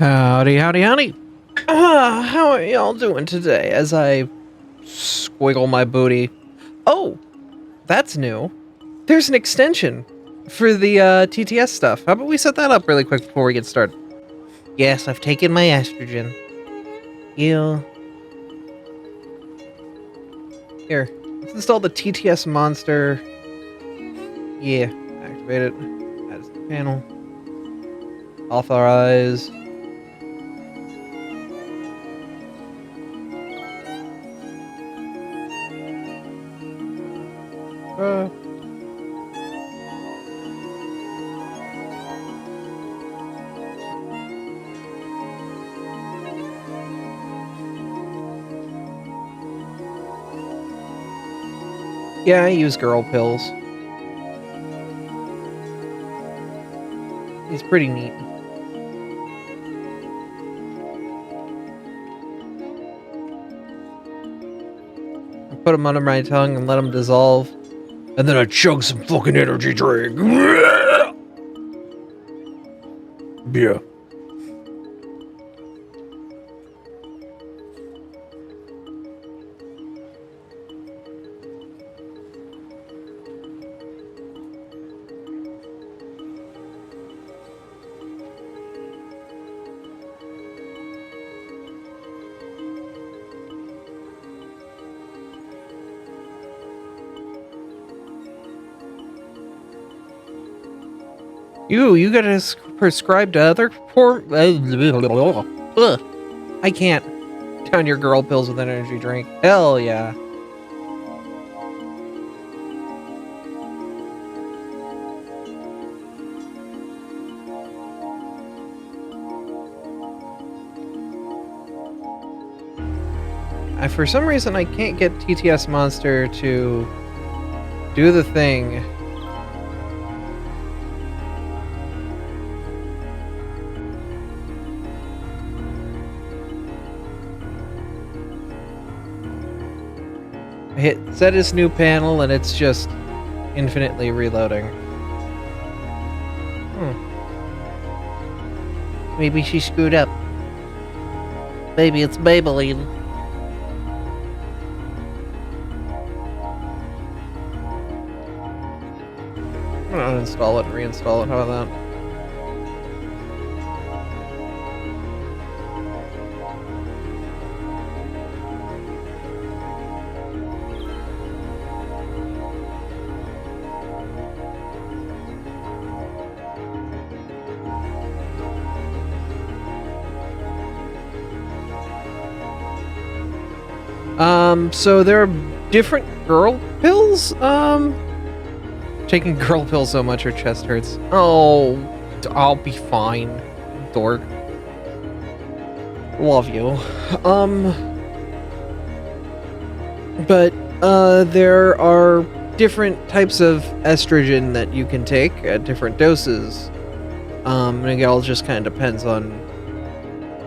Howdy, howdy, howdy. How are y'all doing today as I squiggle my booty? Oh, that's new. There's an extension for the TTS stuff. How about we set that up really quick before we get started? Yes, I've taken my estrogen. Yeah. Here, let's install the TTS monster. Yeah, activate it. Add to the panel. Authorize. Uh, yeah, I use girl pills. He's pretty neat. I put them under my tongue and let them dissolve. And then I chug some fucking energy drink. Yeah. You got to prescribe to other poor. Ugh. I can't down your girl pills with an energy drink. Hell yeah. For some reason, I can't get TTS Monster to do the thing. I hit set this new panel and it's just infinitely reloading. Maybe she screwed up. Maybe it's Maybelline. I'm gonna uninstall it and reinstall it. How about that? So there are different girl pills? Taking girl pills so much her chest hurts. Oh, I'll be fine, dork. Love you. But, there are different types of estrogen that you can take at different doses. And it all just kind of depends on,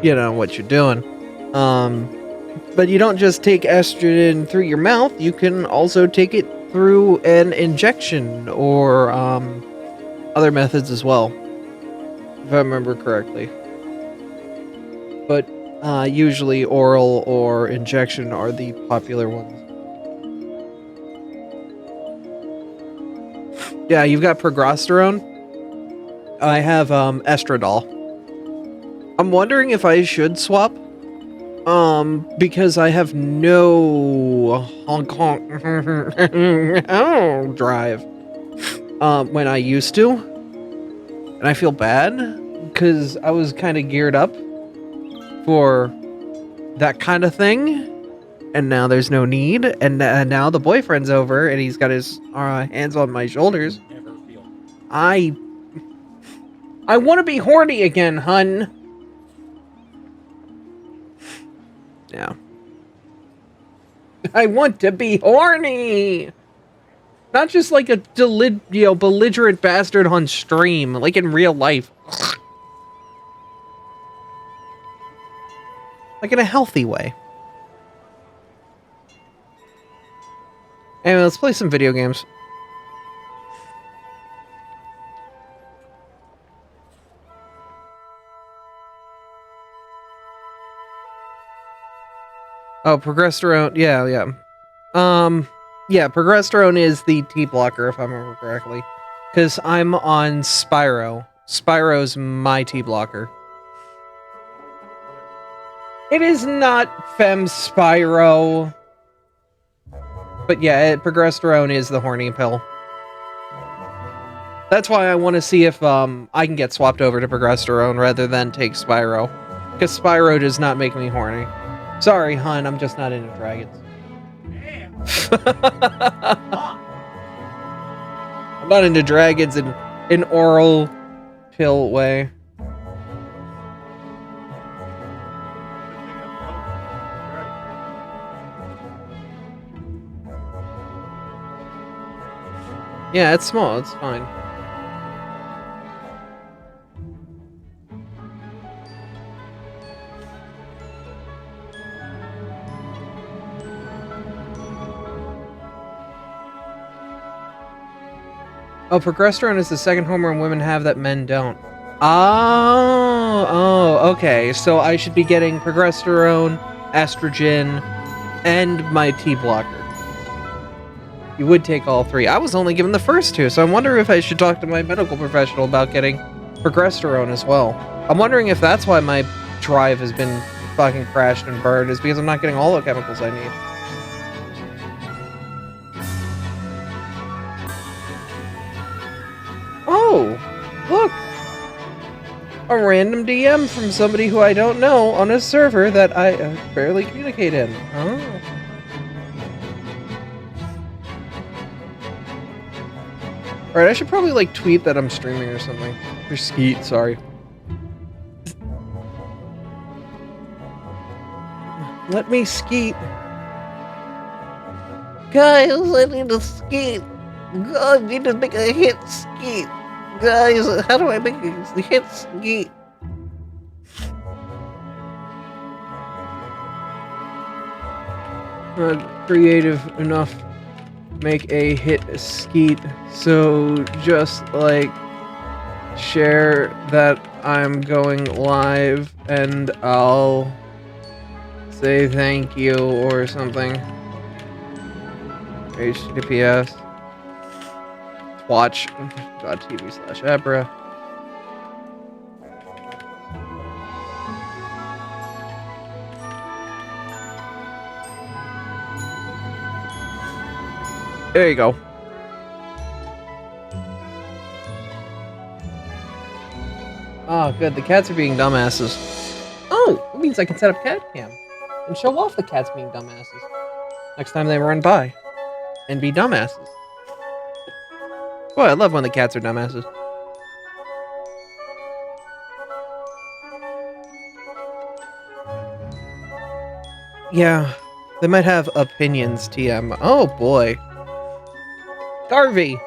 you know, what you're doing. But you don't just take estrogen through your mouth, you can also take it through an injection or other methods as well, if I remember correctly. But usually oral or injection are the popular ones. Yeah, you've got progesterone. I have estradiol. I'm wondering if I should swap. Because I have no honk honk drive, when I used to, and I feel bad, because I was kind of geared up for that kind of thing, and now there's no need, and now the boyfriend's over, and he's got his hands on my shoulders. I want to be horny again, hun. Yeah. I want to be horny! Not just like a belligerent bastard on stream, like in real life. Like in a healthy way. Anyway, let's play some video games. Oh, progesterone. Yeah, yeah. Yeah, progesterone is the T blocker, if I remember correctly. Because I'm on Spyro. Spyro's my T blocker. It is not Fem Spyro. But yeah, progesterone is the horny pill. That's why I want to see if I can get swapped over to progesterone rather than take Spyro. Because Spyro does not make me horny. Sorry, hun, I'm just not into dragons. I'm not into dragons in an oral pill way. Yeah, it's small, it's fine. Oh, progesterone is the second hormone women have that men don't. Oh, okay. So I should be getting progesterone, estrogen, and my T blocker. You would take all three. I was only given the first two, so I'm wondering if I should talk to my medical professional about getting progesterone as well. I'm wondering if that's why my drive has been fucking crashed and burned, is because I'm not getting all the chemicals I need. Oh, look! A random DM from somebody who I don't know on a server that I barely communicate in. Oh. Alright, I should probably, like, tweet that I'm streaming or something. Or skeet, sorry. Let me skeet. Guys, I need to skeet. I need to make a hit skeet. Guys, how do I make a hit skeet? Not creative enough to make a hit skeet, so just like share that I'm going live and I'll say thank you or something. HTTPS twatch.tv/Abra. There you go. Oh, good. The cats are being dumbasses. Oh, it means I can set up cat cam and show off the cats being dumbasses next time they run by and be dumbasses. Boy, I love when the cats are dumbasses. Yeah, they might have opinions, TM. Oh boy. Garvey!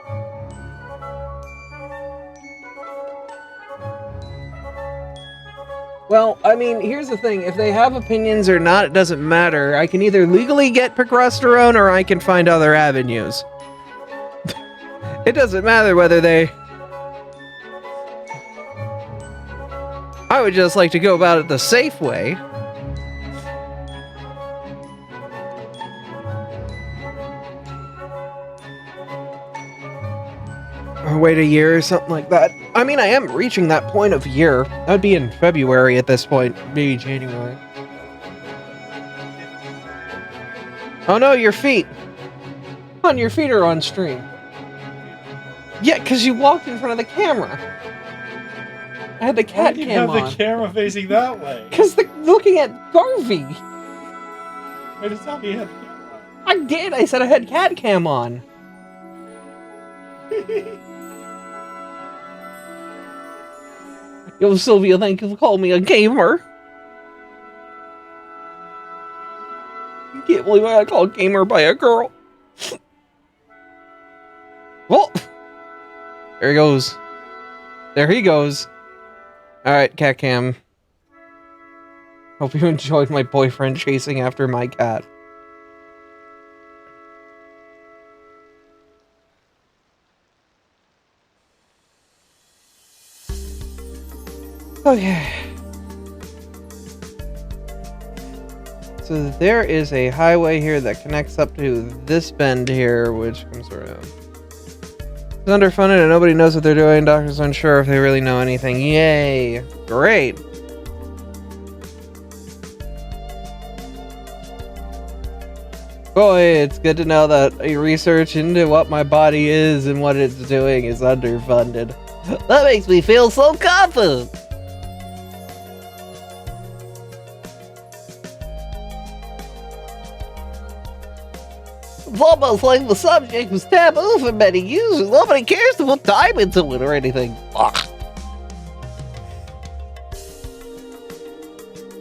Well, I mean, here's the thing. If they have opinions or not, it doesn't matter. I can either legally get progesterone or I can find other avenues. It doesn't matter whether they... I would just like to go about it the safe way. Or wait a year or something like that. I mean, I am reaching that point of year. That would be in February at this point. Maybe January. Oh no, your feet. On your feet are on stream. Yeah, because you walked in front of the camera. I had the cat cam on. Why do you have the camera facing that way? Because looking at Garvey. Wait, it's not me. You had the camera on. I did. I said I had cat cam on. Yo, Sylvia, thank you for calling me a gamer. You can't believe I got called gamer by a girl. Well, there he goes. There he goes. Alright, cat cam. Hope you enjoyed my boyfriend chasing after my cat. Okay. So there is a highway here that connects up to this bend here, which comes around. It's underfunded and nobody knows what they're doing. Doctors unsure if they really know anything. Yay! Great! Boy, it's good to know that a research into what my body is and what it's doing is underfunded. That makes me feel so confident. It's almost like the subject was taboo for many years. Nobody cares to put time into it or anything. Ugh.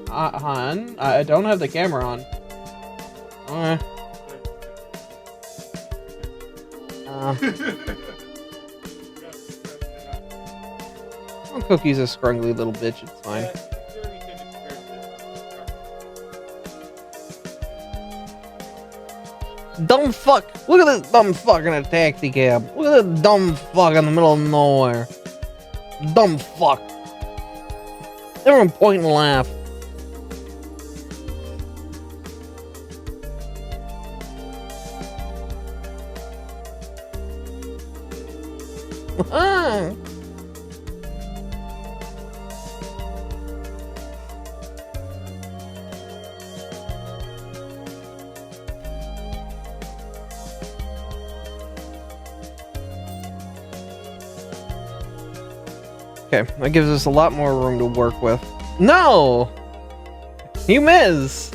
Hon, I don't have the camera on. Well, Cookie's a scrungly little bitch, it's fine. Dumb fuck! Look at this dumb fuck in a taxi cab. Look at this dumb fuck in the middle of nowhere. Dumb fuck. Everyone point and laugh. Ah. Okay, that gives us a lot more room to work with. No! You miss!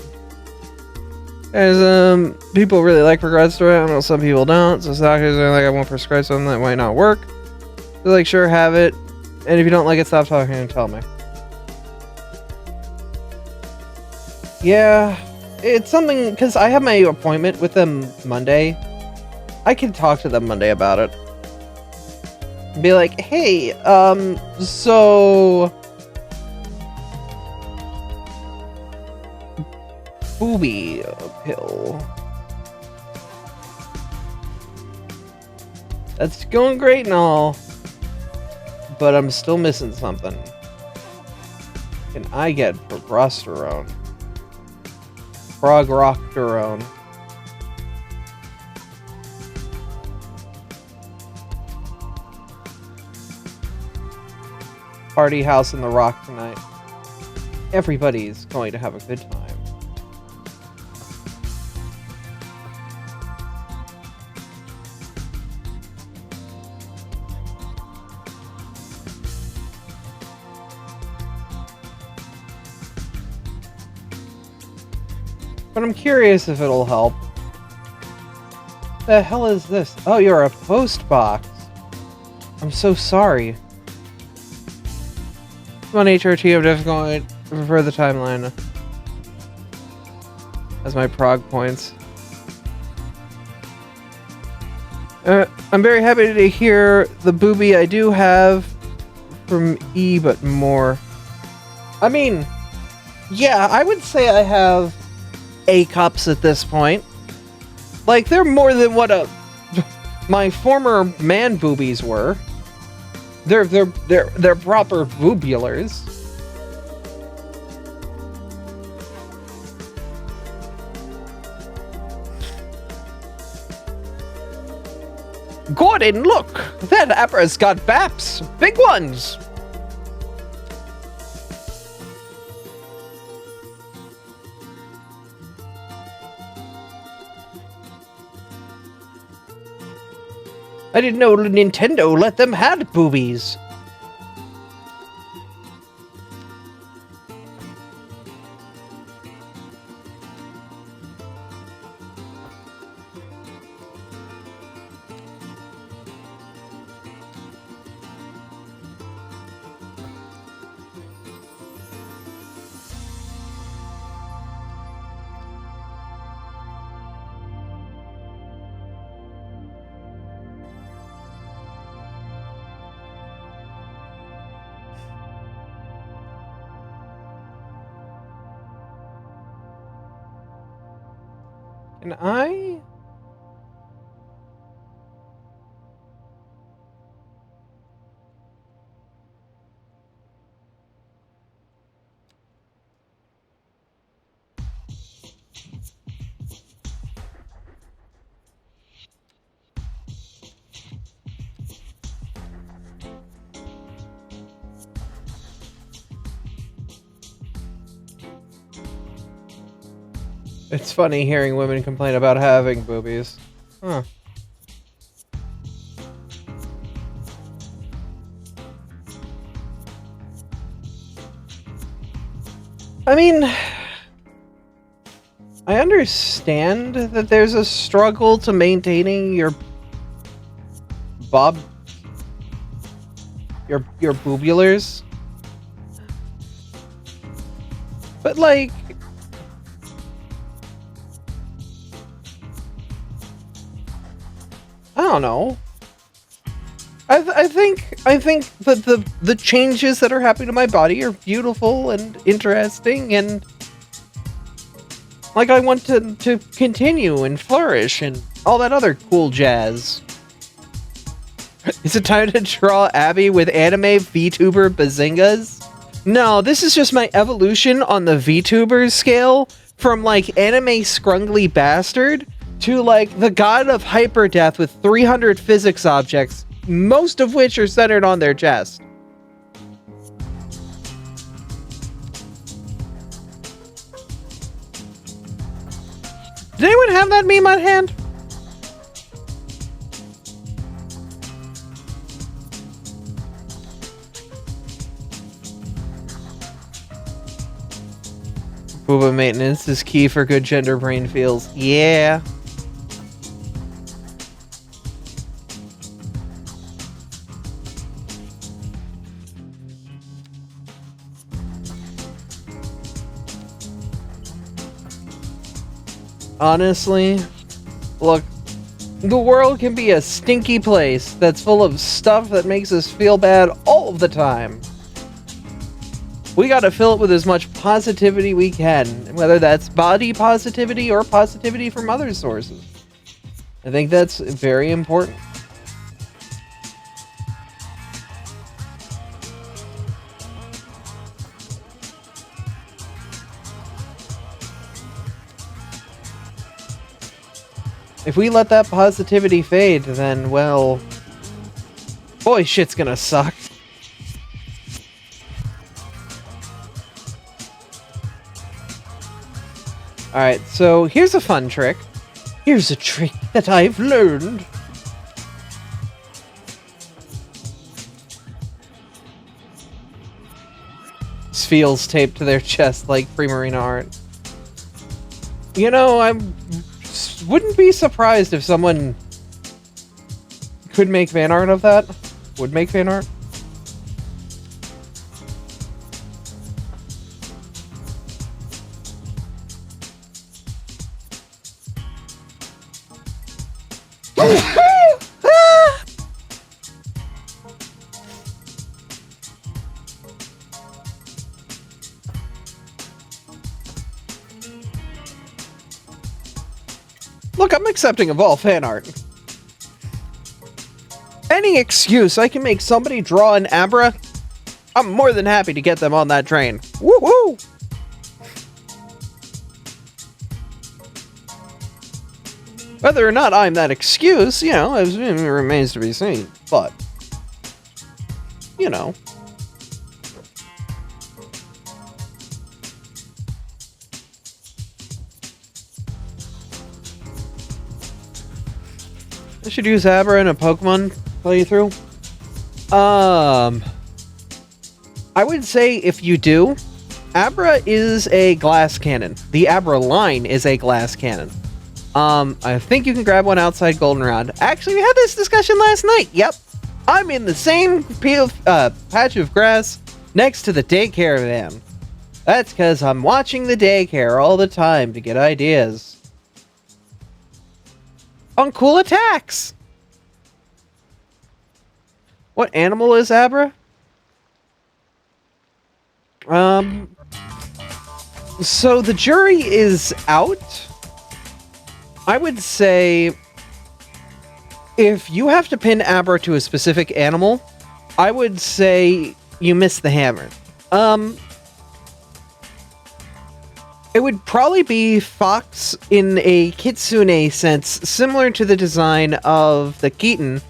As people really like prescribed stuff, I know some people don't, so doctors are like, I won't prescribe something that might not work. They're like, sure, have it, and if you don't like it, stop talking and tell me. Yeah, it's something, because I have my appointment with them Monday. I can talk to them Monday about it. Be like, hey, so... Booby pill. That's going great and all, but I'm still missing something. Can I get progesterone? Progesterone. Party house in the Rock tonight. Everybody's going to have a good time. But I'm curious if it'll help. The hell is this? Oh, you're a post box. I'm so sorry. Come on, HRT, I'm just going to prefer the timeline as my prog points. I'm very happy to hear the booby I do have from E, but more. I mean, yeah, I would say I have A cups at this point. Like, they're more than what my former man boobies were. They're proper boobulars. Gordon, look! That Abra's got baps! Big ones! I didn't know Nintendo let them had boobies. Can I? It's funny hearing women complain about having boobies. Huh. I mean, I understand that there's a struggle to maintaining your boobulars. But like, I don't know. I think that the changes that are happening to my body are beautiful and interesting, and like I want to continue and flourish and all that other cool jazz. Is it time to draw Abby with anime VTuber bazingas? No, this is just my evolution on the VTubers scale from like anime scrungly bastard to like the god of hyperdeath with 300 physics objects, most of which are centered on their chest. Did anyone have that meme on hand? Booba maintenance is key for good gender brain feels. Yeah. Honestly, look, the world can be a stinky place that's full of stuff that makes us feel bad all of the time. We gotta fill it with as much positivity we can, whether that's body positivity or positivity from other sources. I think that's very important. If we let that positivity fade, then, well, boy, shit's gonna suck. Alright, so here's a fun trick. Here's a trick that I've learned. Feels taped to their chest like Primarina art. You know, I wouldn't be surprised if someone could make fan art of that. Would make fan art. Look, I'm accepting of all fan art. Any excuse I can make somebody draw an Abra, I'm more than happy to get them on that train. Woohoo! Whether or not I'm that excuse, you know, it remains to be seen. But, you know. I should use Abra in a Pokemon playthrough. I would say if you do, Abra is a glass cannon. The Abra line is a glass cannon. I think you can grab one outside Goldenrod. Actually, we had this discussion last night. Yep. I'm in the same patch of grass next to the daycare van. That's because I'm watching the daycare all the time to get ideas on cool attacks. What animal is Abra? So the jury is out. I would say if you have to pin Abra to a specific animal, I would say you missed the hammer. It would probably be fox in a kitsune sense, similar to the design of the Keaton.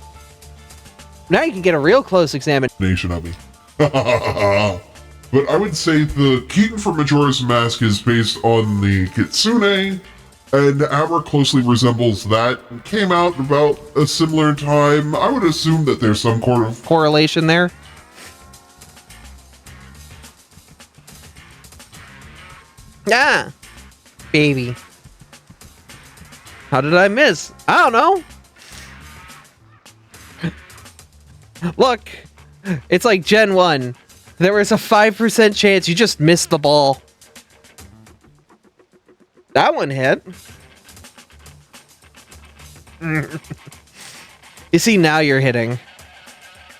Now you can get a real close examination Nation of me. but I would say the Keaton from Majora's Mask is based on the Kitsune, and Abra closely resembles that. It came out about a similar time. I would assume that there's some sort of correlation there. Ah, baby. How did I miss? I don't know. Look, it's like Gen 1. There was a 5% chance you just missed the ball. That one hit. You see, now you're hitting.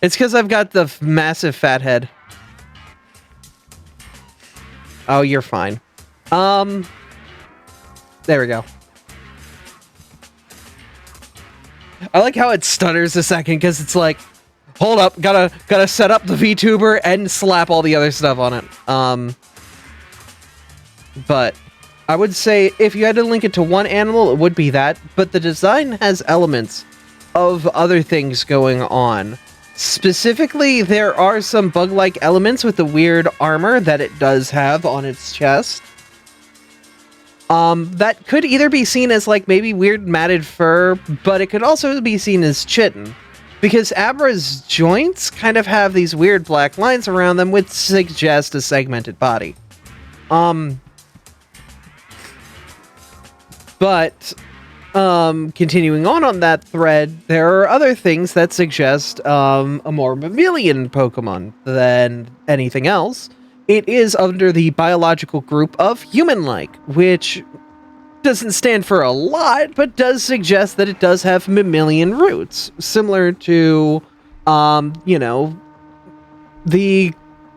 It's because I've got the massive fat head. Oh, you're fine. There we go. I like how it stutters a second because it's like, hold up, gotta set up the VTuber and slap all the other stuff on it. But I would say if you had to link it to one animal, it would be that. But the design has elements of other things going on. Specifically, there are some bug-like elements with the weird armor that it does have on its chest. That could either be seen as like maybe weird matted fur, but it could also be seen as chitin. Because Abra's joints kind of have these weird black lines around them which suggest a segmented body. But continuing on that thread, there are other things that suggest a more mammalian Pokemon than anything else. It is under the biological group of human-like, which doesn't stand for a lot, but does suggest that it does have mammalian roots, similar to, you know, the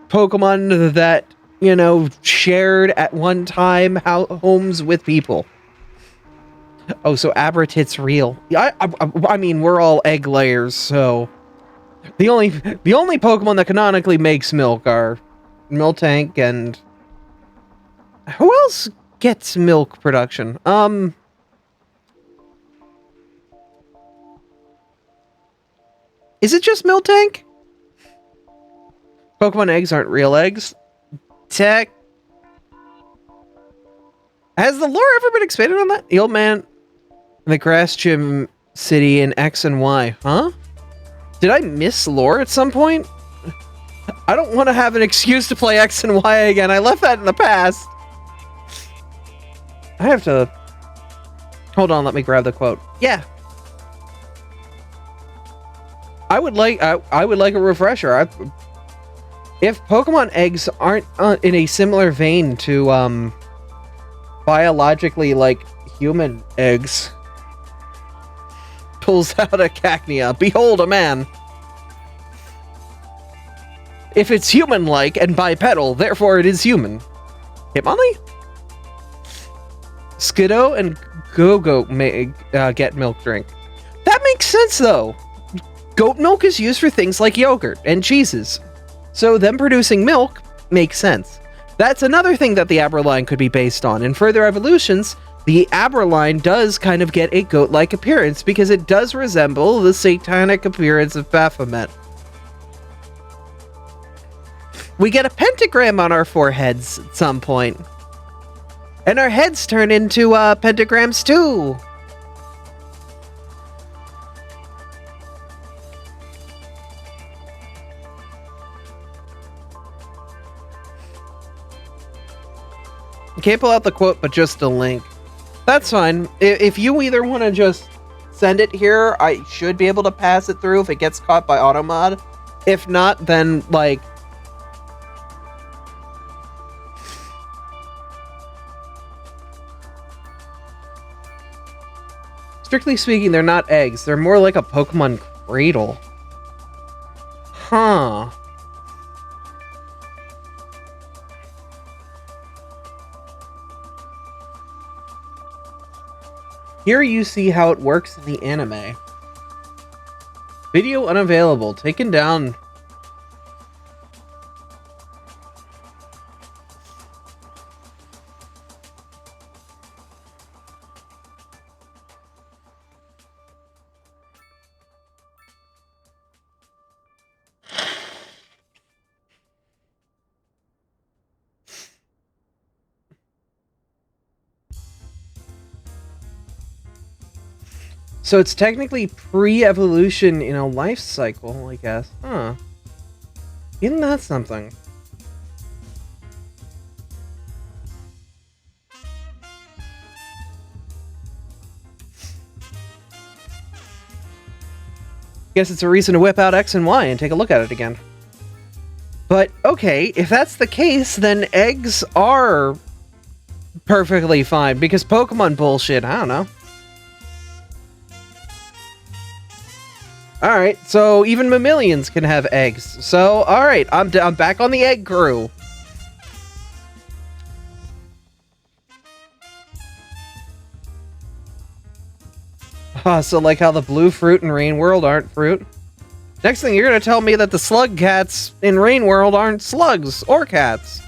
Pokemon that, you know, shared at one time homes with people. Oh, so Abratit's real. I mean, we're all egg layers, so the only Pokemon that canonically makes milk are Miltank and who else gets milk production? Is it just Miltank? Pokemon eggs aren't real eggs. Tech. Has the lore ever been expanded on that? The old man in the grass gym city in X and Y, huh? Did I miss lore at some point? I don't want to have an excuse to play X and Y again. I left that in the past. I have to... Hold on, let me grab the quote. Yeah. I would like a refresher. If Pokemon eggs aren't in a similar vein to biologically like human eggs, pulls out a Cacnea. Behold a man. If it's human-like and bipedal, therefore it is human. Hitmonlee? Skiddo and Go-Goat may get milk drink. That makes sense, though. Goat milk is used for things like yogurt and cheeses. So them producing milk makes sense. That's another thing that the Abra line could be based on. In further evolutions, the Abra line does kind of get a goat-like appearance because it does resemble the satanic appearance of Baphomet. We get a pentagram on our foreheads at some point. And our heads turn into pentagrams too. Can't pull out the quote, but just a link. That's fine. If you either want to just send it here, I should be able to pass it through if it gets caught by automod. If not, then, like... Strictly speaking, they're not eggs. They're more like a Pokemon cradle. Huh. Here you see how it works in the anime. Video unavailable. Taken down. So it's technically pre-evolution in a life cycle, I guess. Huh. Isn't that something? Guess it's a reason to whip out X and Y and take a look at it again. But, okay, if that's the case, then eggs are perfectly fine, because Pokemon bullshit, I don't know. Alright, so even mammalians can have eggs. So, alright, I'm back on the egg crew. So like how the blue fruit in Rain World aren't fruit. Next thing, you're gonna tell me that the slug cats in Rain World aren't slugs or cats.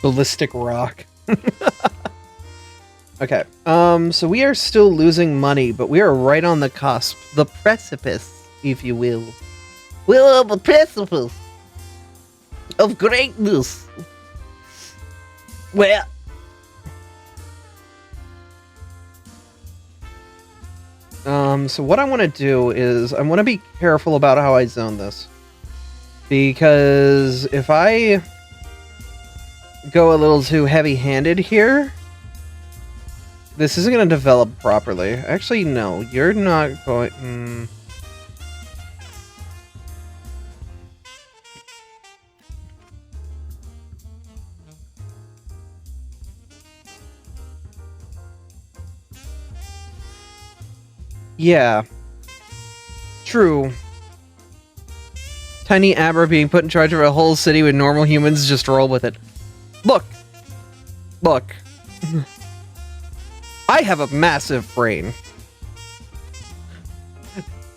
Ballistic rock. Okay, so we are still losing money, but we are right on the cusp. The precipice, if you will. We're on the precipice of greatness. Well, so what I want to do is I want to be careful about how I zone this. Because if I go a little too heavy-handed here, this isn't going to develop properly. Actually, no, you're not going... Yeah. True. Tiny Aber being put in charge of a whole city with normal humans, just roll with it. Look. Look. I have a massive brain.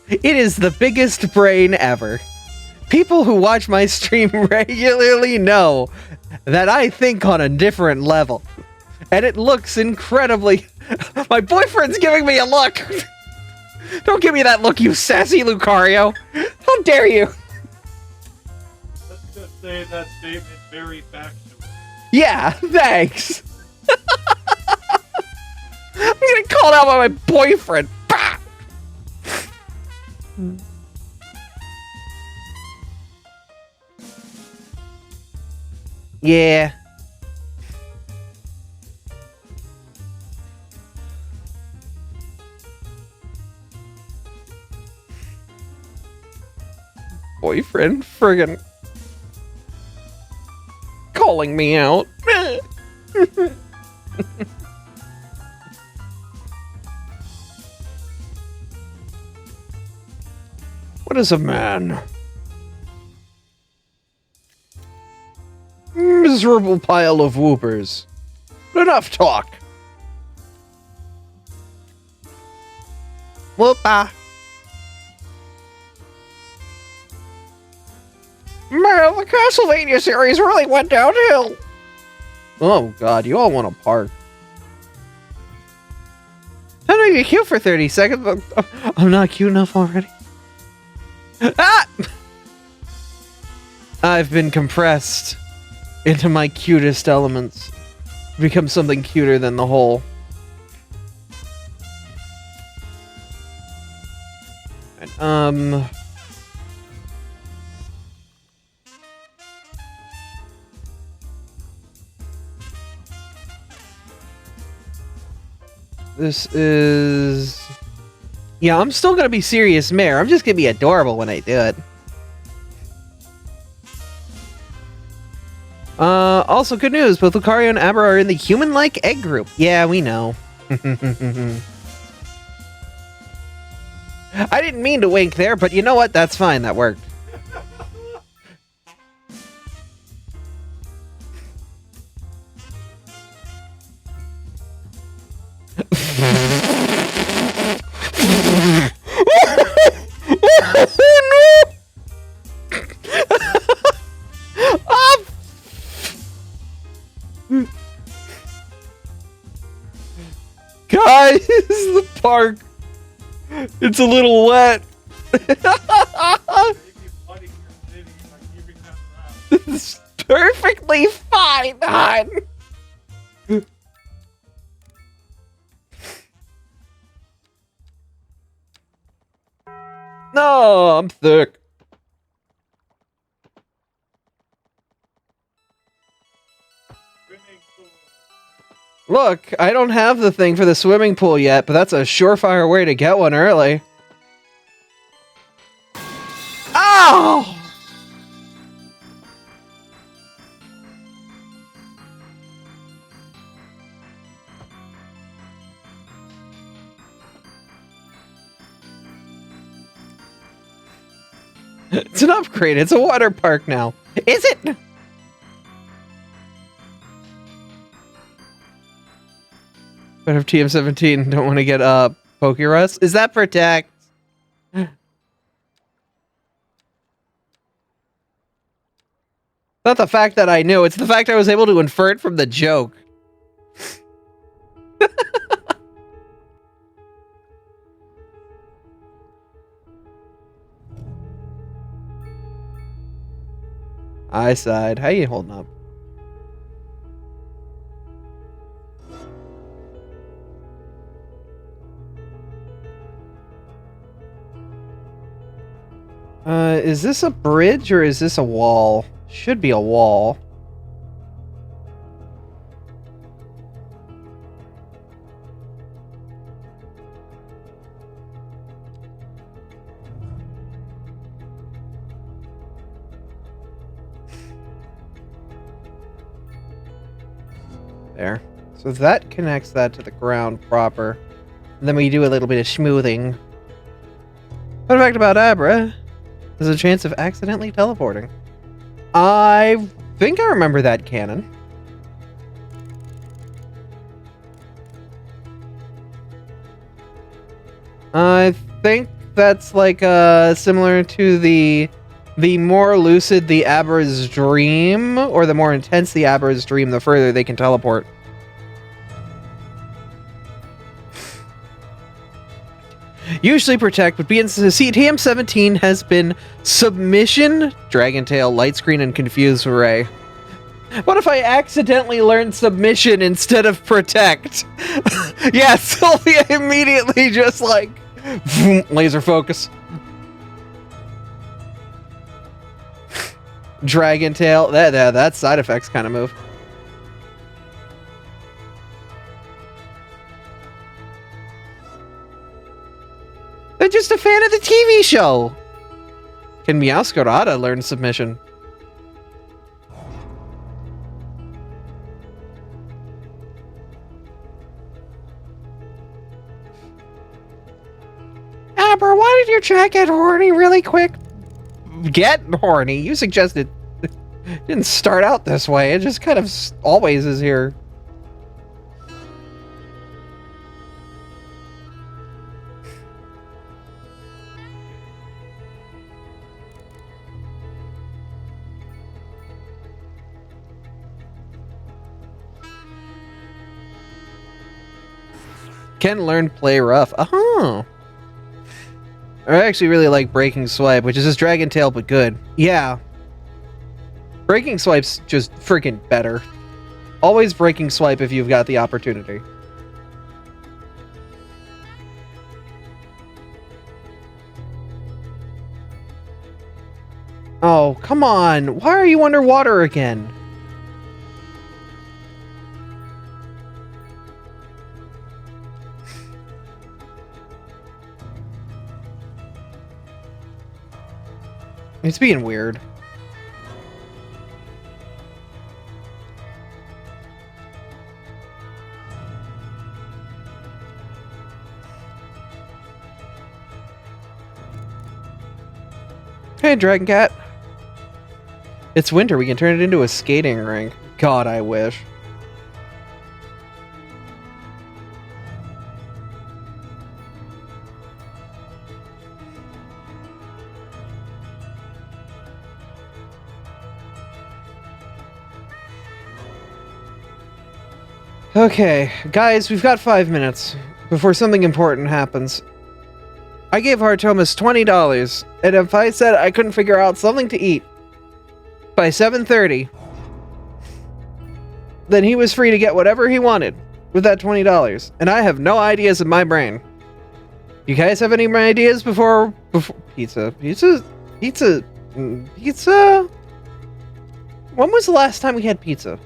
It is the biggest brain ever. People who watch my stream regularly know that I think on a different level. And it looks incredibly... My boyfriend's giving me a look! Don't give me that look, you sassy Lucario! How dare you! Let's just say that statement very factual. Yeah, thanks! I'm getting called out by my boyfriend! Bah! Yeah. Boyfriend friggin' calling me out. What is a man? Miserable pile of whoopers. Enough talk. Whoopa. Man, the Castlevania series really went downhill. Oh god, you all want to park. I know you're cute for 30 seconds, but I'm not cute enough already. Ah! I've been compressed into my cutest elements. Become something cuter than the whole. And, this is... Yeah, I'm still gonna be Serious Mayor. I'm just gonna be adorable when I do it. Also good news, both Lucario and Aber are in the human-like egg group. Yeah, we know. I didn't mean to wink there, but you know what? That's fine, that worked. Guys, the park. It's a little wet. Maybe flooding your city by keeping them around. It's perfectly fine, hon. No, I'm thick. Swimming pool. Look, I don't have the thing for the swimming pool yet, but that's a surefire way to get one early. Ow! It's an upgrade. It's a water park now. Is it? But if TM17 don't want to get Pokerus, is that protect? Not the fact that I knew, it's the fact I was able to infer it from the joke. I sighed. How you holding up? Is this a bridge or is this a wall? Should be a wall. There. So that connects that to the ground proper. And then we do a little bit of smoothing. Fun fact about Abra, there's a chance of accidentally teleporting. I think I remember that canon. I think that's like similar to the more lucid the Abra's dream, or the more intense the Abra's dream, the further they can teleport. Usually protect, but TM17 has been submission, Dragon Tail, Light Screen, and Confuse Ray. What if I accidentally learned submission instead of protect? Yeah, Sylvia immediately just like laser focus. Dragon Tail, that side effects kind of move. They're just a fan of the TV show. Can Meowscarada learn submission? Abra, why did your chat get horny really quick? Get horny? You suggested it didn't start out this way. It just kind of always is here. Can learn play rough. Oh. I actually really like Breaking Swipe, which is just Dragon Tail, but good. Yeah. Breaking Swipe's just freaking better. Always Breaking Swipe if you've got the opportunity. Oh, come on. Why are you underwater again? It's being weird. Hey, Dragon Cat. It's winter. We can turn it into a skating rink. God, I wish. Okay, guys, we've got 5 minutes. before something important happens. I gave Hartomas $20, and if I said I couldn't figure out something to eat by 7:30, then he was free to get whatever he wanted with that $20. And I have no ideas in my brain. You guys have any ideas before pizza? Pizza? When was the last time we had pizza?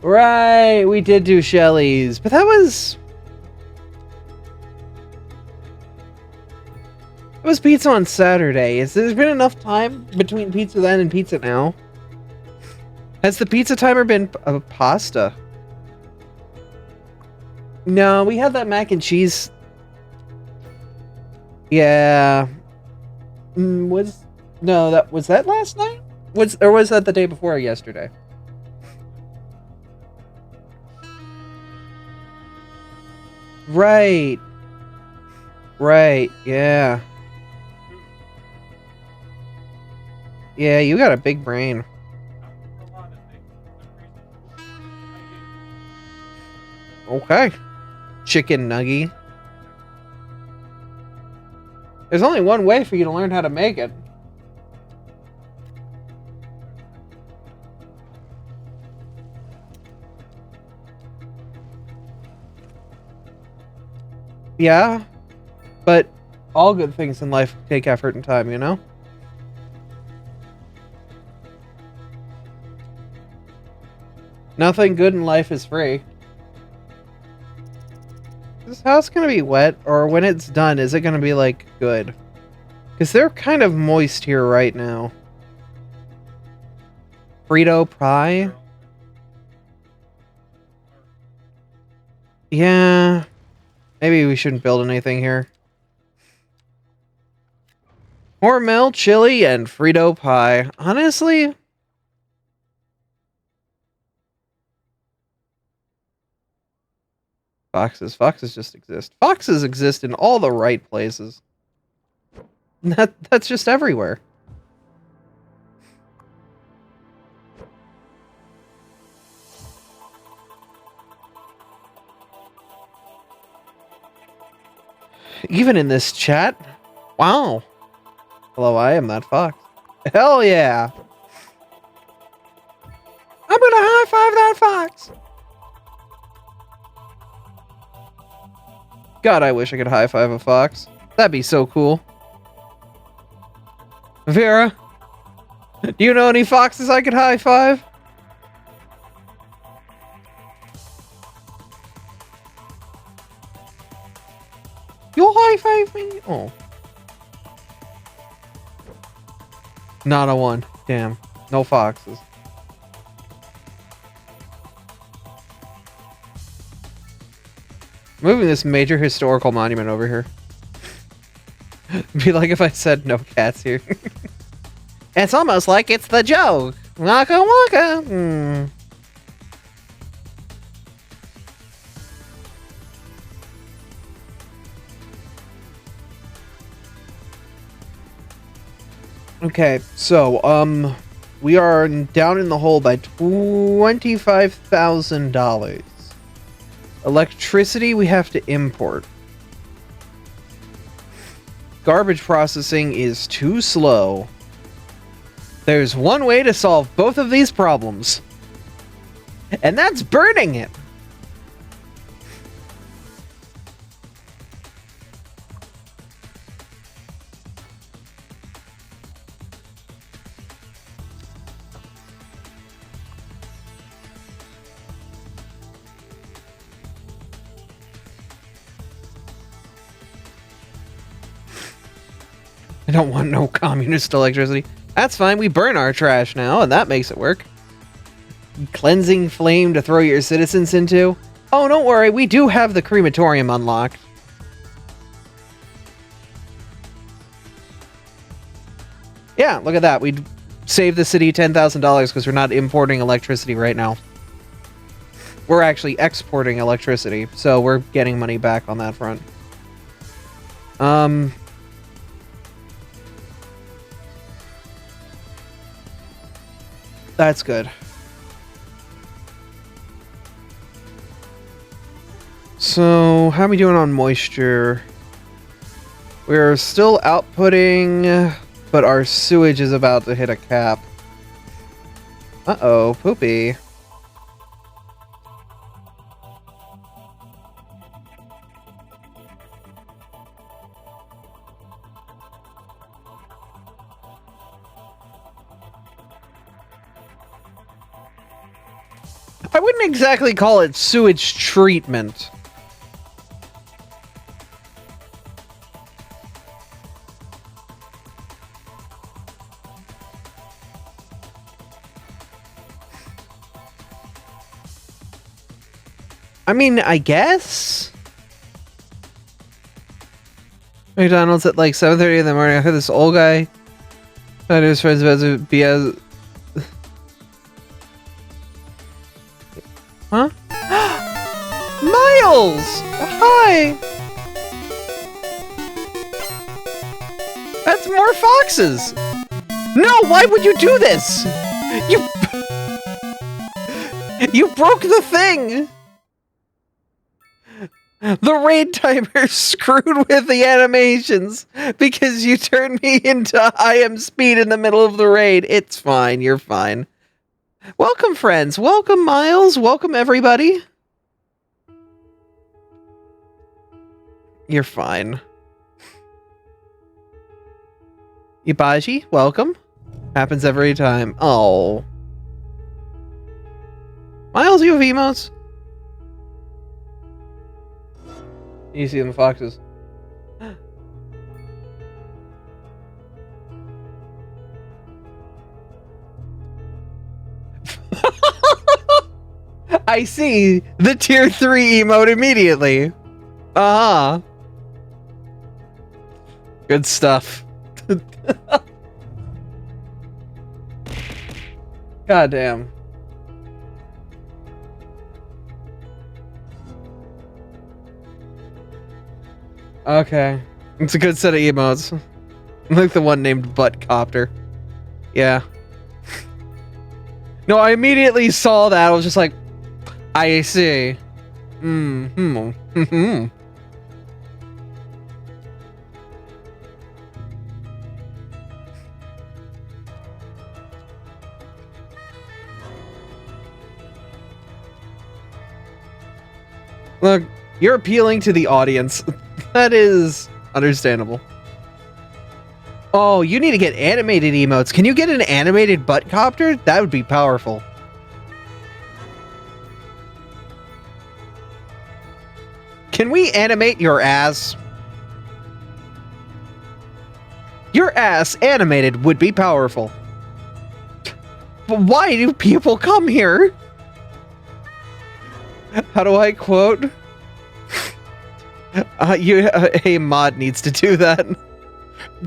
Right, we did do Shelley's, but that was... It was pizza on Saturday. Has there been enough time between pizza then and pizza now? Has the pizza timer been pasta? No, we had that mac and cheese. Yeah. Was that last night? Or was that the day before or yesterday? Right. Right, yeah. Yeah, you got a big brain. Okay. Chicken nugget. There's only one way for you to learn how to make it. Yeah, but all good things in life take effort and time, you know? Nothing good in life is free. Is this house gonna be wet, or when it's done, is it gonna be, like, good? Because they're kind of moist here right now. Frito pie? Yeah. Maybe we shouldn't build anything here. Hormel, chili, and Frito pie. Honestly... Foxes. Foxes just exist. Foxes exist in all the right places. That's just everywhere. Even in this chat? Wow. Hello, I am that fox. Hell yeah. I'm gonna high-five that fox. God, I wish I could high-five a fox. That'd be so cool. Vera, do you know any foxes I could high-five? You'll high-five me? Oh. Not a one. Damn. No foxes. Moving this major historical monument over here. Be like if I said no cats here. It's almost like it's the joke. Waka waka. Okay, so, we are down in the hole by $25,000. Electricity we have to import. Garbage processing is too slow. There's one way to solve both of these problems. And that's burning it. I don't want no communist electricity. That's fine, we burn our trash now, and that makes it work. Cleansing flame to throw your citizens into? Oh, don't worry, we do have the crematorium unlocked. Yeah, look at that. We'd save the city $10,000 because we're not importing electricity right now. We're actually exporting electricity, so we're getting money back on that front. That's good. So, how are we doing on moisture? We're still outputting, but our sewage is about to hit a cap. Uh-oh, poopy. I wouldn't exactly call it sewage treatment. I mean, I guess? McDonald's at like 7:30 in the morning. I heard this old guy and his friends about to be as... Huh? Miles! Hi! That's more foxes! No, why would you do this? You broke the thing! The raid timer screwed with the animations because you turned me into IM speed in the middle of the raid. It's fine, you're fine. Welcome, friends. Welcome, Miles. Welcome, everybody. You're fine. Ibaji, welcome. Happens every time. Oh. Miles, you have emotes? You see them foxes. I see the tier 3 emote immediately. Uh-huh. Good stuff. Goddamn. Okay. It's a good set of emotes. Like the one named Buttcopter. Yeah. No, I immediately saw that. I was just like, I see. Mm-hmm. Look, you're appealing to the audience. That is understandable. Oh, you need to get animated emotes. Can you get an animated Buttcopter? That would be powerful. Can we animate your ass? Your ass animated would be powerful. But why do people come here? How do I quote? A mod needs to do that. I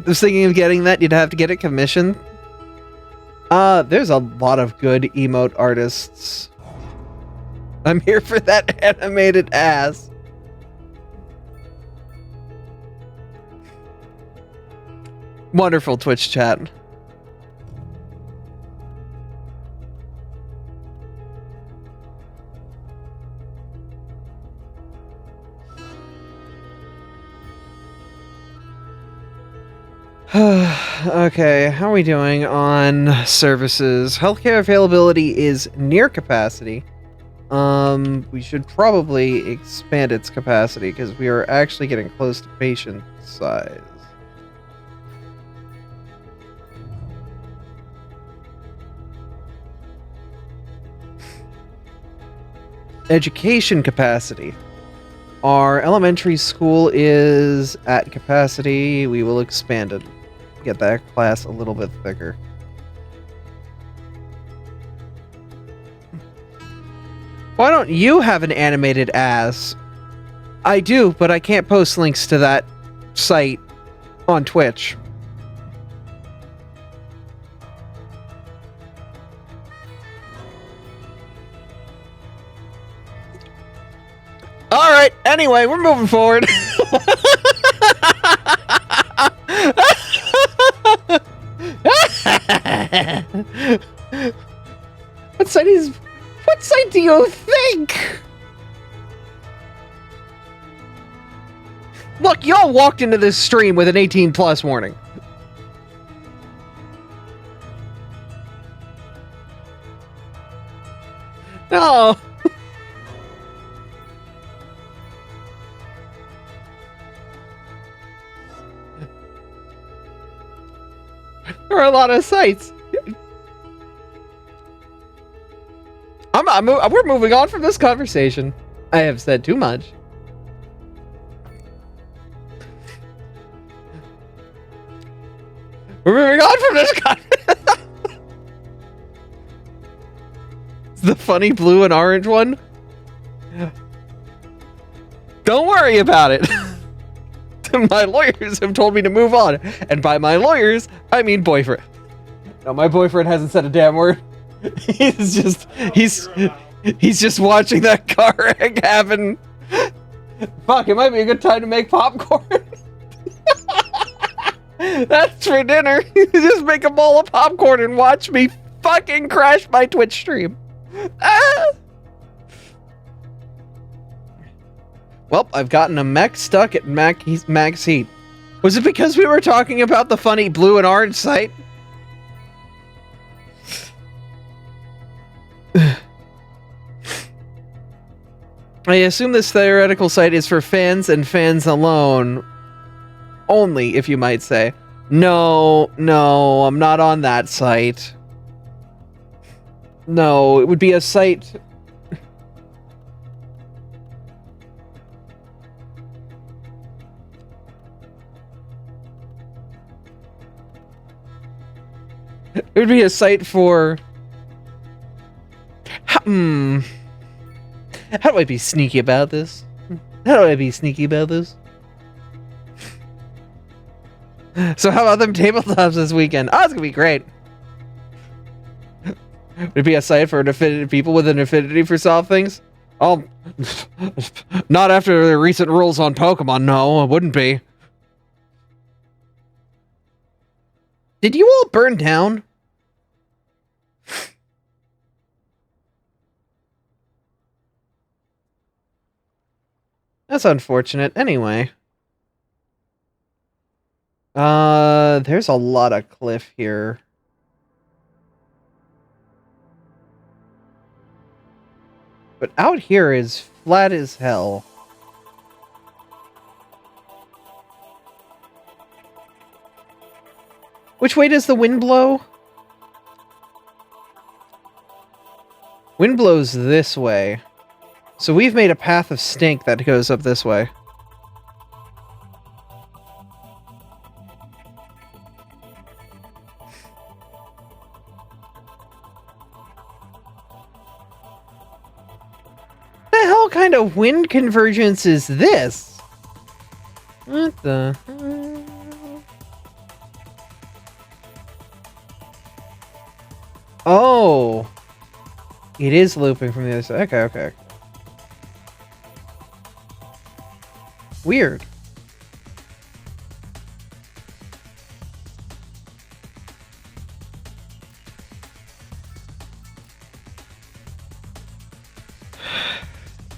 was thinking of getting that. You'd have to get it commissioned. There's a lot of good emote artists. I'm here for that animated ass. Wonderful Twitch chat. Okay, how are we doing on services? Healthcare availability is near capacity. We should probably expand its capacity because we are actually getting close to patient size. Education capacity. Our elementary school is at capacity. We will expand it. Get that class a little bit thicker. Why don't you have an animated ass? I do, but I can't post links to that site on Twitch. Alright, anyway, we're moving forward. What site do you think? Look, y'all walked into this stream with an 18 plus warning. No. There are a lot of sites. We're moving on from this conversation. I have said too much. We're moving on from this conversation. The funny blue and orange one. Don't worry about it. My lawyers have told me to move on. And by my lawyers, I mean boyfriend. No, my boyfriend hasn't said a damn word. He's just watching that car wreck happen. Fuck, it might be a good time to make popcorn. That's for dinner. Just make a bowl of popcorn and watch me fucking crash my Twitch stream. Ah! Well, I've gotten a mech stuck at max heat. Was it because we were talking about the funny blue and orange site? I assume this theoretical site is for fans and fans alone. Only, if you might say. No, I'm not on that site. No, it would be a site... It would be a site for... How do I be sneaky about this? So how about them tabletops this weekend? Oh, it's gonna be great. Would it be a site for people with an affinity for soft things? Oh, not after the recent rules on Pokemon, no, it wouldn't be. Did you all burn down? That's unfortunate. Anyway. There's a lot of cliff here. But out here is flat as hell. Which way does the wind blow? Wind blows this way. So we've made a path of stink that goes up this way. The hell kind of wind convergence is this? What the... Oh, it is looping from the other side. Okay. Weird.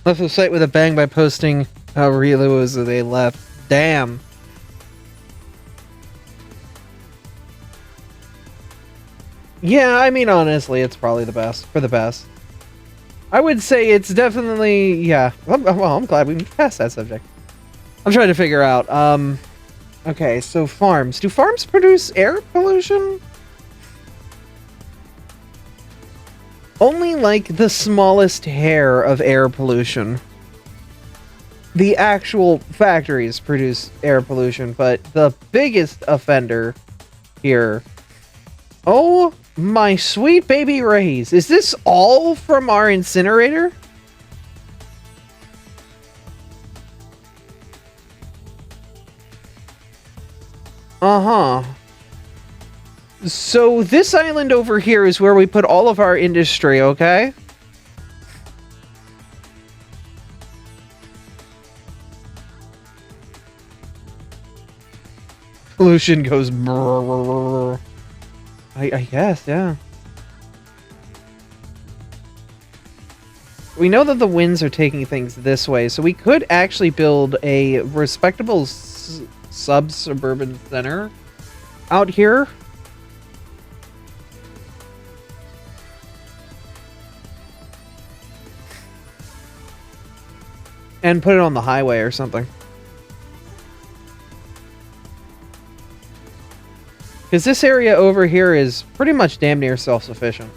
Left the site with a bang by posting how real it was that they left. Damn. Yeah, I mean, honestly, it's probably the best. For the best. I would say it's definitely... Yeah. Well, I'm glad we passed that subject. I'm trying to figure out. Okay, so farms. Do farms produce air pollution? Only, like, the smallest hair of air pollution. The actual factories produce air pollution, but the biggest offender here... Oh... My sweet baby rays. Is this all from our incinerator? Uh-huh. So this island over here is where we put all of our industry, okay? Pollution goes brrrr. I guess, yeah. we know that the winds are taking things this way, so we could actually build a respectable sub-suburban center out here. And put it on the highway or something. Because this area over here is pretty much damn near self-sufficient.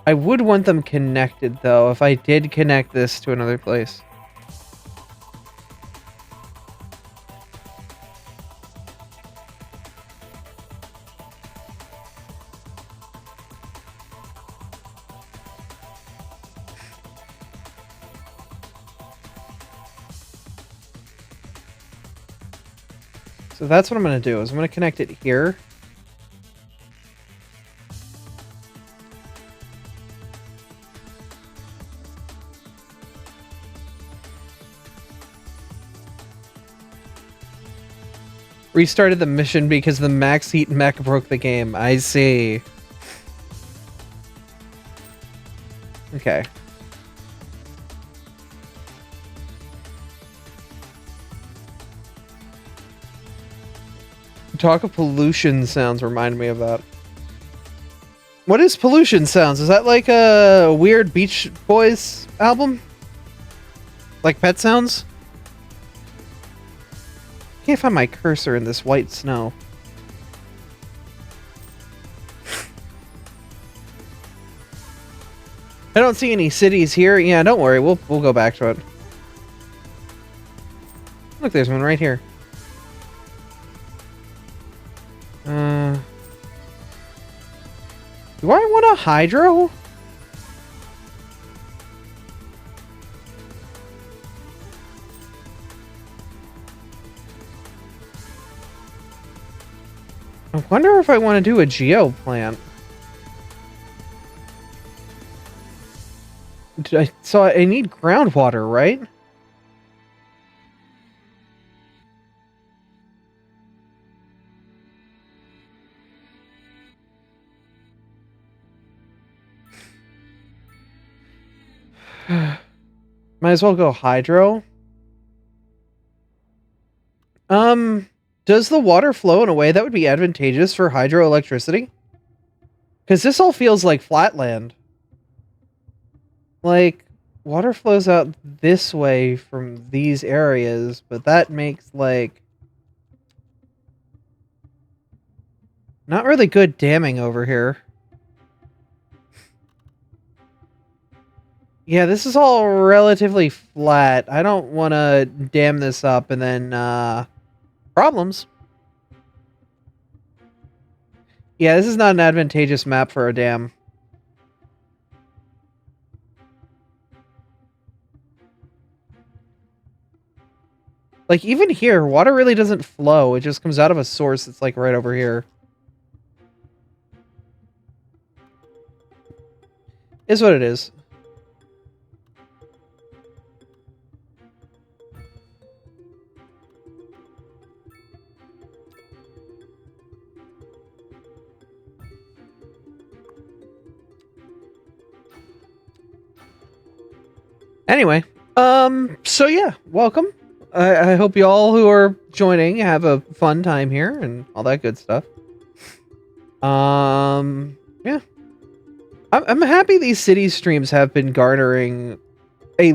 I would want them connected, though, if I did connect this to another place. So that's what I'm going to do, is I'm going to connect it here. Restarted the mission because the max heat mech broke the game. I see. Okay. Talk of pollution sounds remind me of that. What is pollution sounds? Is that like a weird Beach Boys album? Like Pet Sounds? Can't find my cursor in this white snow. I don't see any cities here. Yeah, don't worry. We'll go back to it. Look, there's one right here. Do I want a hydro? I wonder if I want to do a geo plant. So I need groundwater, right? Might as well go hydro. Does the water flow in a way that would be advantageous for hydroelectricity? Because this all feels like flatland. Like, water flows out this way from these areas, but that makes, like, not really good damming over here. Yeah, this is all relatively flat. I don't want to dam this up and then, problems. Yeah, this is not an advantageous map for a dam. Like, even here, water really doesn't flow. It just comes out of a source that's, like, right over here. Is what it is. Anyway, so yeah, welcome. I hope you all who are joining have a fun time here and all that good stuff. Yeah. I'm happy these city streams have been garnering a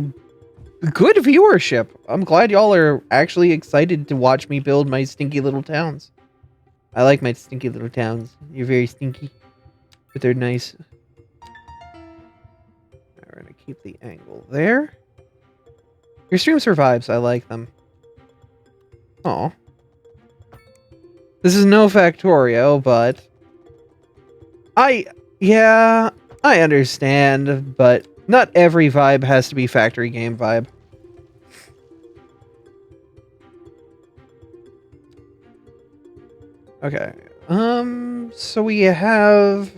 good viewership. I'm glad y'all are actually excited to watch me build my stinky little towns. I like my stinky little towns. You're very stinky, but they're nice. We're gonna keep the angle there. Your streams for vibes. I like them. Oh, this is no Factorio, but yeah, I understand, but not every vibe has to be factory game vibe. Okay. So we have,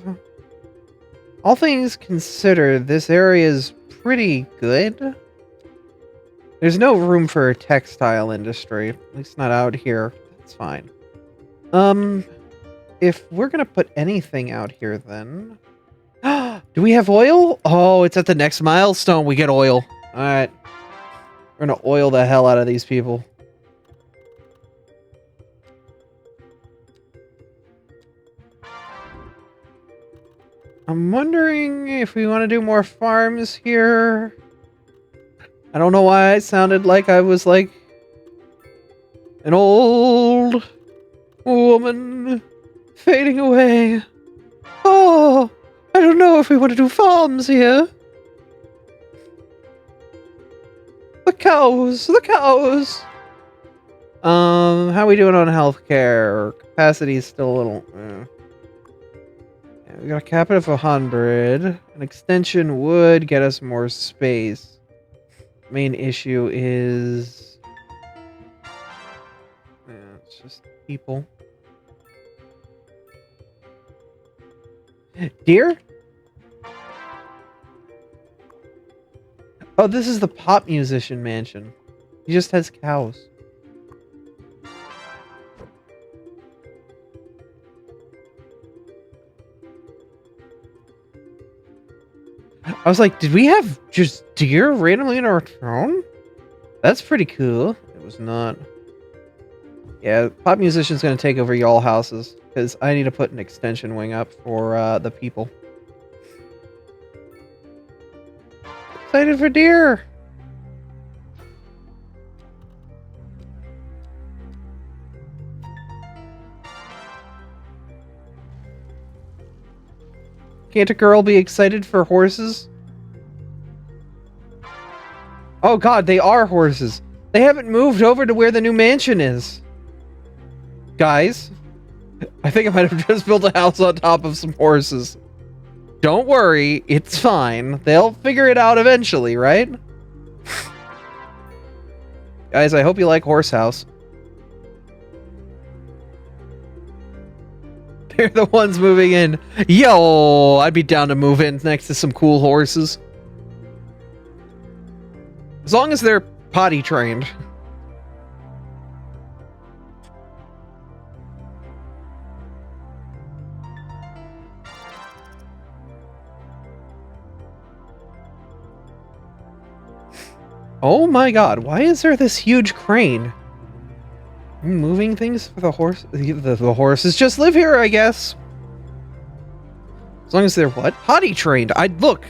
all things considered, this area is pretty good. There's no room for a textile industry, at least not out here. That's fine. If we're gonna put anything out here, then do we have oil? Oh, it's at the next milestone. We get oil. All right, we're gonna oil the hell out of these people. I'm wondering if we want to do more farms here. I don't know why I sounded like I was like an old woman fading away. Oh, I don't know if we want to do farms here. The cows, the cows. How are we doing on healthcare? Capacity is still a little. Yeah, we got a cap it of 100. An extension would get us more space. Main issue is, yeah, it's just people. Deer? Oh, this is the pop musician mansion. He just has cows. I was like, did we have just deer randomly in our town? That's pretty cool. It was not. Yeah, pop musician's gonna take over y'all houses because I need to put an extension wing up for the people. Excited for deer. Can't a girl be excited for horses? Oh god, they are horses. They haven't moved over to where the new mansion is. Guys, I think I might have just built a house on top of some horses. Don't worry, it's fine. They'll figure it out eventually, right? Guys, I hope you like Horse House. They're the ones moving in. Yo, I'd be down to move in next to some cool horses. As long as they're potty trained. Oh my god, why is there this huge crane? Moving things for the horse. The horses just live here, I guess. As long as they're what? Potty trained. Look.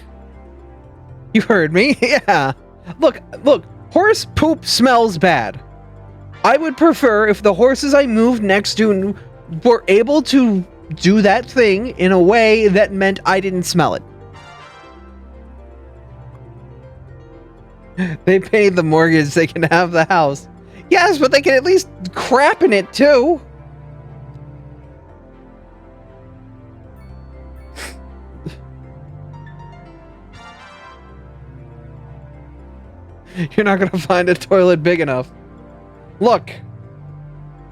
You heard me. Yeah. Look. Horse poop smells bad. I would prefer if the horses I moved next to were able to do that thing in a way that meant I didn't smell it. They paid the mortgage, they can have the house. Yes, but they can at least crap in it too. You're not gonna find a toilet big enough. Look,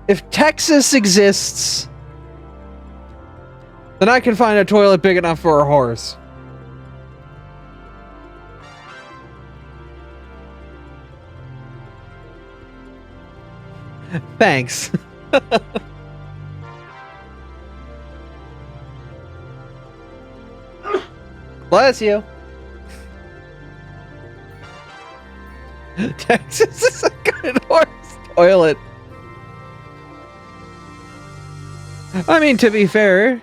if Texas exists, then I can find a toilet big enough for a horse. Thanks. Bless you. Texas is a good horse toilet. I mean, to be fair,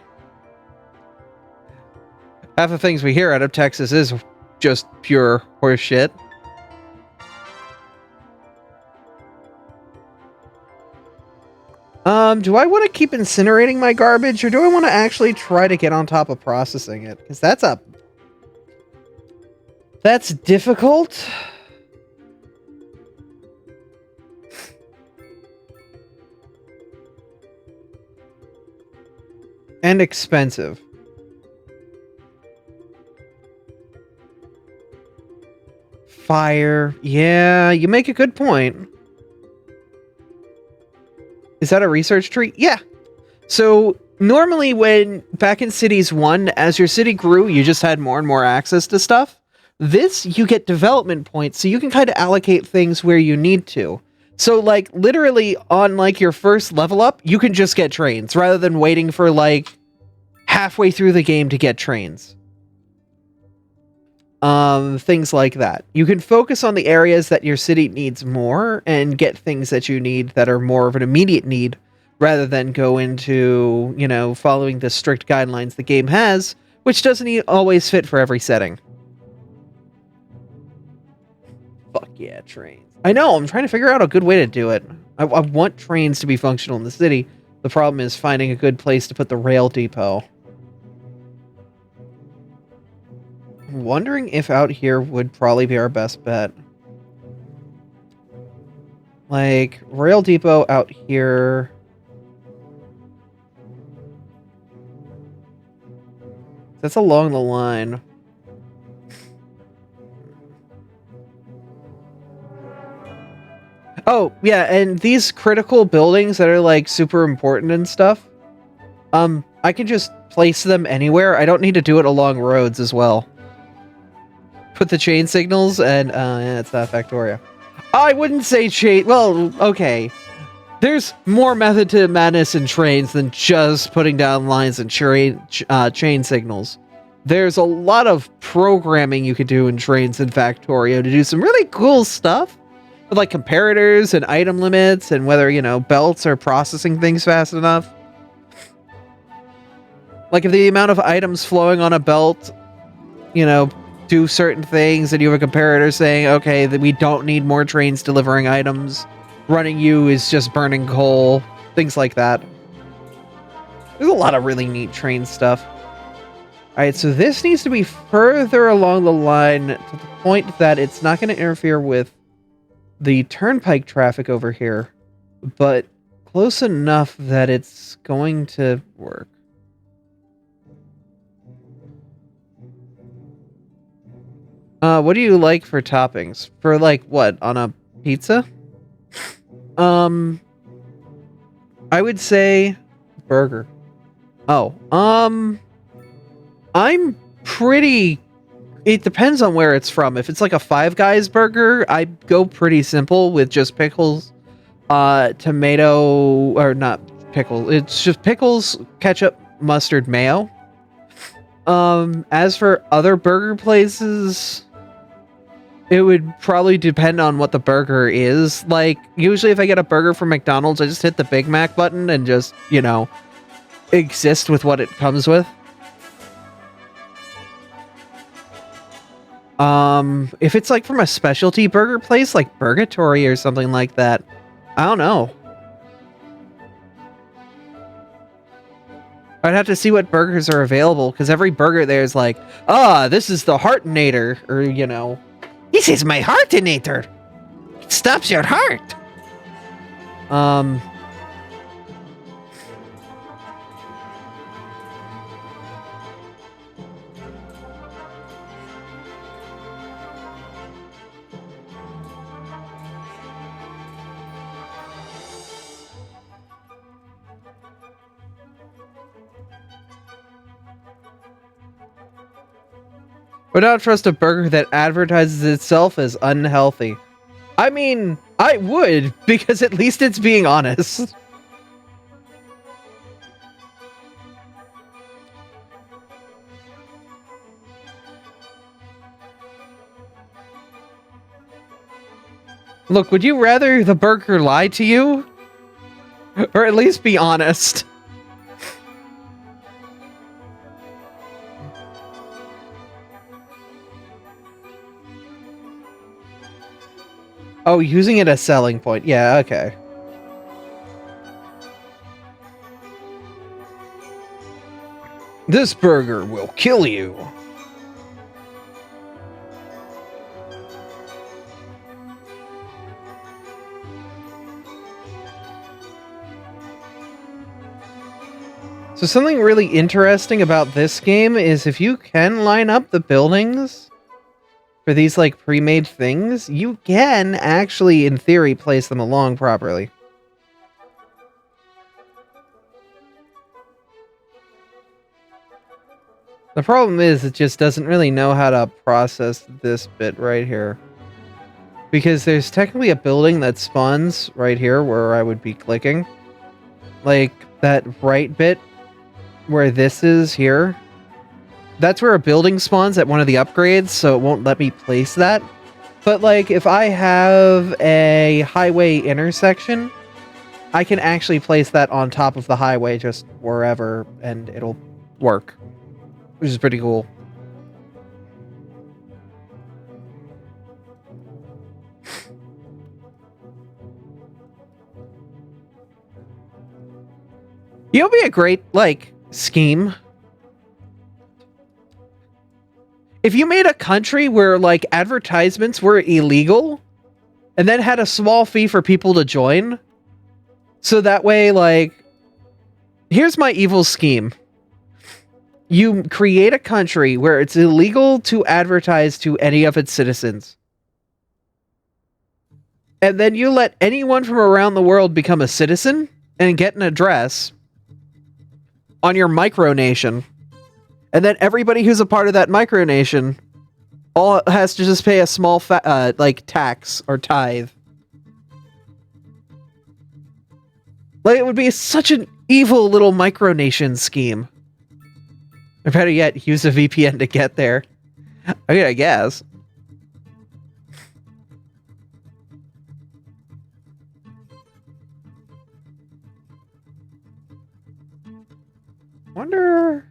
half the things we hear out of Texas is just pure horse shit. Do I want to keep incinerating my garbage, or do I want to actually try to get on top of processing it? Because that's difficult. And expensive. Fire. Yeah, you make a good point. Is that a research tree? Yeah. So normally back in Cities 1, as your city grew, you just had more and more access to stuff. This, you get development points, so you can kind of allocate things where you need to. So, like, literally on, like, your first level up, you can just get trains, rather than waiting for, like, halfway through the game to get trains. Things like that. You can focus on the areas that your city needs more, and get things that you need that are more of an immediate need, rather than go into, you know, following the strict guidelines the game has, which doesn't always fit for every setting. Fuck yeah, trains. I know, I'm trying to figure out a good way to do it. I want trains to be functional in the city. The problem is finding a good place to put the rail depot. I'm wondering if out here would probably be our best bet. Like, rail depot out here. That's along the line. Oh, yeah, and these critical buildings that are, like, super important and stuff, I can just place them anywhere. I don't need to do it along roads as well. Put the chain signals, and, yeah, it's not Factoria. I wouldn't say chain... Well, okay. There's more method to madness in trains than just putting down lines and chain signals. There's a lot of programming you could do in trains in Factorio to do some really cool stuff. With, like, comparators and item limits and whether, you know, belts are processing things fast enough. Like, if the amount of items flowing on a belt, you know, do certain things, and you have a comparator saying, okay, that we don't need more trains delivering items. Running you is just burning coal. Things like that. There's a lot of really neat train stuff. Alright, so this needs to be further along the line to the point that it's not going to interfere with the turnpike traffic over here, but close enough that it's going to work. What do you like for toppings? For, like, what, on a pizza? I would say burger. Oh, I'm pretty... It depends on where it's from. If it's like a Five Guys burger, I go pretty simple with just pickles, tomato, or not pickles. It's just pickles, ketchup, mustard, mayo. As for other burger places, it would probably depend on what the burger is. Like, usually if I get a burger from McDonald's, I just hit the Big Mac button and just, you know, exist with what it comes with. If it's like from a specialty burger place, like Burgatory or something like that, I don't know. I'd have to see what burgers are available, because every burger there is like, this is the Heartinator, or, you know, This is my Heartinator. It stops your heart. Would not trust a burger that advertises itself as unhealthy. I mean, I would, because at least it's being honest. Look, would you rather the burger lie to you? Or at least be honest? Oh, using it as selling point. Yeah, okay. This burger will kill you. So something really interesting about this game is if you can line up the buildings for these, like, pre-made things, you can actually, in theory, place them along properly. The problem is it just doesn't really know how to process this bit right here. Because there's technically a building that spawns right here where I would be clicking. Like, that right bit where this is here. That's where a building spawns at one of the upgrades, so it won't let me place that. But, like, if I have a highway intersection, I can actually place that on top of the highway just wherever, and it'll work. Which is pretty cool. You know, it'd be a great, like, scheme. If you made a country where, like, advertisements were illegal, and then had a small fee for people to join, so that way, like, here's my evil scheme. You create a country where it's illegal to advertise to any of its citizens. And then you let anyone from around the world become a citizen and get an address on your micronation. And then everybody who's a part of that micronation all has to just pay a small like tax or tithe. Like, it would be such an evil little micronation scheme. Or better yet, use a VPN to get there. I mean, I guess. Wonder...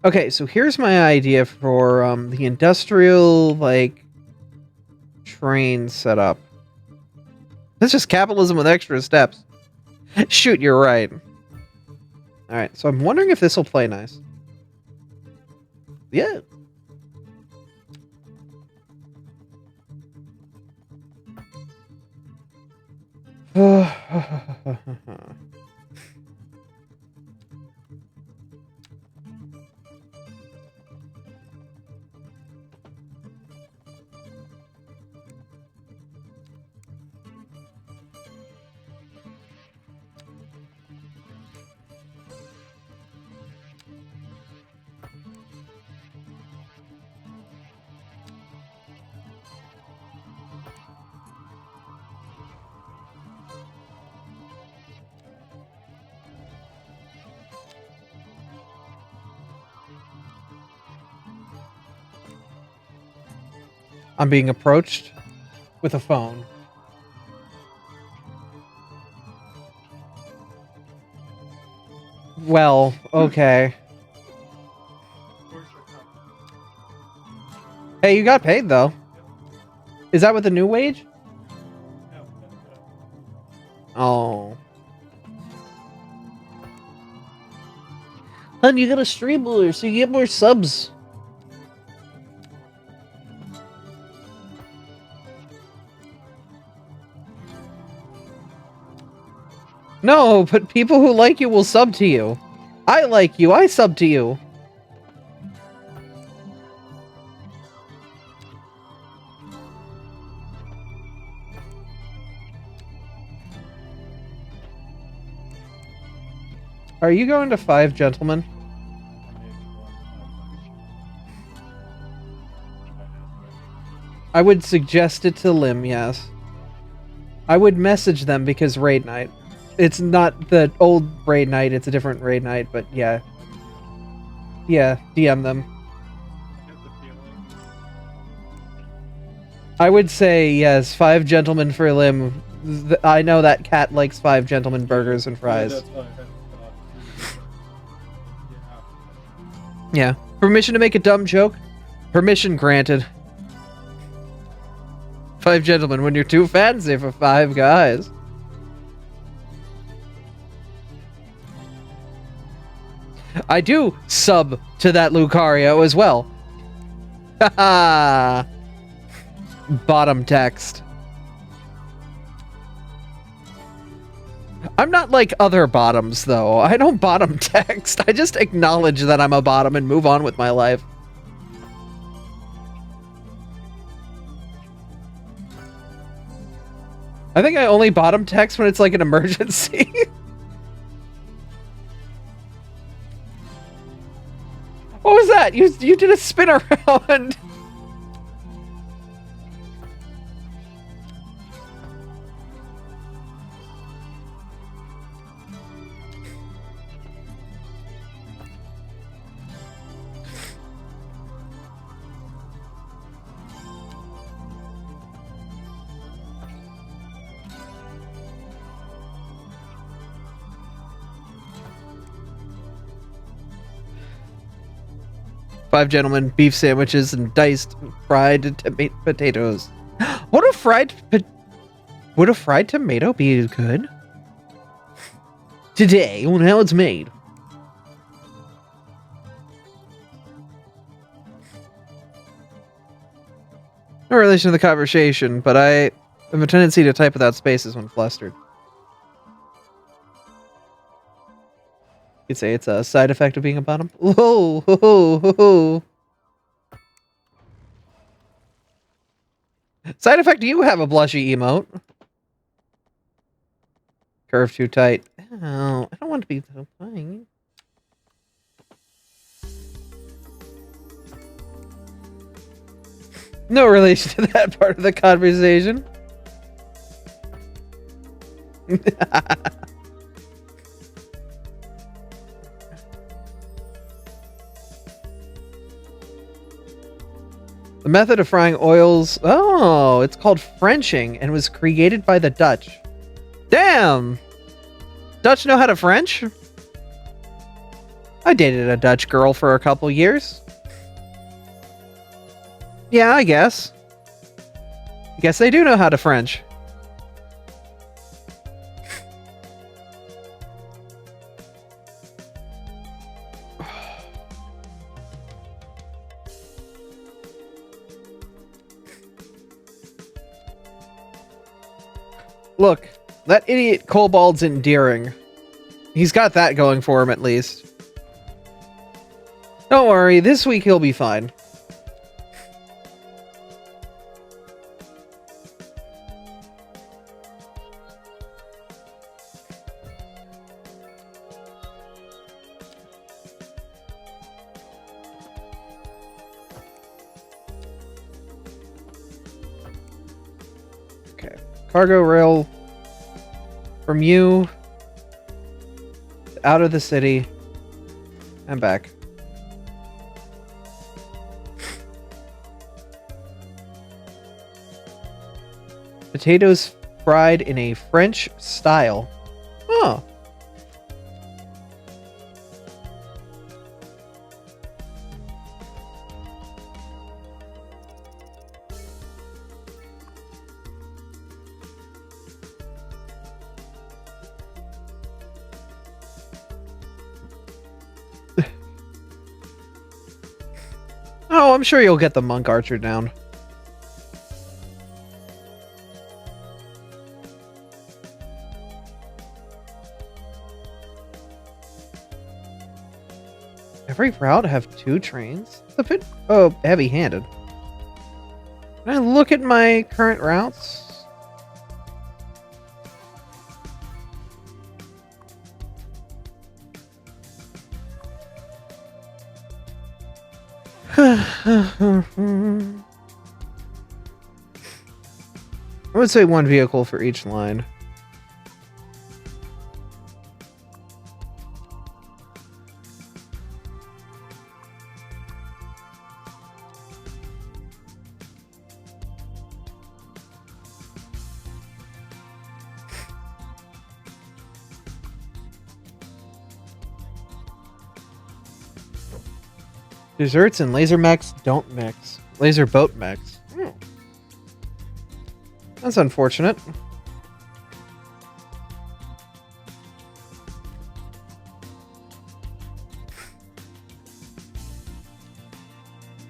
Okay, so here's my idea for the industrial, like, train setup. This is just capitalism with extra steps. Shoot, you're right. Alright, so I'm wondering if this will play nice. Yeah. I'm being approached with a phone. Well, okay. Hey, you got paid, though. Is that with the new wage? Oh. Hun, you got a stream more, so you get more subs. No, but people who like you will sub to you. I like you, I sub to you. Are you going to 5 Gentlemen? I would suggest it to Lim, yes. I would message them because raid night. It's not the old raid night, it's a different raid night, but yeah. Yeah, DM them. I would say, yes, 5 Gentlemen for Lim. I know that cat likes 5 Gentlemen burgers and fries. Yeah, that's what I had thought. Yeah. Permission to make a dumb joke? Permission granted. 5 Gentlemen when you're too fancy for 5 guys. I do sub to that Lucario as well. Haha. Bottom text. I'm not like other bottoms, though. I don't bottom text. I just acknowledge that I'm a bottom and move on with my life. I think I only bottom text when it's like an emergency. What was that? You did a spin around. Five gentlemen, beef sandwiches, and diced fried potatoes. Would a fried tomato be good? Today, on how it's made. No relation to the conversation, but I have a tendency to type without spaces when flustered. You'd say it's a side effect of being a bottom. Whoa, whoa, whoa. Side effect, do you have a blushy emote? Curve too tight. Oh, I don't want to be so fine. No relation to that part of the conversation. The method of frying oils... Oh, it's called Frenching and was created by the Dutch. Damn! Dutch know how to French? I dated a Dutch girl for a couple years. Yeah, I guess. I guess they do know how to French. Look, that idiot Kobold's endearing. He's got that going for him, at least. Don't worry, this week he'll be fine. Okay, cargo rail from you out of the city and back. Potatoes fried in a French style. Oh. Oh, I'm sure you'll get the monk archer down. Every route have 2 trains? It's a bit heavy-handed. Can I look at my current routes? I would say 1 vehicle for each line. Desserts and laser mechs don't mix. Laser boat mechs. Oh. That's unfortunate.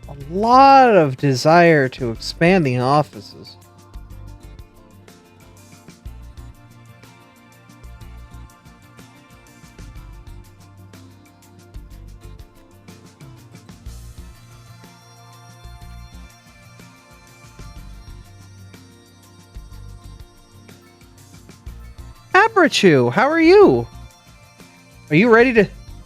A lot of desire to expand the offices. Abrachu, how are you? Are you ready to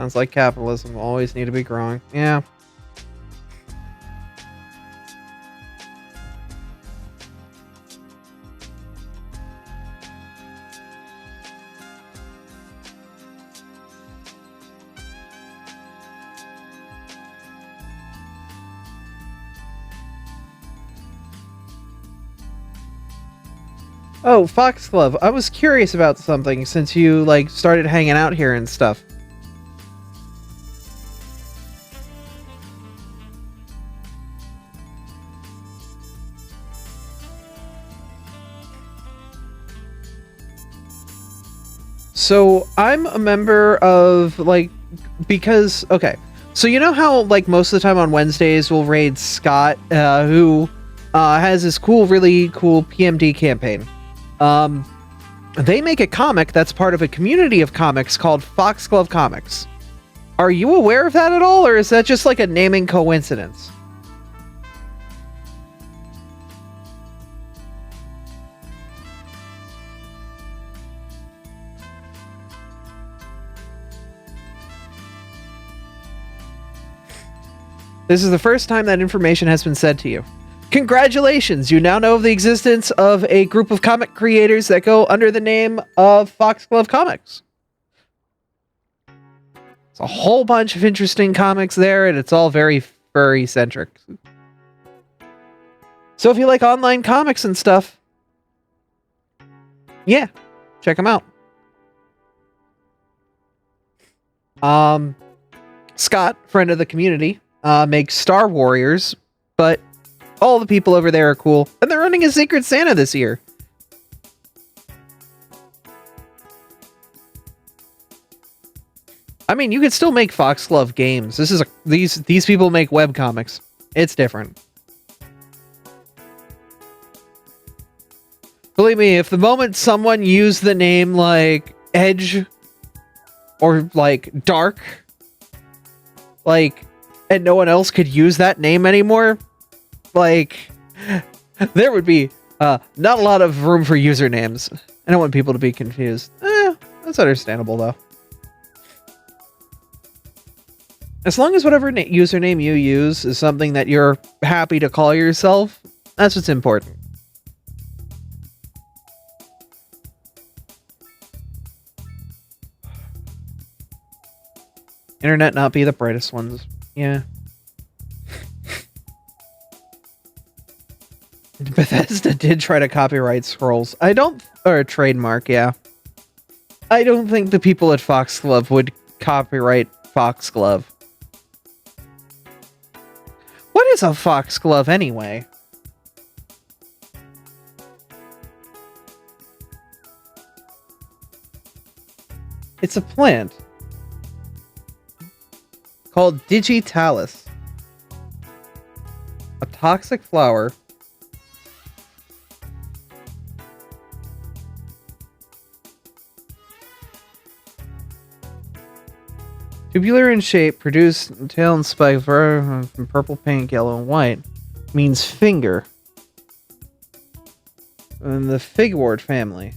Sounds like capitalism will always need to be growing. Yeah. Oh, Foxglove, I was curious about something since you, like, started hanging out here and stuff. So, I'm a member of, like, because, okay. So, you know how, like, most of the time on Wednesdays we'll raid Scott, who has this really cool PMD campaign. They make a comic that's part of a community of comics called Foxglove Comics. Are you aware of that at all, or is that just like a naming coincidence? This is the first time that information has been said to you. Congratulations! You now know of the existence of a group of comic creators that go under the name of Foxglove Comics. It's a whole bunch of interesting comics there, and it's all very furry-centric. So if you like online comics and stuff, yeah, check them out. Scott, friend of the community, makes Star Warriors, but all the people over there are cool, and they're running a Secret Santa this year. I mean, you could still make Foxglove games. These people make webcomics. It's different. Believe me, if the moment someone used the name like Edge or like Dark, like, and no one else could use that name anymore, like, there would be not a lot of room for usernames. I don't want people to be confused. That's understandable, though. As long as whatever username you use is something that you're happy to call yourself, that's what's important. Internet not be the brightest ones. Yeah. Bethesda did try to copyright Scrolls. Or trademark, yeah. I don't think the people at Foxglove would copyright Foxglove. What is a foxglove anyway? It's a plant called Digitalis. A toxic flower. Tubular in shape, produce tail and spike from purple, pink, yellow, and white. Means finger. In the figwort family.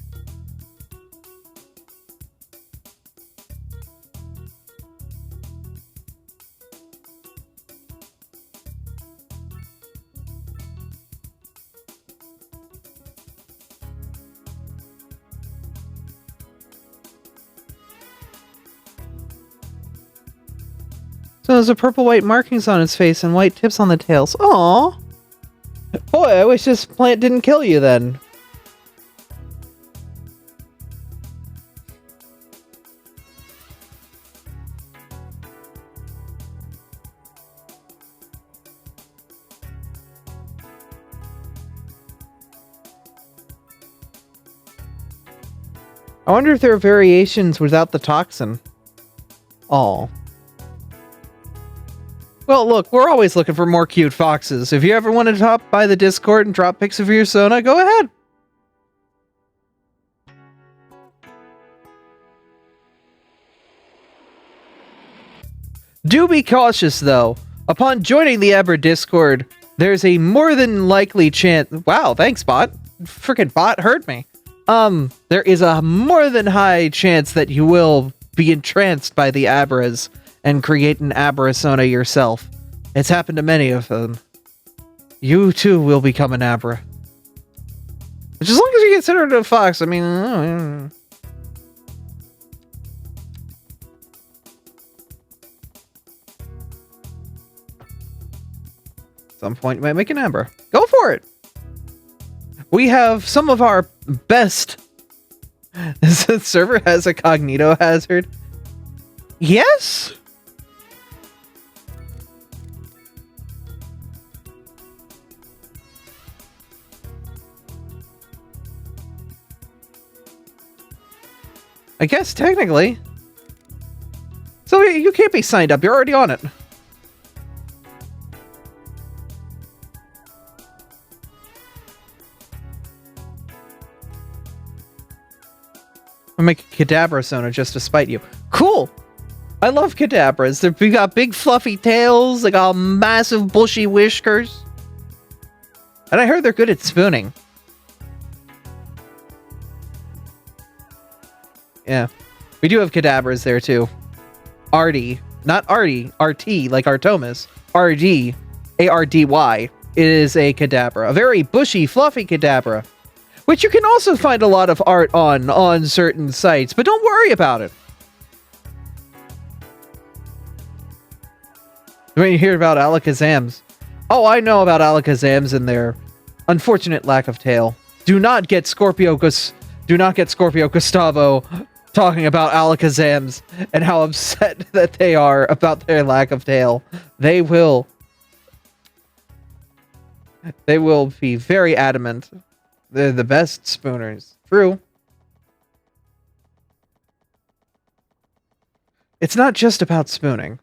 So there's a purple-white markings on its face and white tips on the tails. Aww. Boy, I wish this plant didn't kill you then. I wonder if there are variations without the toxin. Aw. Well, look, we're always looking for more cute foxes. If you ever want to hop by the Discord and drop pics of your Sona, go ahead. Do be cautious, though. Upon joining the Eber Discord, there's a more than likely chance... Wow, thanks, bot. Frickin' bot heard me. There is a more than high chance that you will be entranced by the Abras and create an Abrasona yourself. It's happened to many of them. You too will become an Abra. Which, as long as you consider it a fox, I mean... At some point, you might make an Abra. Go for it! We have some of our best... The server has a cognito hazard? Yes? I guess, technically. So you can't be signed up, you're already on it. I'll make a Kadabrasona just to spite you. Cool! I love Kadabras. They got big fluffy tails, they got massive bushy whiskers. And I heard they're good at spooning. Yeah. We do have Kadabras there too. Ardy. Not Ardy. RT, like Artomis. RD. ARDY. It is a Kadabra. A very bushy, fluffy Kadabra. Which you can also find a lot of art on certain sites, but don't worry about it. When you hear about Alakazams. Oh, I know about Alakazams and their unfortunate lack of tail. Do not get Scorpio Gustavo talking about Alakazams and how upset that they are about their lack of tail. They will be very adamant. They're the best spooners. True. It's not just about spooning.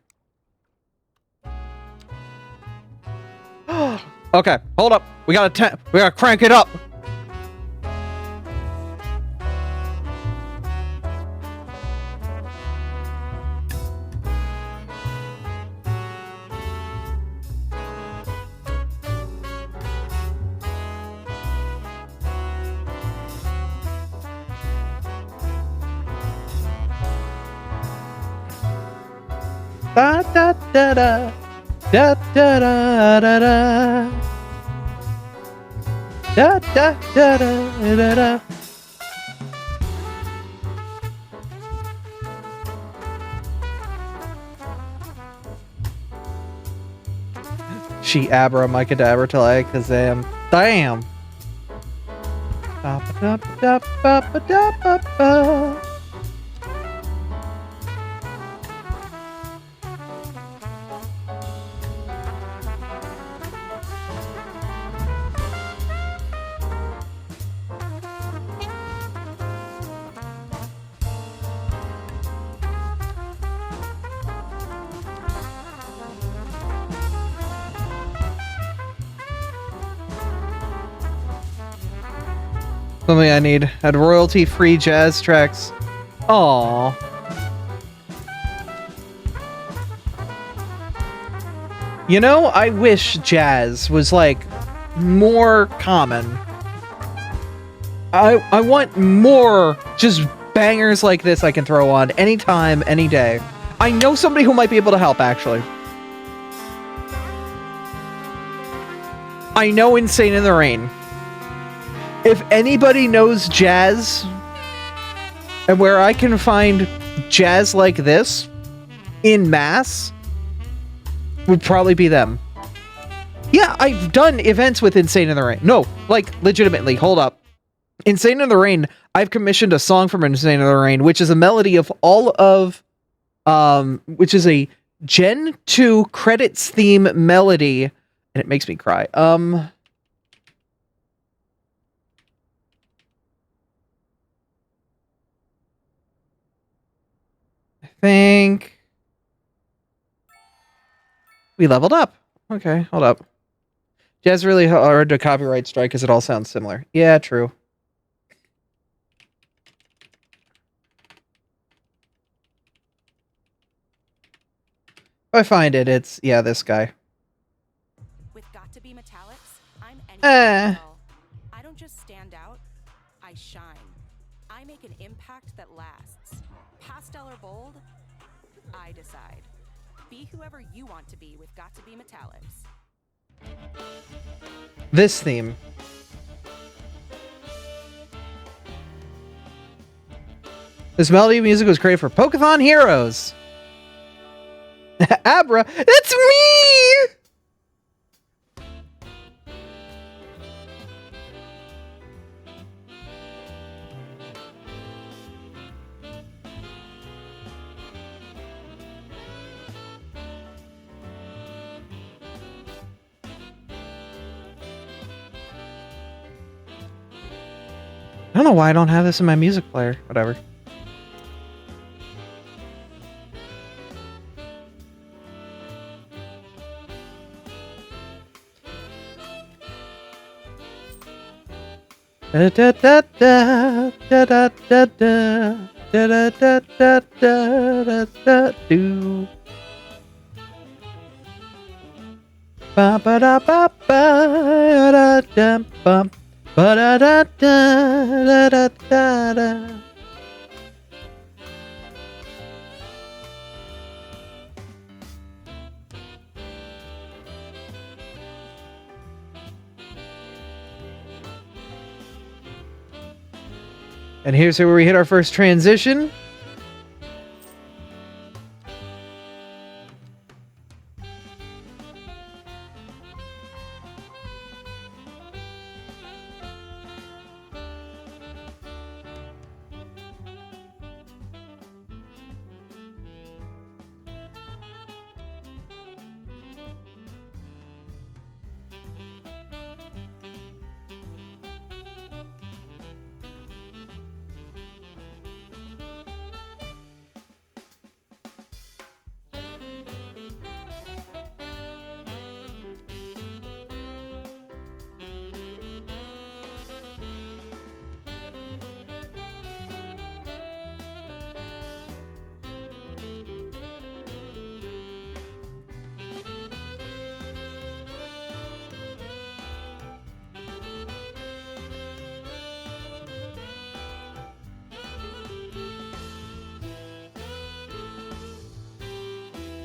Okay, hold up. We gotta crank it up. Da da da da da da da da da da da da da da. She Abra my Kadabra till I Kazam. Damn. Ba ba da ba ba da ba ba. Something I need. Had royalty-free jazz tracks. Aww. You know, I wish jazz was, like, more common. I want more just bangers like this I can throw on anytime, any day. I know somebody who might be able to help, actually. I know Insane in the Rain. If anybody knows jazz, and where I can find jazz like this, in mass, would probably be them. Yeah, I've done events with Insane in the Rain. No, like, legitimately, hold up. Insane in the Rain, I've commissioned a song from Insane in the Rain, which is a melody of all of, which is a Gen 2 credits theme melody, and it makes me cry. Think we leveled up. Okay, hold up. Jazz really hard to copyright strike because it all sounds similar. Yeah, true. If I find it, it's yeah, this guy. With got to be metallics, I'm Eh. I don't just stand out, I shine. I make an impact that lasts. Pastel or bold? I decide. Be whoever you want to be with Got to Be Metallics. This theme. This melody music was created for Pokeathon Heroes. Abra, it's me! I don't know why I don't have this in my music player. Whatever. Da da da da da da da da da da da da da do. Ba ba da ba ba da da bum ba da da da da da da. And here's where we hit our first transition.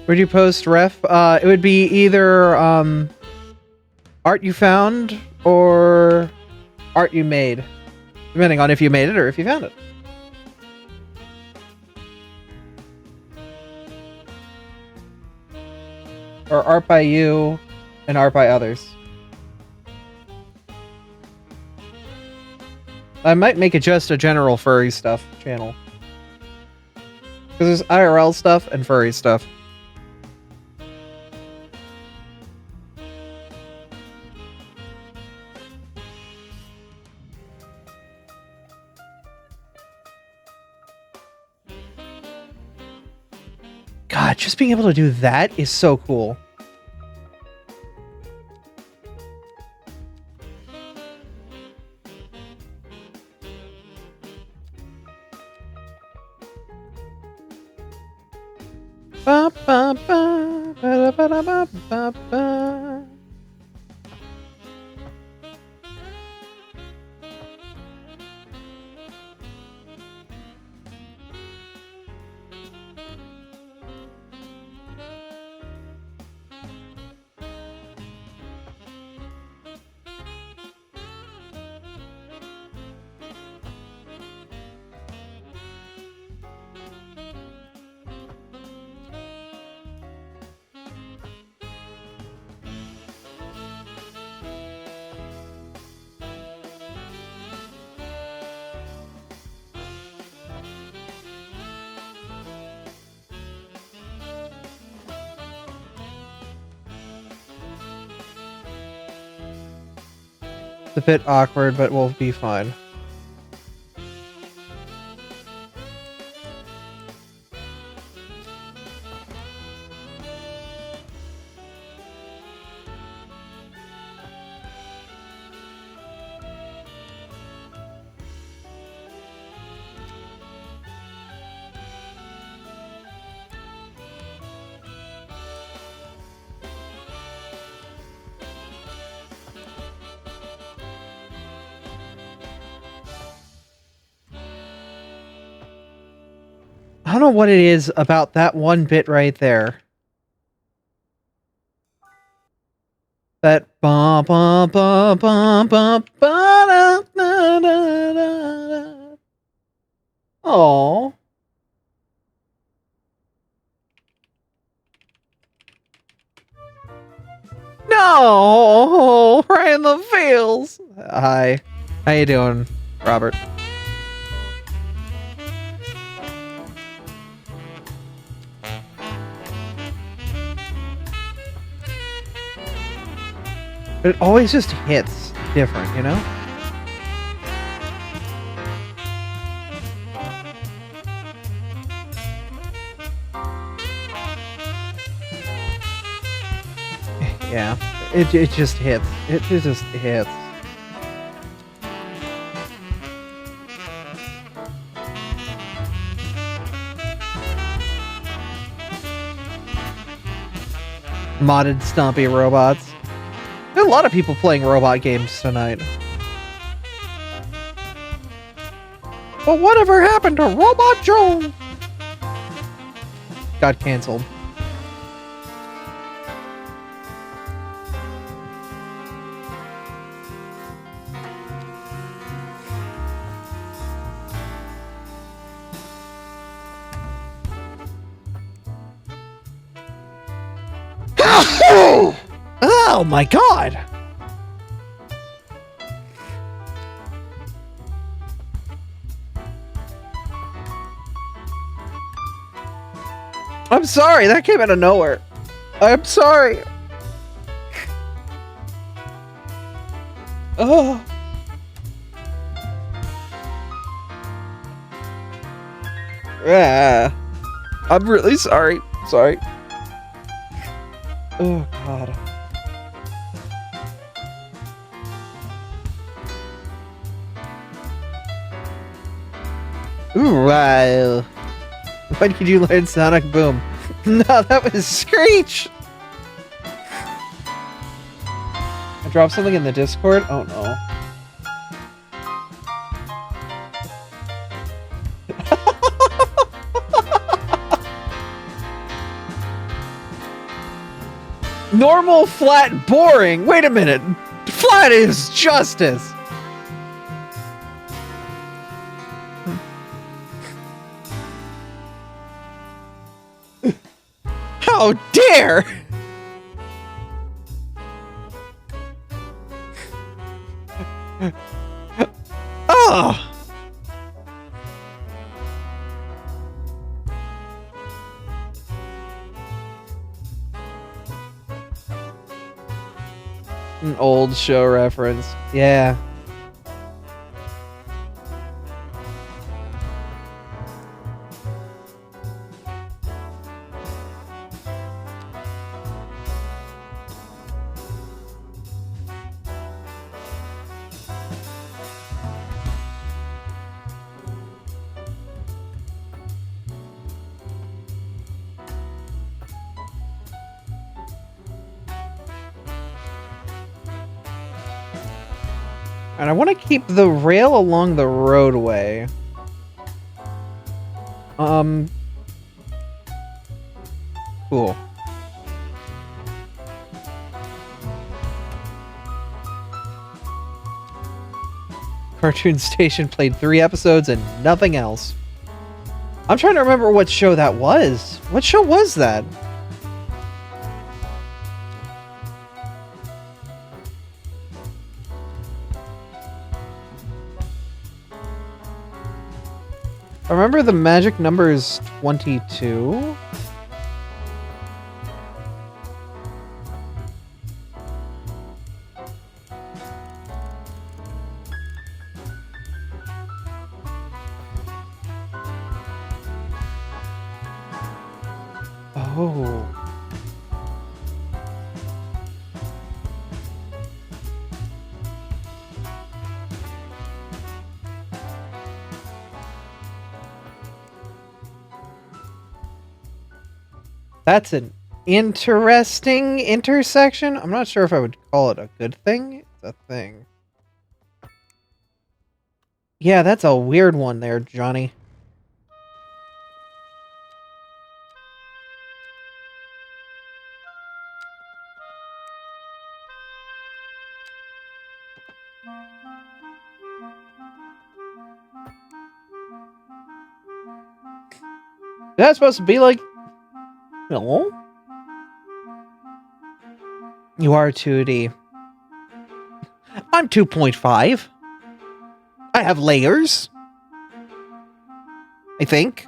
Where'd you post, Ref? It would be either art you found or art you made, depending on if you made it or if you found it. Or art by you and art by others. I might make it just a general furry stuff channel. Because there's IRL stuff and furry stuff. God, just being able to do that is so cool. Ba, ba, ba, ba, ba, ba, ba, ba, ba. It's a bit awkward, but we'll be fine. don't know what it is about that one bit right there. That bum bum bum bum bum ba da da da da. Oh. No, right in the feels. Hi, how you doing, Robert? But it always just hits different, you know? Yeah, it just hits. It just hits. Modded stompy robots. There are a lot of people playing robot games tonight. But whatever happened to Robot Joe? Got canceled. Oh my god! I'm sorry, that came out of nowhere. I'm sorry. Oh. Yeah. I'm really sorry. Sorry. Oh god. Ooh, wow. When did you learn Sonic Boom? No, that was Screech! I dropped something in the Discord? Oh no. Normal, flat, boring! Wait a minute! Flat is justice! How dare! Oh! An old show reference. Yeah. And I want to keep the rail along the roadway. Cool. Cartoon Station played 3 episodes and nothing else. I'm trying to remember what show that was. What show was that? I remember the magic number is 22. Oh. That's an interesting intersection. I'm not sure if I would call it a good thing. It's a thing. Yeah, that's a weird one there, Johnny. That's supposed to be like... No? You are 2D. I'm 2.5. I have layers. I think.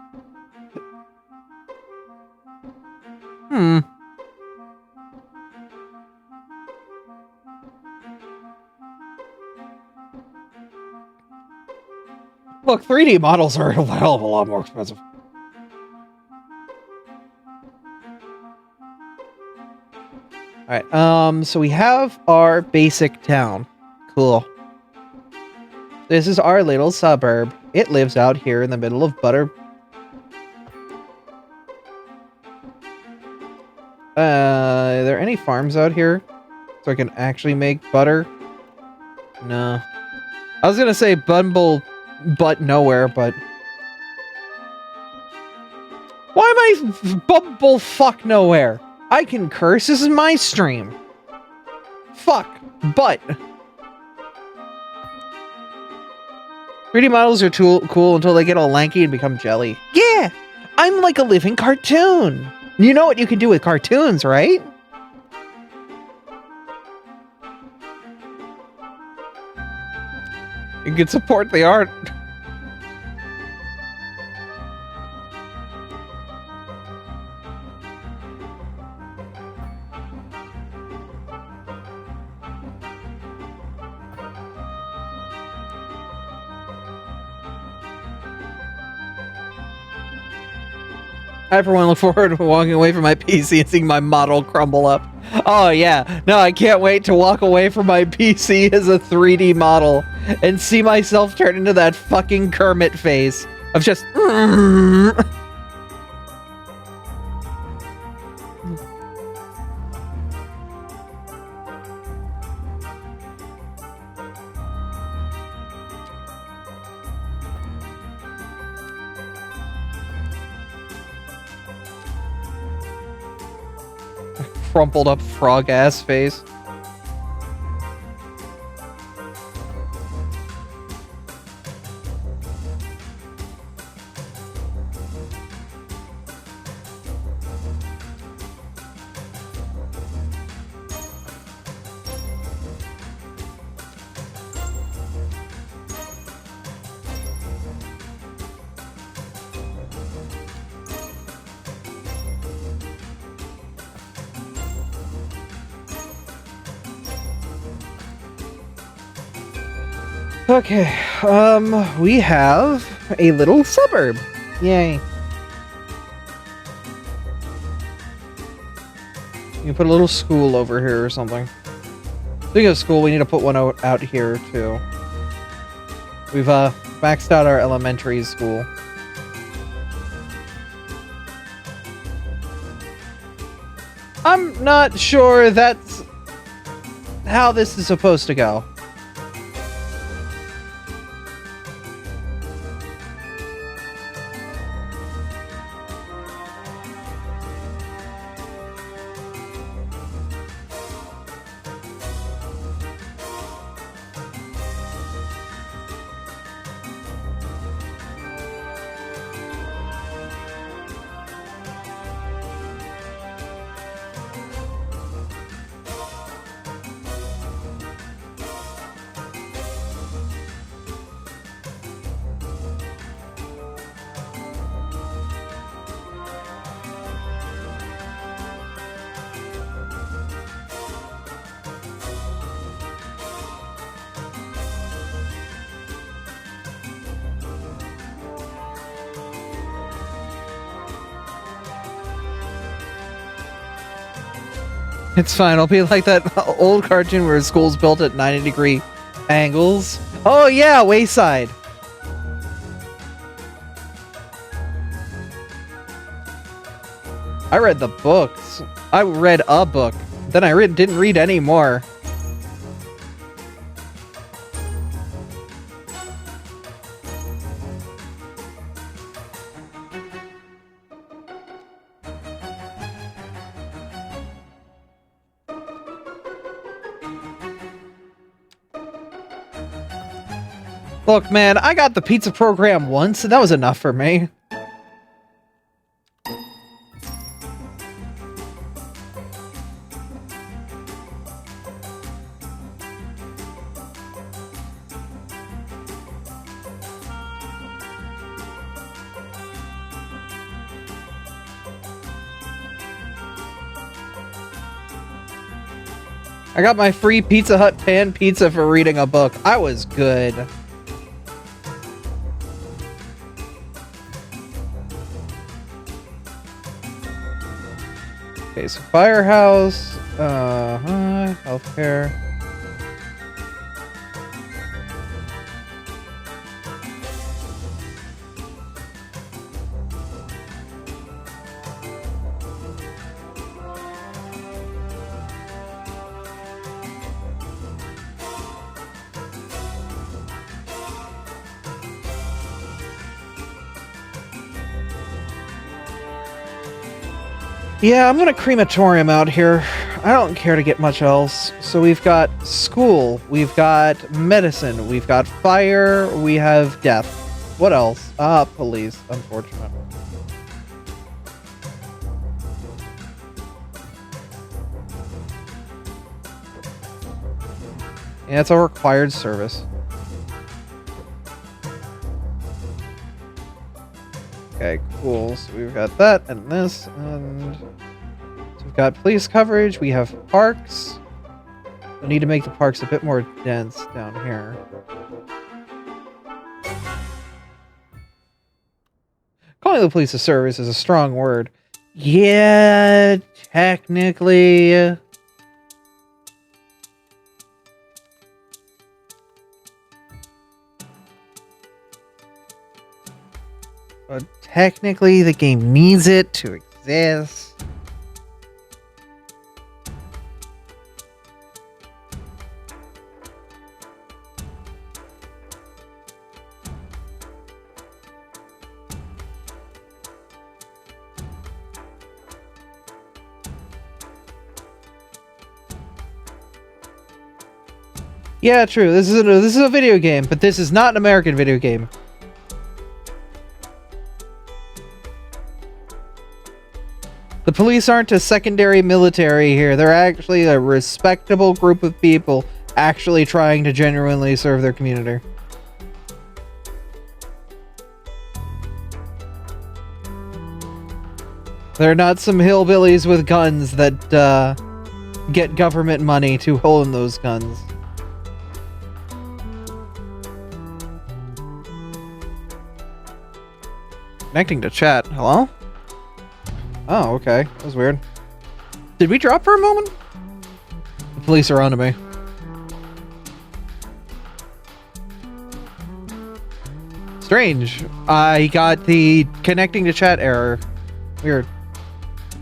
Look, 3D models are a hell of a lot more expensive. Alright, so we have our basic town. Cool. This is our little suburb. It lives out here in the middle of butter. Are there any farms out here? So I can actually make butter? No. I was gonna say bumble but nowhere, but... Why am I bumble fuck nowhere? I can curse, this is my stream. Fuck, but... 3D models are cool until they get all lanky and become jelly. Yeah! I'm like a living cartoon! You know what you can do with cartoons, right? You can support the art. I, for one, look forward to walking away from my PC and seeing my model crumble up. Oh, yeah. No, I can't wait to walk away from my PC as a 3D model and see myself turn into that fucking Kermit face of just... crumpled up frog ass face. Okay, we have a little suburb. Yay. You can put a little school over here or something. Speaking of school, we need to put one out here, too. We've, maxed out our elementary school. I'm not sure that's how this is supposed to go. It's fine. I'll be like that old cartoon where school's built at 90-degree angles. Oh yeah, Wayside. I read the books. I read a book. Then I didn't read any more. Look, man, I got the pizza program once, and that was enough for me. I got my free Pizza Hut pan pizza for reading a book. I was good. Okay, so firehouse, healthcare. Yeah, I'm gonna crematorium out here. I don't care to get much else. So we've got school, we've got medicine, we've got fire, we have death. What else? Police, unfortunate. Yeah, it's a required service. Okay, cool. So we've got that and this, and so we've got police coverage. We have parks. We need to make the parks a bit more dense down here. Calling the police a service is a strong word. Yeah, technically. But technically, the game needs it to exist. Yeah, true. This is a video game, but this is not an American video game. The police aren't a secondary military here. They're actually a respectable group of people actually trying to genuinely serve their community. They're not some hillbillies with guns that get government money to own those guns. Connecting to chat. Hello? Oh, okay. That was weird. Did we drop for a moment? The police are onto me. Strange. I got the connecting to chat error. Weird.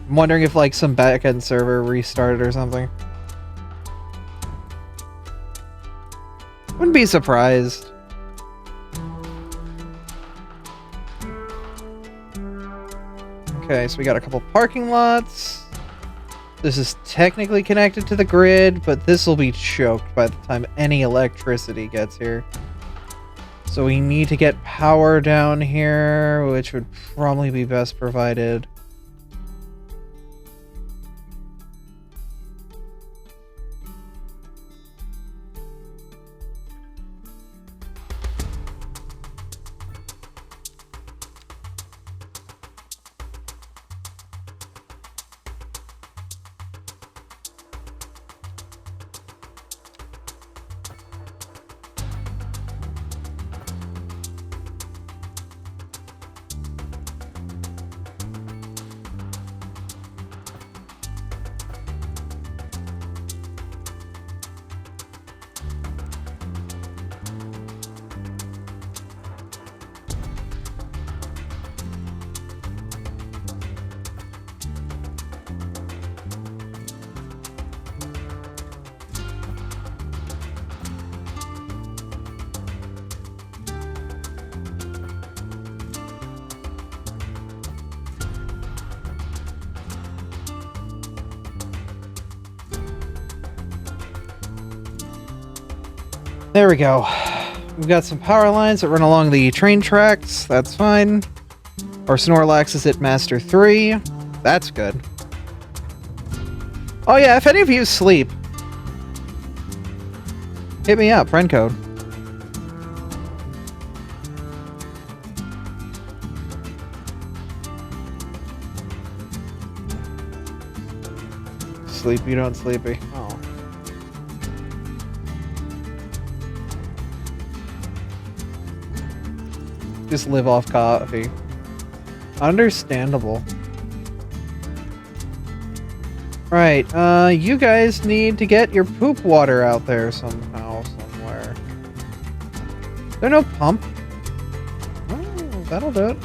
I'm wondering if like some backend server restarted or something. Wouldn't be surprised. Okay, so we got a couple parking lots. This is technically connected to the grid, but this will be choked by the time any electricity gets here. So we need to get power down here, which would probably be best provided. There we go. We've got some power lines that run along the train tracks. That's fine. Our Snorlax is at Master 3. That's good. Oh yeah, if any of you sleep, hit me up, friend code. Sleepy, don't sleepy. Oh. Just live off coffee. Understandable. Right, you guys need to get your poop water out there somehow, somewhere. Is there no pump? Oh, that'll do it.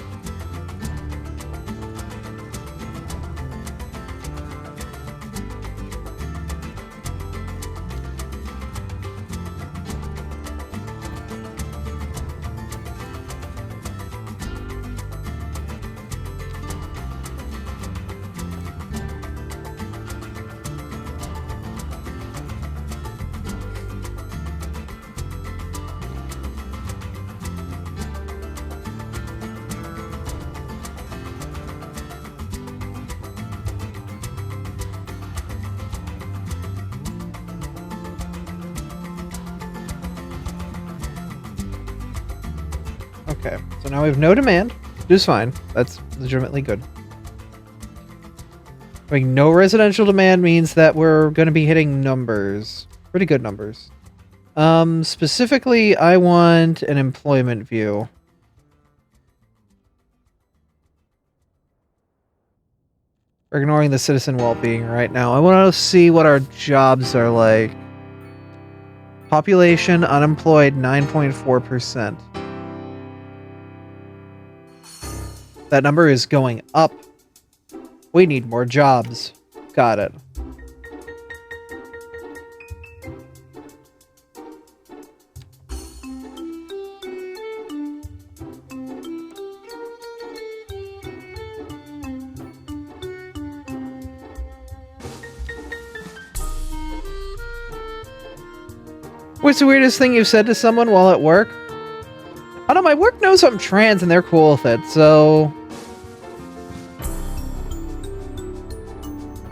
Okay, so now we have no demand, which is fine. That's legitimately good. Having no residential demand means that we're going to be hitting numbers. Pretty good numbers. Specifically, I want an employment view. We're ignoring the citizen well-being right now. I want to see what our jobs are like. Population unemployed 9.4%. That number is going up. We need more jobs. Got it. What's the weirdest thing you've said to someone while at work? I don't know, my work knows I'm trans and they're cool with it, so...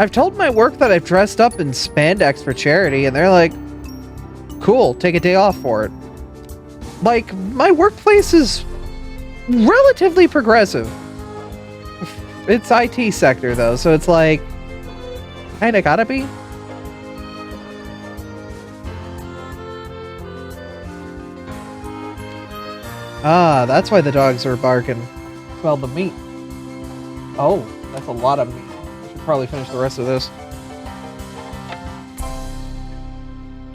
I've told my work that I've dressed up in spandex for charity, and they're like, cool, take a day off for it. Like, my workplace is relatively progressive. It's IT sector, though, so it's like, kinda gotta be. Ah, that's why the dogs are barking. Smelled the meat. Oh, that's a lot of meat. I should probably finish the rest of this.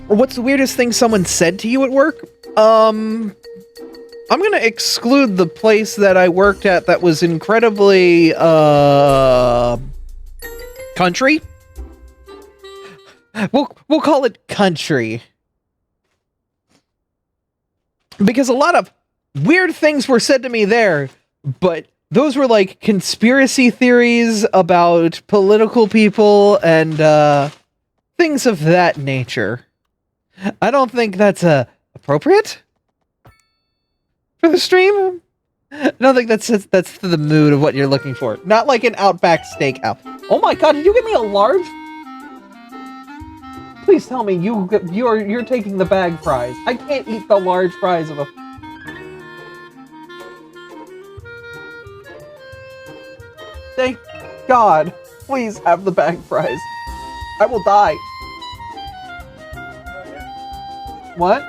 What's the weirdest thing someone said to you at work? I'm gonna exclude the place that I worked at that was incredibly, country? We'll call it country. Because a lot of weird things were said to me there, but those were like conspiracy theories about political people and things of that nature. I don't think that's appropriate for the stream. I don't think that's the mood of what you're looking for. Not like an Outback Steakhouse. Oh my god, did you give me a large? Please tell me you're taking the bag fries. I can't eat the large fries of a... Thank God. Please have the bag fries. I will die. What?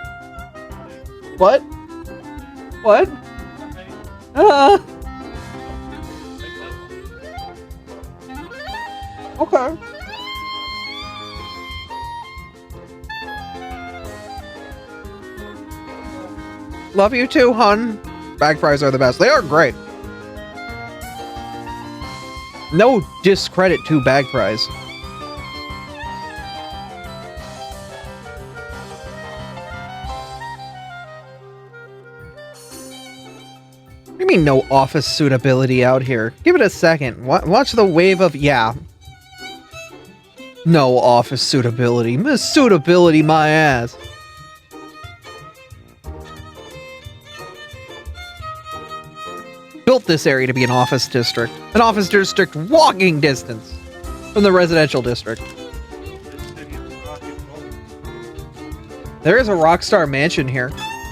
What? What? Okay. Love you too, hun. Bag fries are the best. They are great. No discredit to bag fries. What do you mean no office suitability out here? Give it a second. Watch the wave of... Yeah. No office suitability. Miss Suitability my ass. built this area to be an office district. An office district walking distance from the residential district. This city is rock and roll. There is a Rockstar mansion here.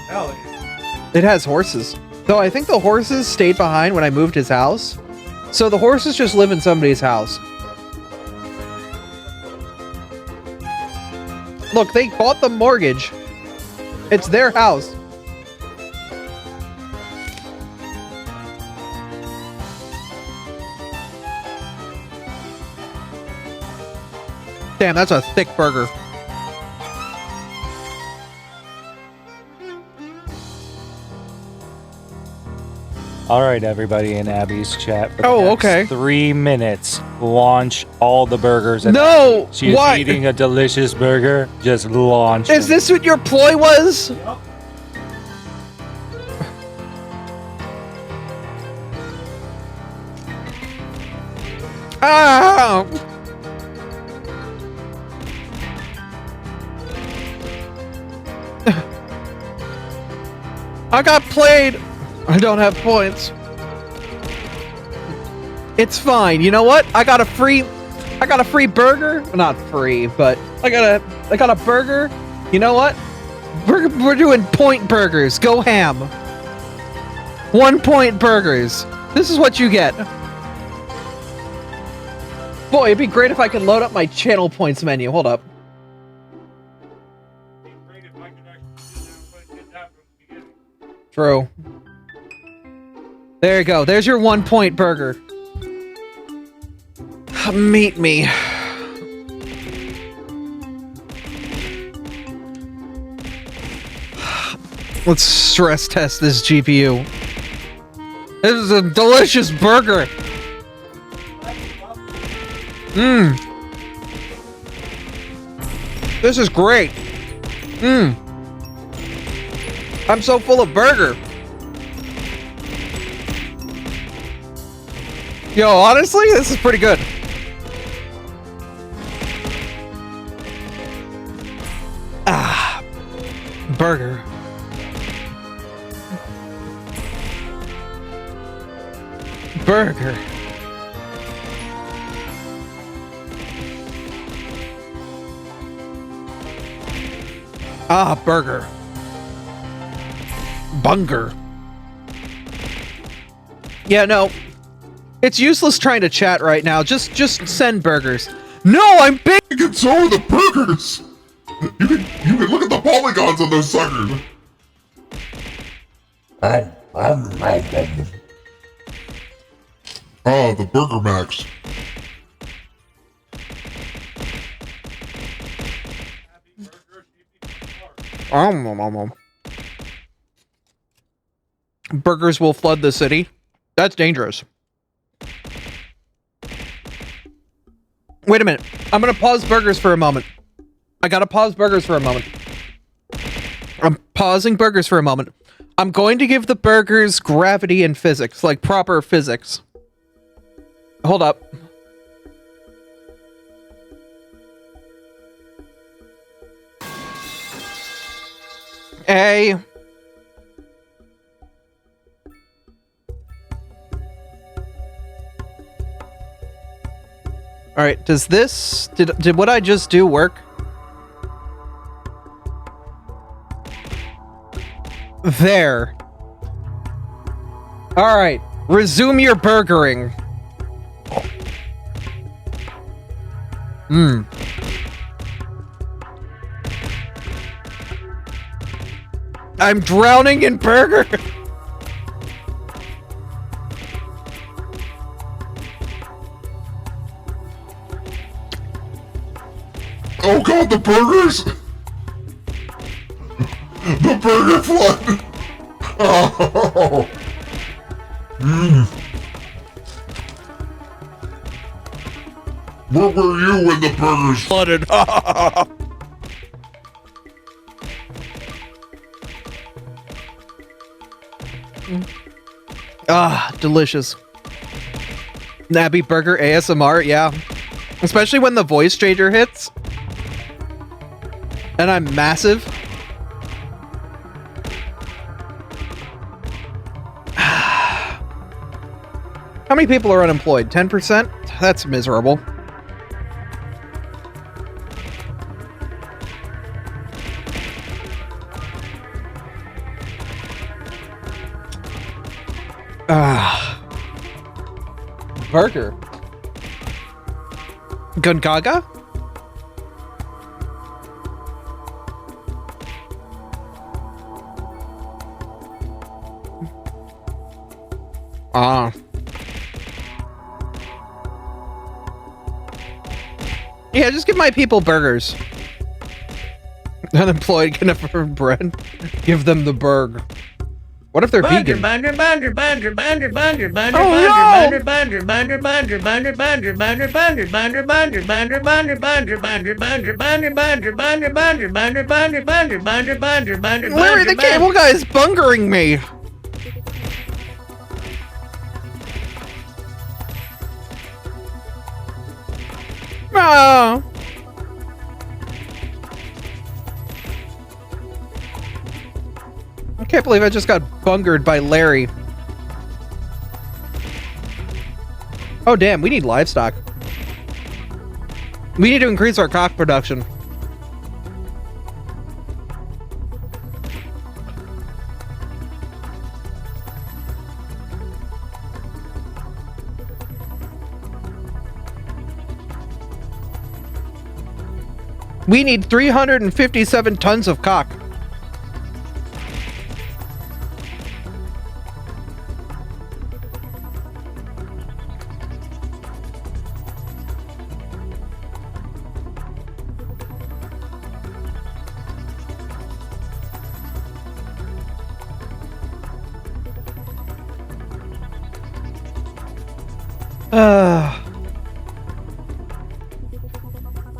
Hell yeah. It has horses. Though I think the horses stayed behind when I moved his house. So the horses just live in somebody's house. Look, they bought the mortgage. It's their house. Damn, that's a thick burger. All right, everybody in Abby's chat. For the Oh, next okay. 3 minutes, launch all the burgers. No! She's Why? eating a delicious burger. Just launch. Is them. this what your ploy was? Yup. Ah! I got played. I don't have points. It's fine. You know what? I got a free burger. Not free, but I got a burger. You know what? We're doing point burgers. Go ham. 1 point burgers. This is what you get. Boy, it'd be great if I could load up my channel points menu. Hold up. It'd be great if I could actually sit down and get that from the beginning. True. There you go. There's your 1 point burger. Meet me. Let's stress test this GPU. This is a delicious burger. Mmm. This is great. Mmm. I'm so full of burger. Yo, honestly, this is pretty good. Ah. Burger. Burger. Ah, burger. Bunger. Yeah, no. It's useless trying to chat right now. Just send burgers. No, I'm big. You can show the burgers! You can look at the polygons on those suckers! Oh, the Burger Max. Happy burger, cheapy car. Burgers will flood the city. That's dangerous. Wait a minute. I'm gonna pause burgers for a moment. I gotta pause burgers for a moment. I'm pausing burgers for a moment. I'm going to give the burgers gravity and physics, like proper physics. Hold up. A. All right, does this did what I just do work? There. All right, resume your burgering. Mmm. I'm drowning in burger. Oh god, the burgers! The burger flood! Oh! Mm. Where were you when the burgers Flooded. Ah, delicious. Nabby Burger ASMR, yeah. Especially when the voice changer hits. And I'm massive. How many people are unemployed? 10%? That's miserable. Burger. Gungaga? Yeah, just give my people burgers. Unemployed can afford bread. Give them the burg. What if they're vegan? Oh no! Larry the Cable Guy is bungering me. Oh. I can't believe I just got bungered by Larry. Oh damn, we need livestock. We need to increase our cock production. We need 357 tons of cock.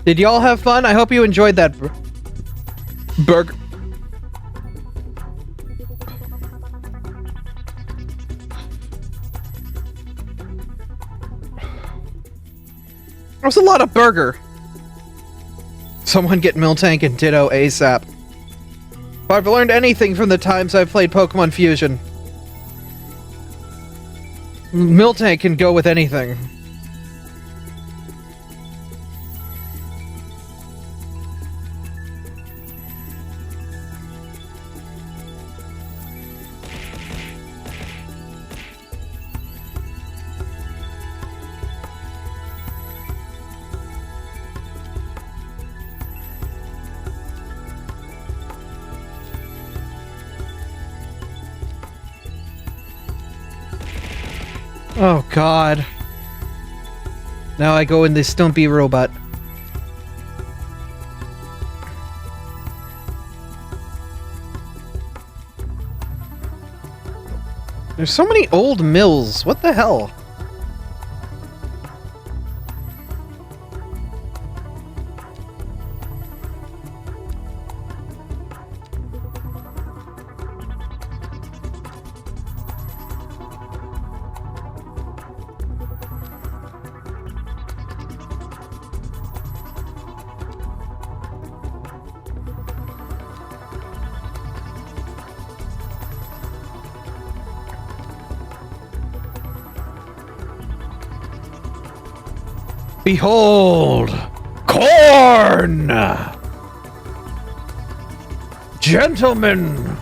Did y'all have fun? I hope you enjoyed that burger. That was a lot of burger. Someone get Miltank and Ditto ASAP. If I've learned anything from the times I've played Pokemon Fusion, Miltank can go with anything. Oh god. Now I go in this stumpy robot. There's so many old mills. What the hell? Behold! Corn! Gentlemen!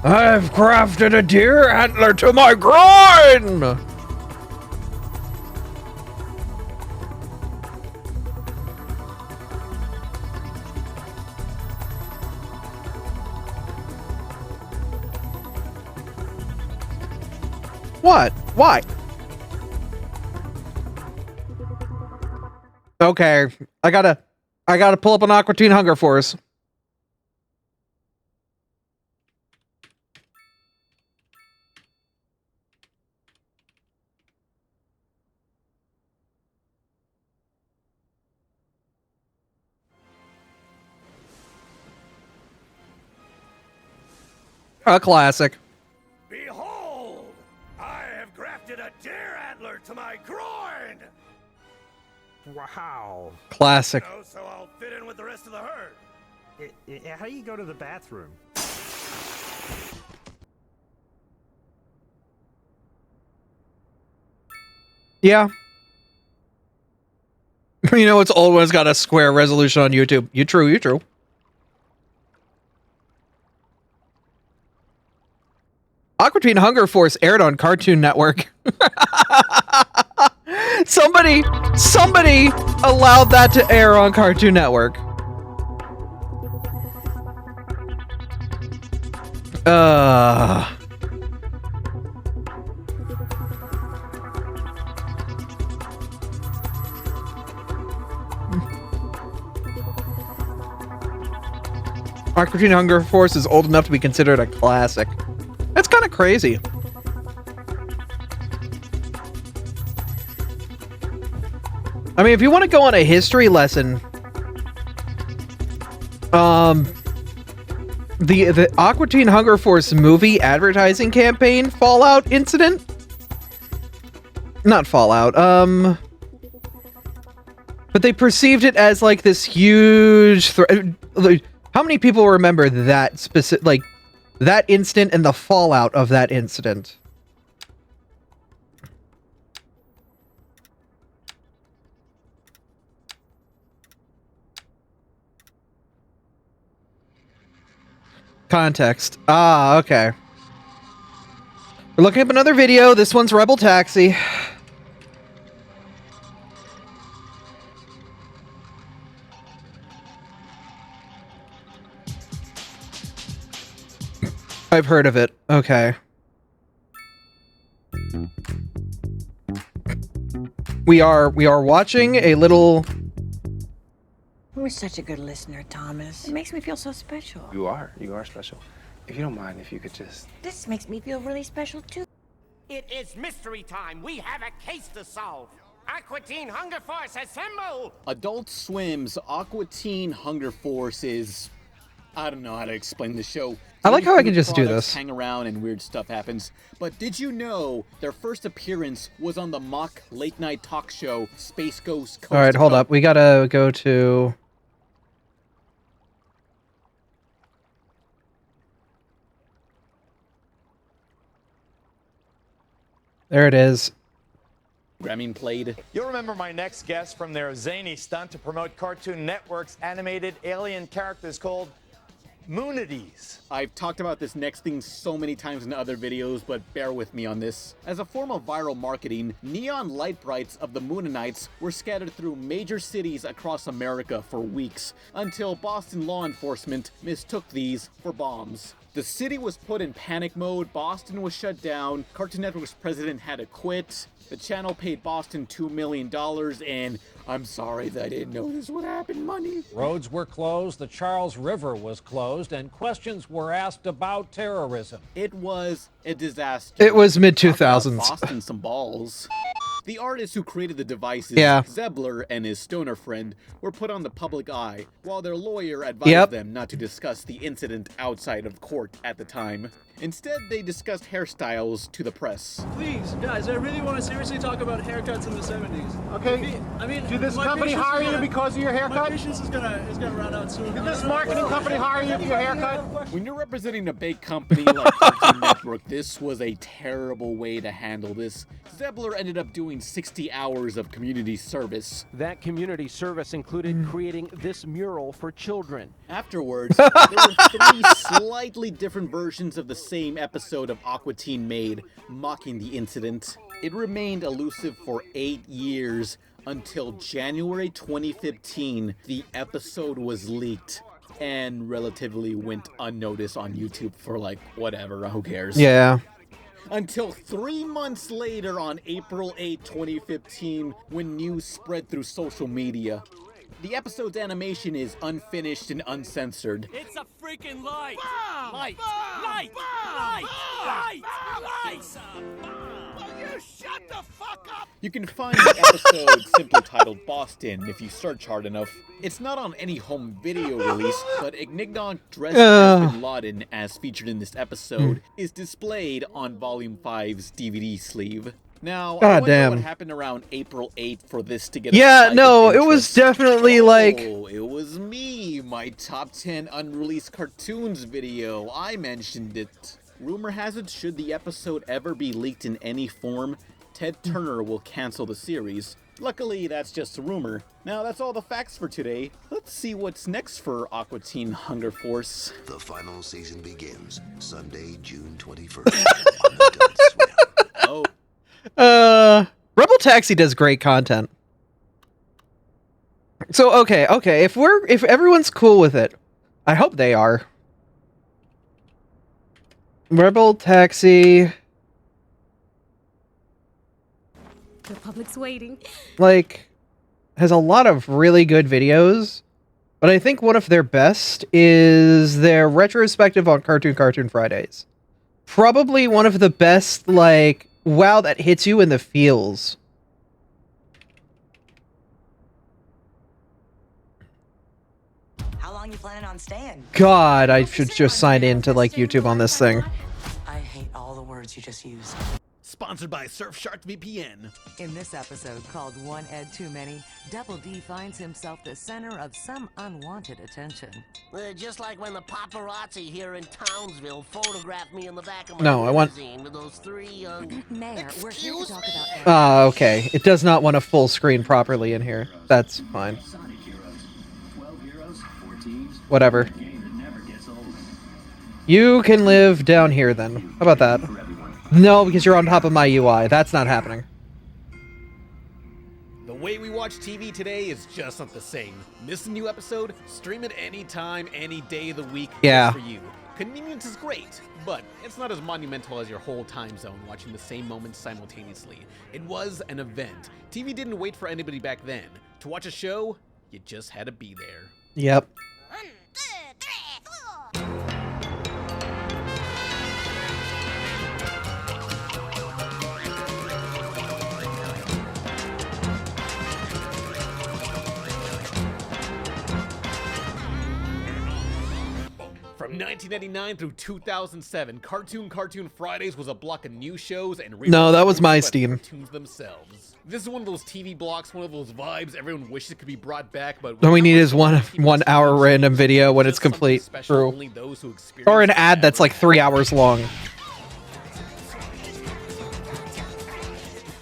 I've crafted a deer antler to my groin! What? Why? Okay, I gotta pull up an Aqua Teen Hunger Force. A classic. Behold! I have grafted a deer antler to my groin! Wow. Classic. You know, so I'll fit in with the rest of the herd. How do you go to the bathroom? Yeah. You know, it's old when it's got a square resolution on YouTube. You true, you true. Aqua Teen Hunger Force aired on Cartoon Network. somebody allowed that to air on Cartoon Network. Aqua Teen Hunger Force is old enough to be considered a classic. That's kind of crazy. I mean, if you want to go on a history lesson, the Aqua Teen Hunger Force movie advertising campaign Fallout incident? Not Fallout, but they perceived it as like this huge threat. How many people remember that specific, like, that incident and the fallout of that incident? Context. Ah, okay. We're looking up another video. This one's Rebel Taxi. I've heard of it. Okay. We are watching a little... You're such a good listener, Thomas. It makes me feel so special. You are special. If you don't mind, if you could just... This makes me feel really special, too. It is mystery time. We have a case to solve. Aqua Teen Hunger Force, assemble! Adult Swim's Aqua Teen Hunger Force is... I don't know how to explain the show. I like how I can just do this. Hang around and weird stuff happens. But did you know their first appearance was on the mock late night talk show Space Ghost Coast? All right, hold up. We gotta go to... There it is. Grameen played. You'll remember my next guest from their zany stunt to promote Cartoon Network's animated alien characters called Moonities. I've talked about this next thing so many times in other videos, but bear with me on this. As a form of viral marketing, neon light brights of the Mooninites were scattered through major cities across America for weeks, until Boston law enforcement mistook these for bombs. The city was put in panic mode, Boston was shut down, Cartoon Network's president had to quit, the channel paid Boston $2 million, and I'm sorry that I didn't know this would happen, money. Roads were closed, the Charles River was closed, and questions were asked about terrorism. It was a disaster. It was mid-2000s. Boston some balls. The artist who created the devices, yeah. Zebler and his stoner friend, were put on the public eye, while their lawyer advised them not to discuss the incident outside of court at the time. Instead, they discussed hairstyles to the press. Please, guys, I really want to seriously talk about haircuts in the 70s. Okay. I mean, did this company hire you because of your haircut? My patience is gonna run out soon. Did this marketing company hire you for your haircut? When you're representing a big company like Cartoon Network, this was a terrible way to handle this. Zebler ended up doing 60 hours of community service. That community service included creating this mural for children. Afterwards, there were 3 slightly different versions of the same episode of Aqua Teen made, mocking the incident. It remained elusive for 8 years, until January 2015, the episode was leaked and relatively went unnoticed on YouTube for like, whatever, who cares? Yeah. Until 3 months later on April 8, 2015, when news spread through social media. The episode's animation is unfinished and uncensored. It's a freaking light! Bomb! Light! Light! Light! Light! Light! Will you shut the fuck up? You can find the episode simply titled Boston if you search hard enough. It's not on any home video release, but Ignignok dressed as Bin Laden, as featured in this episode, is displayed on Volume 5's DVD sleeve. Now, I wonder what happened around April 8th for this to get Yeah, no, it was definitely like... Oh, it was me, my top 10 unreleased cartoons video. I mentioned it. Rumor has it, should the episode ever be leaked in any form, Ted Turner will cancel the series. Luckily, that's just a rumor. Now, that's all the facts for today. Let's see what's next for Aqua Teen Hunger Force. The final season begins Sunday, June 21st. on Adult Swim. Oh. Rebel Taxi does great content. So okay, if everyone's cool with it, I hope they are. Rebel Taxi, The public's waiting. like, has a lot of really good videos, but I think one of their best is their retrospective on Cartoon Fridays. Probably one of the best, like, wow, that hits you in the feels. How long you planning on staying? God, I should just sign in to, like, YouTube on this thing. I hate all the words you just used. Sponsored by Surfshark VPN. In this episode called One Ed Too Many, Double D finds himself the center of some unwanted attention. Just like when the paparazzi here in Townsville photographed me in the back of my No, I want- limousine with those three young... Mayor, we're here to talk about... Ah, okay. It does not want to full screen properly in here. That's fine. Whatever. You can live down here then. How about that? No, because you're on top of my UI. That's not happening. The way we watch TV today is just not the same. Miss a new episode? Stream it anytime, any day of the week. Yeah. Just for you. Convenience is great, but it's not as monumental as your whole time zone watching the same moment simultaneously. It was an event. TV didn't wait for anybody back then. To watch a show, you just had to be there. Yep. From 1999 through 2007, Cartoon Fridays was a block of new shows and No, that was my by the Steam. cartoons themselves. This is one of those TV blocks, one of those vibes everyone wishes it could be brought back, but All we need is one hour random video when it's complete. True. only those who experience Or an ad that's like 3 hours long.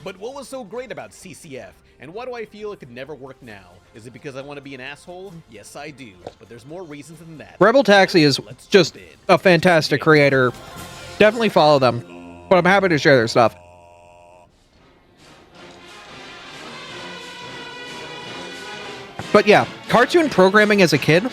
But what was so great about CCF? And why do I feel it could never work now? Is it because I want to be an asshole? Yes, I do. But there's more reasons than that. Rebel Taxi is just a fantastic creator. Definitely follow them. But I'm happy to share their stuff. But yeah, cartoon programming as a kid,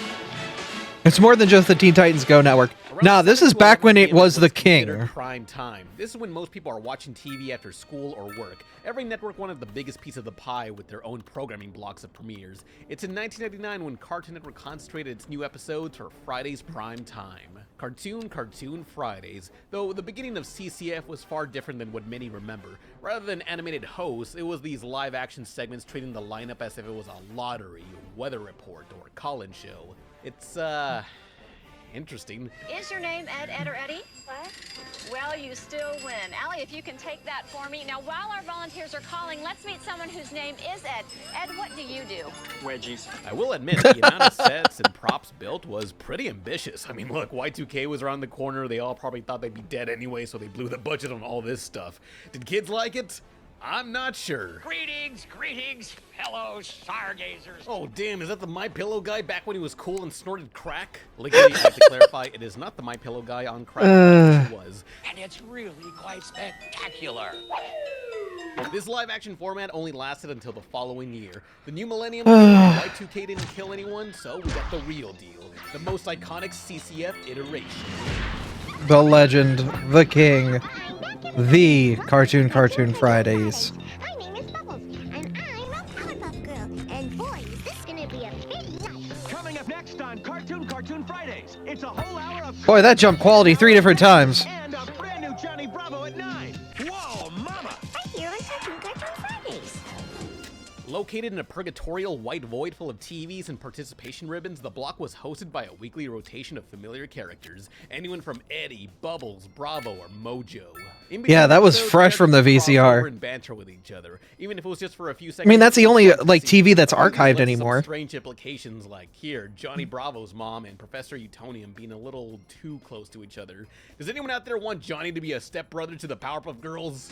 it's more than just the Teen Titans Go network. Nah, this is back when it was the king. Prime time. This is when most people are watching TV after school or work. Every network wanted the biggest piece of the pie with their own programming blocks of premieres. It's in 1999 when Cartoon Network concentrated its new episodes for Friday's prime time. Cartoon Fridays. Though the beginning of CCF was far different than what many remember. Rather than animated hosts, it was these live action segments treating the lineup as if it was a lottery, weather report, or call-in show. It's, interesting. Is your name Ed or Eddie? What? Well, you still win. Allie, if you can take that for me. Now, while our volunteers are calling, let's meet someone whose name is Ed. Ed, what do you do? Wedgies. I will admit, the amount of sets and props built was pretty ambitious. I mean, look, Y2K was around the corner. They all probably thought they'd be dead anyway, so they blew the budget on all this stuff. Did kids like it? I'm not sure. Greetings, fellow stargazers. Oh, damn, is that the MyPillow guy back when he was cool and snorted crack? Legally, I have to clarify, it is not the MyPillow guy on crack. It was. And it's really quite spectacular. This live-action format only lasted until the following year. The new millennium, Y2K didn't kill anyone, so we got the real deal. The most iconic CCF iteration. The legend, the king, the Cartoon Fridays. My name is Bubbles, and I'm a Powerpuff Girl. And boy, is this gonna be a big night. Coming up next on Cartoon Fridays, it's a whole hour of Boy, that jumped quality 3 different times. and a brand new Johnny Bravo at 9. Whoa, mama! Right here on Cartoon Fridays. Low Located in a purgatorial white void full of TVs and participation ribbons, the block was hosted by a weekly rotation of familiar characters. Anyone from Eddie, Bubbles, Bravo, or Mojo. Yeah, that was fresh from the VCR. And banter with each other, even if it was just for a few I seconds. mean, that's the only like TV that's archived anymore. Strange implications like here, Johnny Bravo's mom and Professor Utonium being a little too close to each other. Does anyone out there want Johnny to be a stepbrother to the Powerpuff Girls?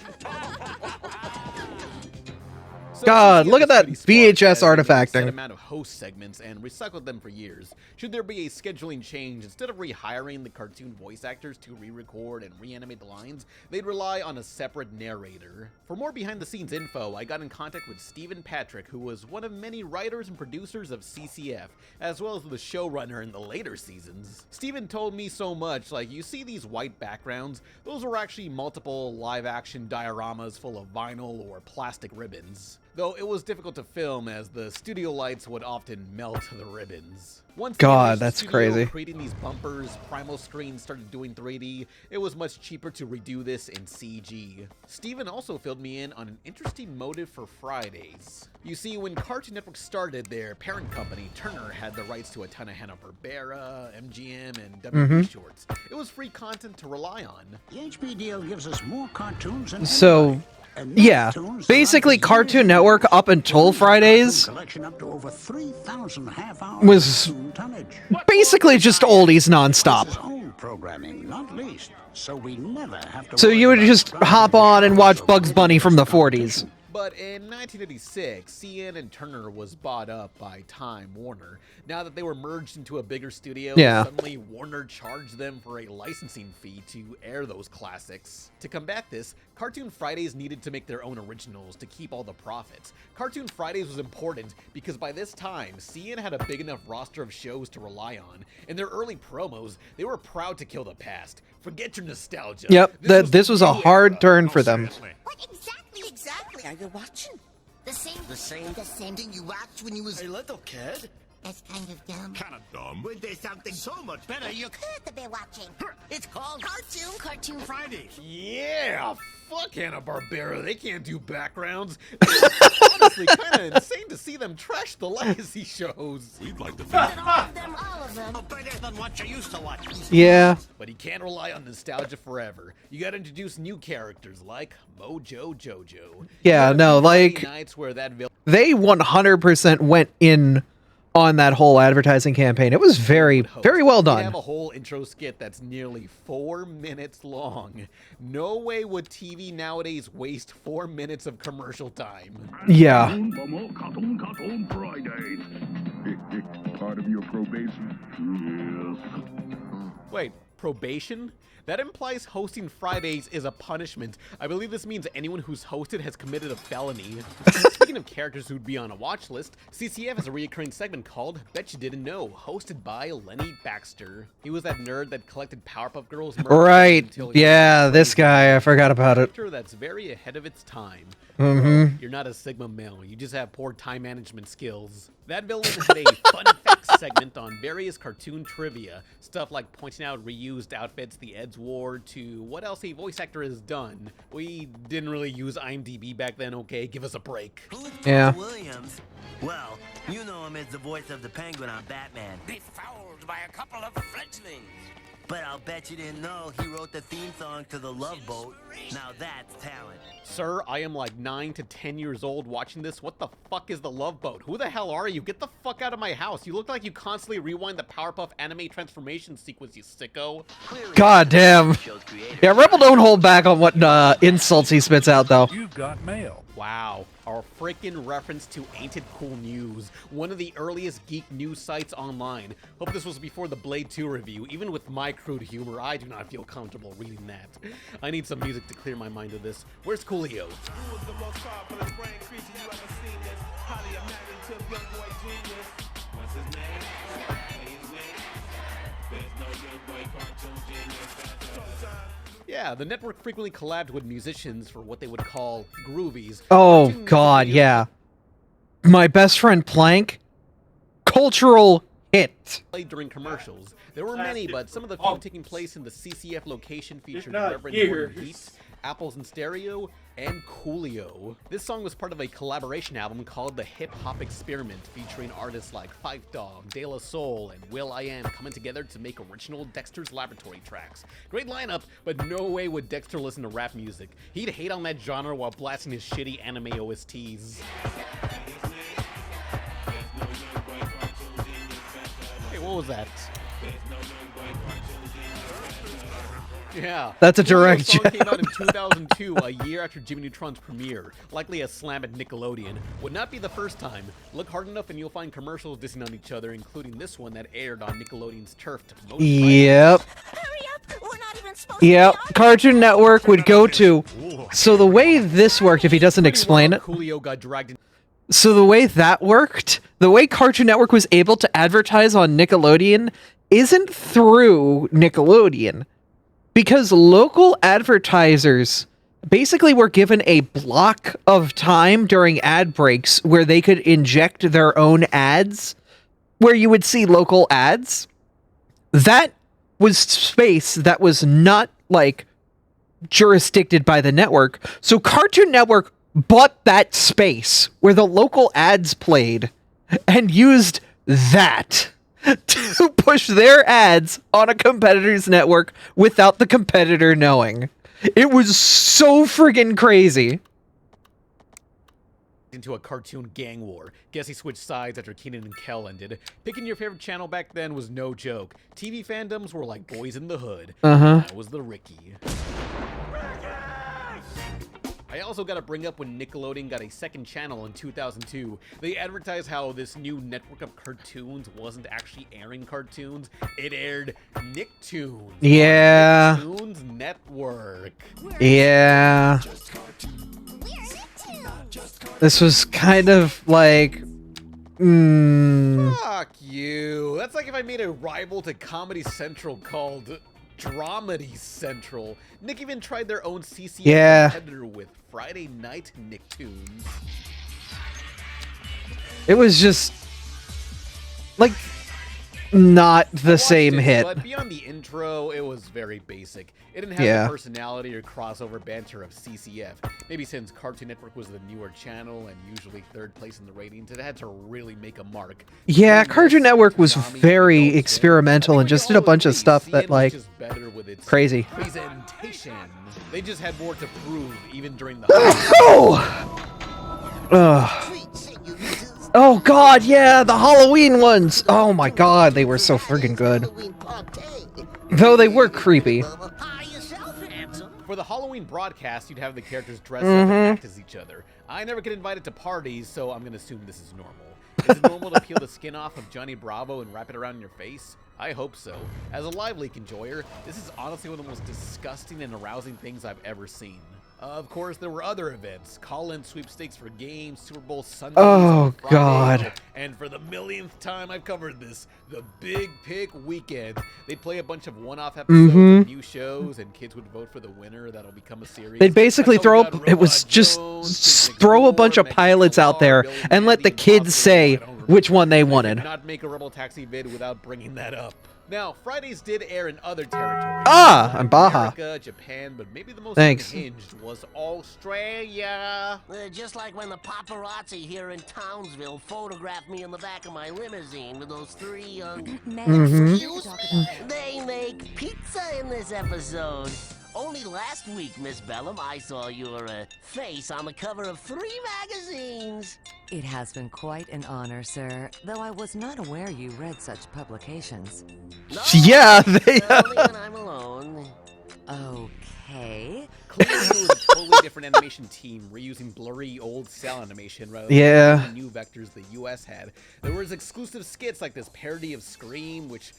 God, look at that VHS artifacting. Set amount of host segments and recycled them for years. Should there be a scheduling change, instead of rehiring the cartoon voice actors to re-record and reanimate the lines, they'd rely on a separate narrator. For more behind-the-scenes info, I got in contact with Stephen Patrick, who was one of many writers and producers of CCF, as well as the showrunner in the later seasons. Stephen told me so much, like, you see these white backgrounds? Those were actually multiple live-action dioramas full of vinyl or plastic ribbons. Though it was difficult to film as the studio lights would often melt the ribbons. Once God, that's crazy. Creating these bumpers, Primal Screen started doing 3D, it was much cheaper to redo this in CG. Steven also filled me in on an interesting motive for Fridays. You see, when Cartoon Network started, their parent company, Turner, had the rights to a ton of Hanna-Barbera, MGM, and WB shorts. It was free content to rely on. The HP deal gives us more cartoons than So, yeah, basically Cartoon Network up until Fridays was basically just oldies nonstop. Programming, not least, so we never have to So you would just hop on and watch Bugs Bunny from the 40s. But in 1986, CN and Turner was bought up by Time Warner. Now that they were merged into a bigger studio, suddenly Warner charged them for a licensing fee to air those classics. To combat this, Cartoon Fridays needed to make their own originals to keep all the profits. Cartoon Fridays was important because by this time, CN had a big enough roster of shows to rely on. In their early promos, they were proud to kill the past. Forget your nostalgia. Yep, this was a hard turn for them. What exactly are you watching? The same thing you watched when you was A little kid? That's kind of dumb. Kind of dumb. When there's something so much better, you Could be watching. It's called Cartoon Fridays. Yeah, fuck Hanna-Barbera. They can't do backgrounds. It's honestly kind of insane to see them trash the legacy shows. We'd like to all of them. better than what you used to watch. Yeah. But you can't rely on nostalgia forever. You gotta introduce new characters like Mojo Jojo. Yeah, no, like, nights where that they 100% went in on that whole advertising campaign. It was very, very well They done. have a whole intro skit that's nearly 4 minutes long. No way would TV nowadays waste 4 minutes of commercial time. Yeah. Cartoon Fridays. Part of your probation? Yes. Wait, probation? That implies hosting Fridays is a punishment. I believe this means anyone who's hosted has committed a felony. Speaking of characters who'd be on a watch list, CCF has a recurring segment called Bet You Didn't Know, hosted by Lenny Baxter. He was that nerd that collected Powerpuff Girls merch Right. until he Yeah, this guy. I forgot about it. that's very ahead of its time. Mhm. Bro, you're not a Sigma male. You just have poor time management skills. That villain had a fun facts segment on various cartoon trivia. Stuff like pointing out reused outfits the Eds wore to what else a voice actor has done. We didn't really use IMDb back then, okay? Give us a break. Yeah. Williams. Well, you know him as the voice of the Penguin on Batman. Befouled by a couple of fledglings. But I'll bet you didn't know he wrote the theme song to The Love Boat. Now that's talent. Sir, I am like 9 to 10 years old watching this. What the fuck is the Love Boat? Who the hell are you? Get the fuck out of my house. You look like you constantly rewind the Powerpuff anime transformation sequence, you sicko. God damn. Yeah, Rebel don't hold back on what insults he spits out, though. You've got mail. Wow, our freaking reference to Ain't It Cool News, one of the earliest geek news sites online. Hope this was before the Blade 2 review. Even with my crude humor, I do not feel comfortable reading that. I need some music to clear my mind of this. Where's Coolio? Yeah, the network frequently collabed with musicians for what they would call groovies. Oh, God, yeah. My best friend Plank, cultural hit. Played during commercials. There were many, but some of the few taking place in the CCF location featured Reverend here. Gordon Heat, Apples in Stereo, and Coolio. This song was part of a collaboration album called The Hip Hop Experiment, featuring artists like Phife Dawg, De La Soul, and will.i.am coming together to make original Dexter's Laboratory tracks. Great lineup, but no way would Dexter listen to rap music. He'd hate on that genre while blasting his shitty anime OSTs. Hey, what was that? Yeah. That's a direct The song joke. came out in 2002, a year after Jimmy Neutron's premiere. Likely a slam at Nickelodeon. Would not be the first time. Look hard enough and you'll find commercials dissing on each other, including this one that aired on Nickelodeon's turf to promote. Yep. Yep. Cartoon Network would go to. So the way this worked, if he doesn't explain it. Coolio got dragged in. So the way that worked, the way Cartoon Network was able to advertise on Nickelodeon isn't through Nickelodeon. Because local advertisers basically were given a block of time during ad breaks where they could inject their own ads, where you would see local ads. That was space that was not, like, jurisdicted by the network. So Cartoon Network bought that space where the local ads played and used that to push their ads on a competitor's network without the competitor knowing. It was so friggin' crazy. Into a cartoon gang war. Guess he switched sides after Kenan and Kel ended. Picking your favorite channel back then was no joke. TV fandoms were like Boys in the Hood. That was the Ricky. I also gotta bring up when Nickelodeon got a second channel in 2002. They advertised how this new network of cartoons wasn't actually airing cartoons. It aired Nicktoons. Yeah. On Nicktoons Network. Yeah. This was kind of like... Fuck you. That's like if I made a rival to Comedy Central called Dramedy Central. Nick even tried their own CCN competitor with Friday Night Nicktoons. It was just... like... not the same hit. But beyond the intro, it was very basic. It didn't have the personality or crossover banter of CCF. Maybe since Cartoon Network was the newer channel and usually third place in the ratings, it had to really make a mark. Yeah, Cartoon Network was very experimental and just did a bunch of stuff that, like, crazy. Presentation. They just had more to prove even during the Oh god, yeah, the Halloween ones. Oh my god, they were so friggin' good. Though they were creepy. For the Halloween broadcast, you'd have the characters dress up and act as each other. I never get invited to parties, so I'm gonna assume this is normal. Is it normal to peel the skin off of Johnny Bravo and wrap it around your face? I hope so. As a live leak enjoyer, this is honestly one of the most disgusting and arousing things I've ever seen. Of course, there were other events. Call-in sweepstakes for games, Super Bowl Sundays, Oh, Friday, God. and for the millionth time I've covered this, the Big Pick Weekend. They'd play a bunch of one-off episodes of new shows, and kids would vote for the winner that'll become a series. They'd basically throw up, it was just throw a bunch of pilots out there and let the kids say which one they wanted. Not make a Rebel Taxi vid without bringing that up. Now, Fridays did air in other territories. I'm Baja. America, Japan, but maybe the most Thanks. unhinged was Australia. Just like when the paparazzi here in Townsville photographed me in the back of my limousine with those three young men. Excuse me? They make pizza in this episode. Only last week, Miss Bellum, I saw your face on the cover of 3 magazines. It has been quite an honor, sir, though I was not aware you read such publications. Yeah, they... Only when I'm alone. Okay. Clearly, it was a totally different animation team, reusing blurry old cell animation rather than the new vectors the US had. There was exclusive skits like this parody of Scream, which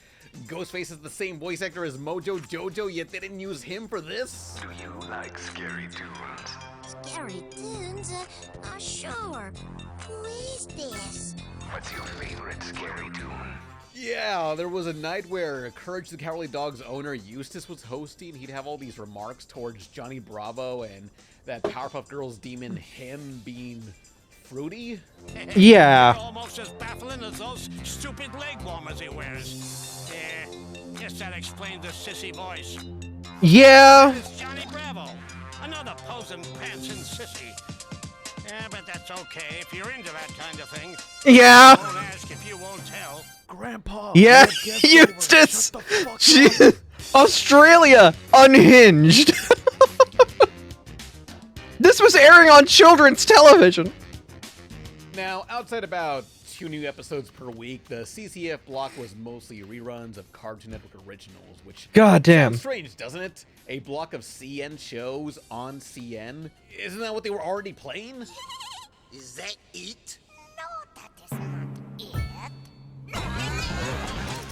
Ghostface is the same voice actor as Mojo Jojo, yet they didn't use him for this. Do you like scary tunes? Scary tunes? Sure. Who is this? What's your favorite scary tune? Yeah, there was a night where Courage the Cowardly Dog's owner, Eustace, was hosting. He'd have all these remarks towards Johnny Bravo and that Powerpuff Girls demon, him being fruity. Yeah. Almost as baffling as those stupid leg warmers he wears. Yeah, guess that explains the sissy voice. Yeah. It's Johnny Bravo, another That's okay if you're into that kind of thing. Yeah. Won't ask if you won't tell. Grandpa. Yeah, Eustace. Australia unhinged. This was airing on children's television. Now, outside about 2 new episodes per week, the CCF block was mostly reruns of Cartoon Network originals, which Goddamn. sounds strange, doesn't it? A block of CN shows on CN? Isn't that what they were already playing? Is that it?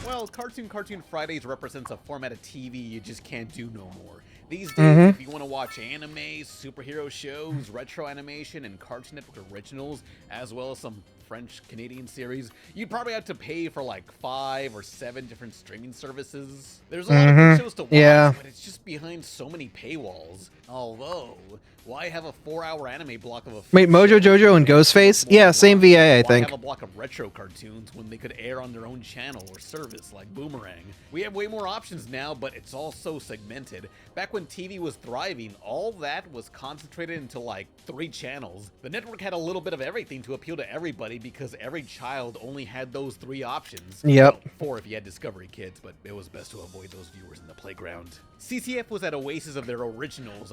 Well, Cartoon Fridays represents a format of TV you just can't do no more. These days, if you want to watch anime, superhero shows, retro animation, and Cartoon Network originals, as well as some French-Canadian series, you'd probably have to pay for like 5 or 7 different streaming services. There's a lot of good shows to watch, but it's just behind so many paywalls. Although, why have a 4-hour anime block of a... Wait, Mojo Jojo and Ghostface? Yeah, same VA, I think. Why have a block of retro cartoons when they could air on their own channel or service like Boomerang? We have way more options now, but it's all so segmented. Back when TV was thriving, all that was concentrated into like 3 channels. The network had a little bit of everything to appeal to everybody because every child only had those 3 options. Yep. Well, 4 if you had Discovery Kids, but it was best to avoid those viewers in the playground. CCF was at oasis of their originals.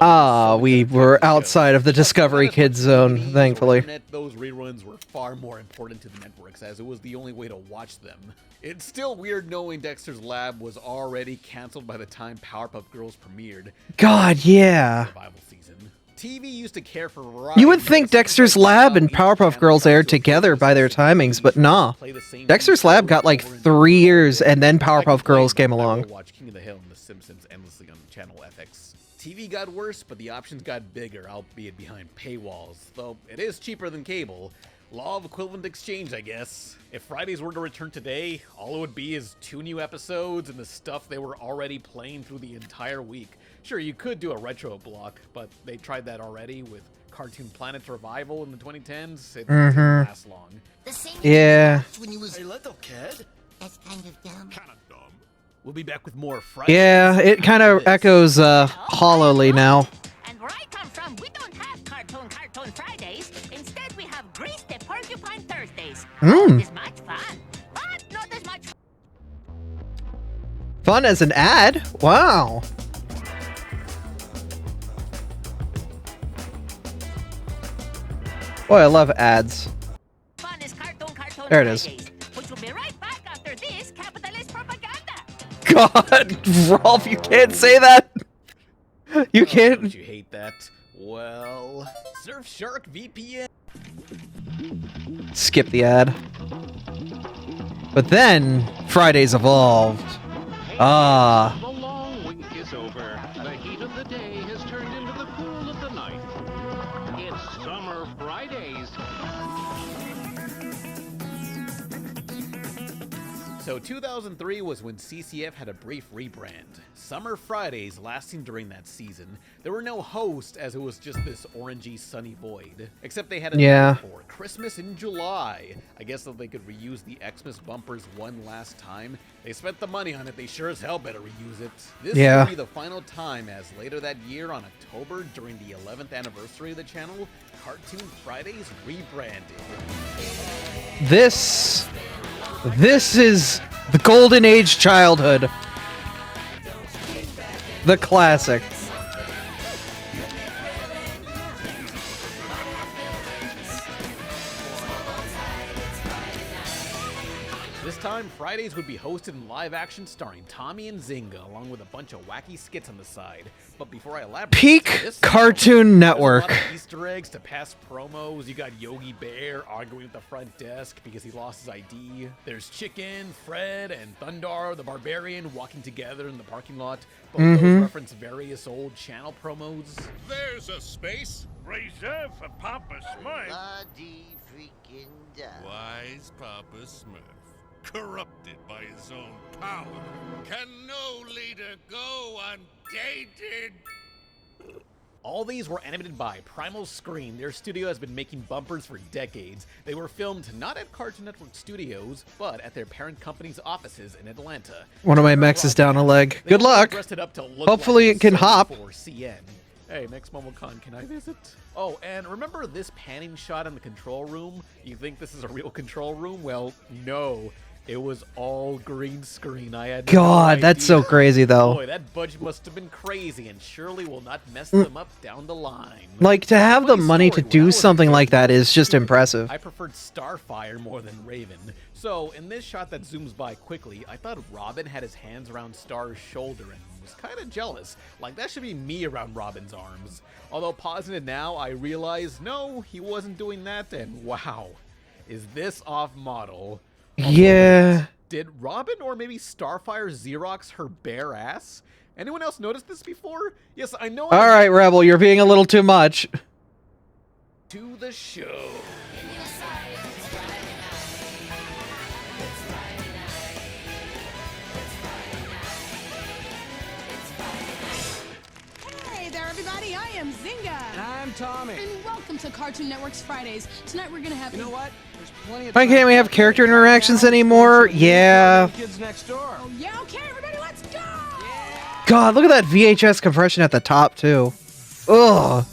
We were outside of the Discovery Kids zone, thankfully. Internet, those reruns were far more important to the networks as it was the only way to watch them. It's still weird knowing Dexter's Lab was already canceled by the time Powerpuff Girls premiered. God, yeah. Survival season. TV used to care for variety. You would think Dexter's Lab and Powerpuff Girls aired together by their timings, but nah. Dexter's Lab got like 3 years, and then Powerpuff Girls came along. Watch King of the Hill and The Simpsons endlessly on channel FX. TV got worse, but the options got bigger, albeit behind paywalls, though it is cheaper than cable. Law of equivalent exchange, I guess. If Fridays were to return today, all it would be is 2 new episodes and the stuff they were already playing through the entire week. Sure, you could do a retro block, but they tried that already with Cartoon Planet's revival in the 2010s. It didn't last long. Yeah. When you was a little kid. That's kind of dumb. Kind of dumb. We'll be back with more Fridays. Yeah, it kind of echoes hollowly now. And where I come from, we don't have Cartoon Fridays. Instead, we have Grease the Porcupine Thursdays. It's much fun, but not as much Fun as an ad? Wow. Boy, I love ads. fun as Cartoon There it is. Fridays, which will be right back after this capitalist propaganda. God, Rolf, you can't say that. You can't. Don't you hate that? Well, Surfshark VPN. Skip the ad. But then, Fridays evolved. Ah. The long week is over. The heat of the day has turned into the cool of the night. It's Summer Fridays. So 2003 was when CCF had a brief rebrand. Summer Fridays lasting during that season. There were no hosts as it was just this orangey sunny void. Except they had a name for Christmas in July. I guess that they could reuse the Xmas bumpers one last time. They spent the money on it, they sure as hell better reuse it. This will be the final time as later that year on October during the 11th anniversary of the channel, Cartoon Fridays rebranded. This is the golden age childhood. The classic. This time, Fridays would be hosted in live action starring Tommy and Zynga, along with a bunch of wacky skits on the side. But before I elaborate, Peak Cartoon Network. There's a lot of Easter eggs to past promos. You got Yogi Bear arguing at the front desk because he lost his ID. There's Chicken, Fred, and Thundar, the Barbarian, walking together in the parking lot. Both those reference various old channel promos. There's a space reserved for Papa Smurf. Bloody freaking dumb. Wise Papa Smurf, corrupted by his own power. Can no leader go undated? All these were animated by Primal Screen. Their studio has been making bumpers for decades. They were filmed not at Cartoon Network Studios, but at their parent company's offices in Atlanta. One of my mechs is down a leg. Good luck. Hopefully it can hop. CN. Hey, next MomoCon, can I visit? Oh, and remember this panning shot in the control room? You think this is a real control room? Well, no. It was all green screen. I had God, no that's idea. so crazy, though. Boy, that budget must have been crazy and surely will not mess them up down the line. Like, to have the money to do something like that is just impressive. I preferred Starfire more than Raven. So, in this shot that zooms by quickly, I thought Robin had his hands around Star's shoulder and was kind of jealous. Like, that should be me around Robin's arms. Although, pausing it now, I realize, no, he wasn't doing that, and wow, is this off model? Yeah. Did Robin or maybe Starfire Xerox her bare ass? Anyone else noticed this before? Yes, I know. All right, Rebel, you're being a little too much. To the show. Hey there, everybody. I am Zynga. And I'm Tommy. And welcome to Cartoon Network's Fridays. Tonight we're gonna have. You know what? There's plenty of. Why can't we have character interactions anymore? Yeah. Kids next door. Oh yeah, okay, everybody, let's go. God, look at that VHS compression at the top too. Ugh.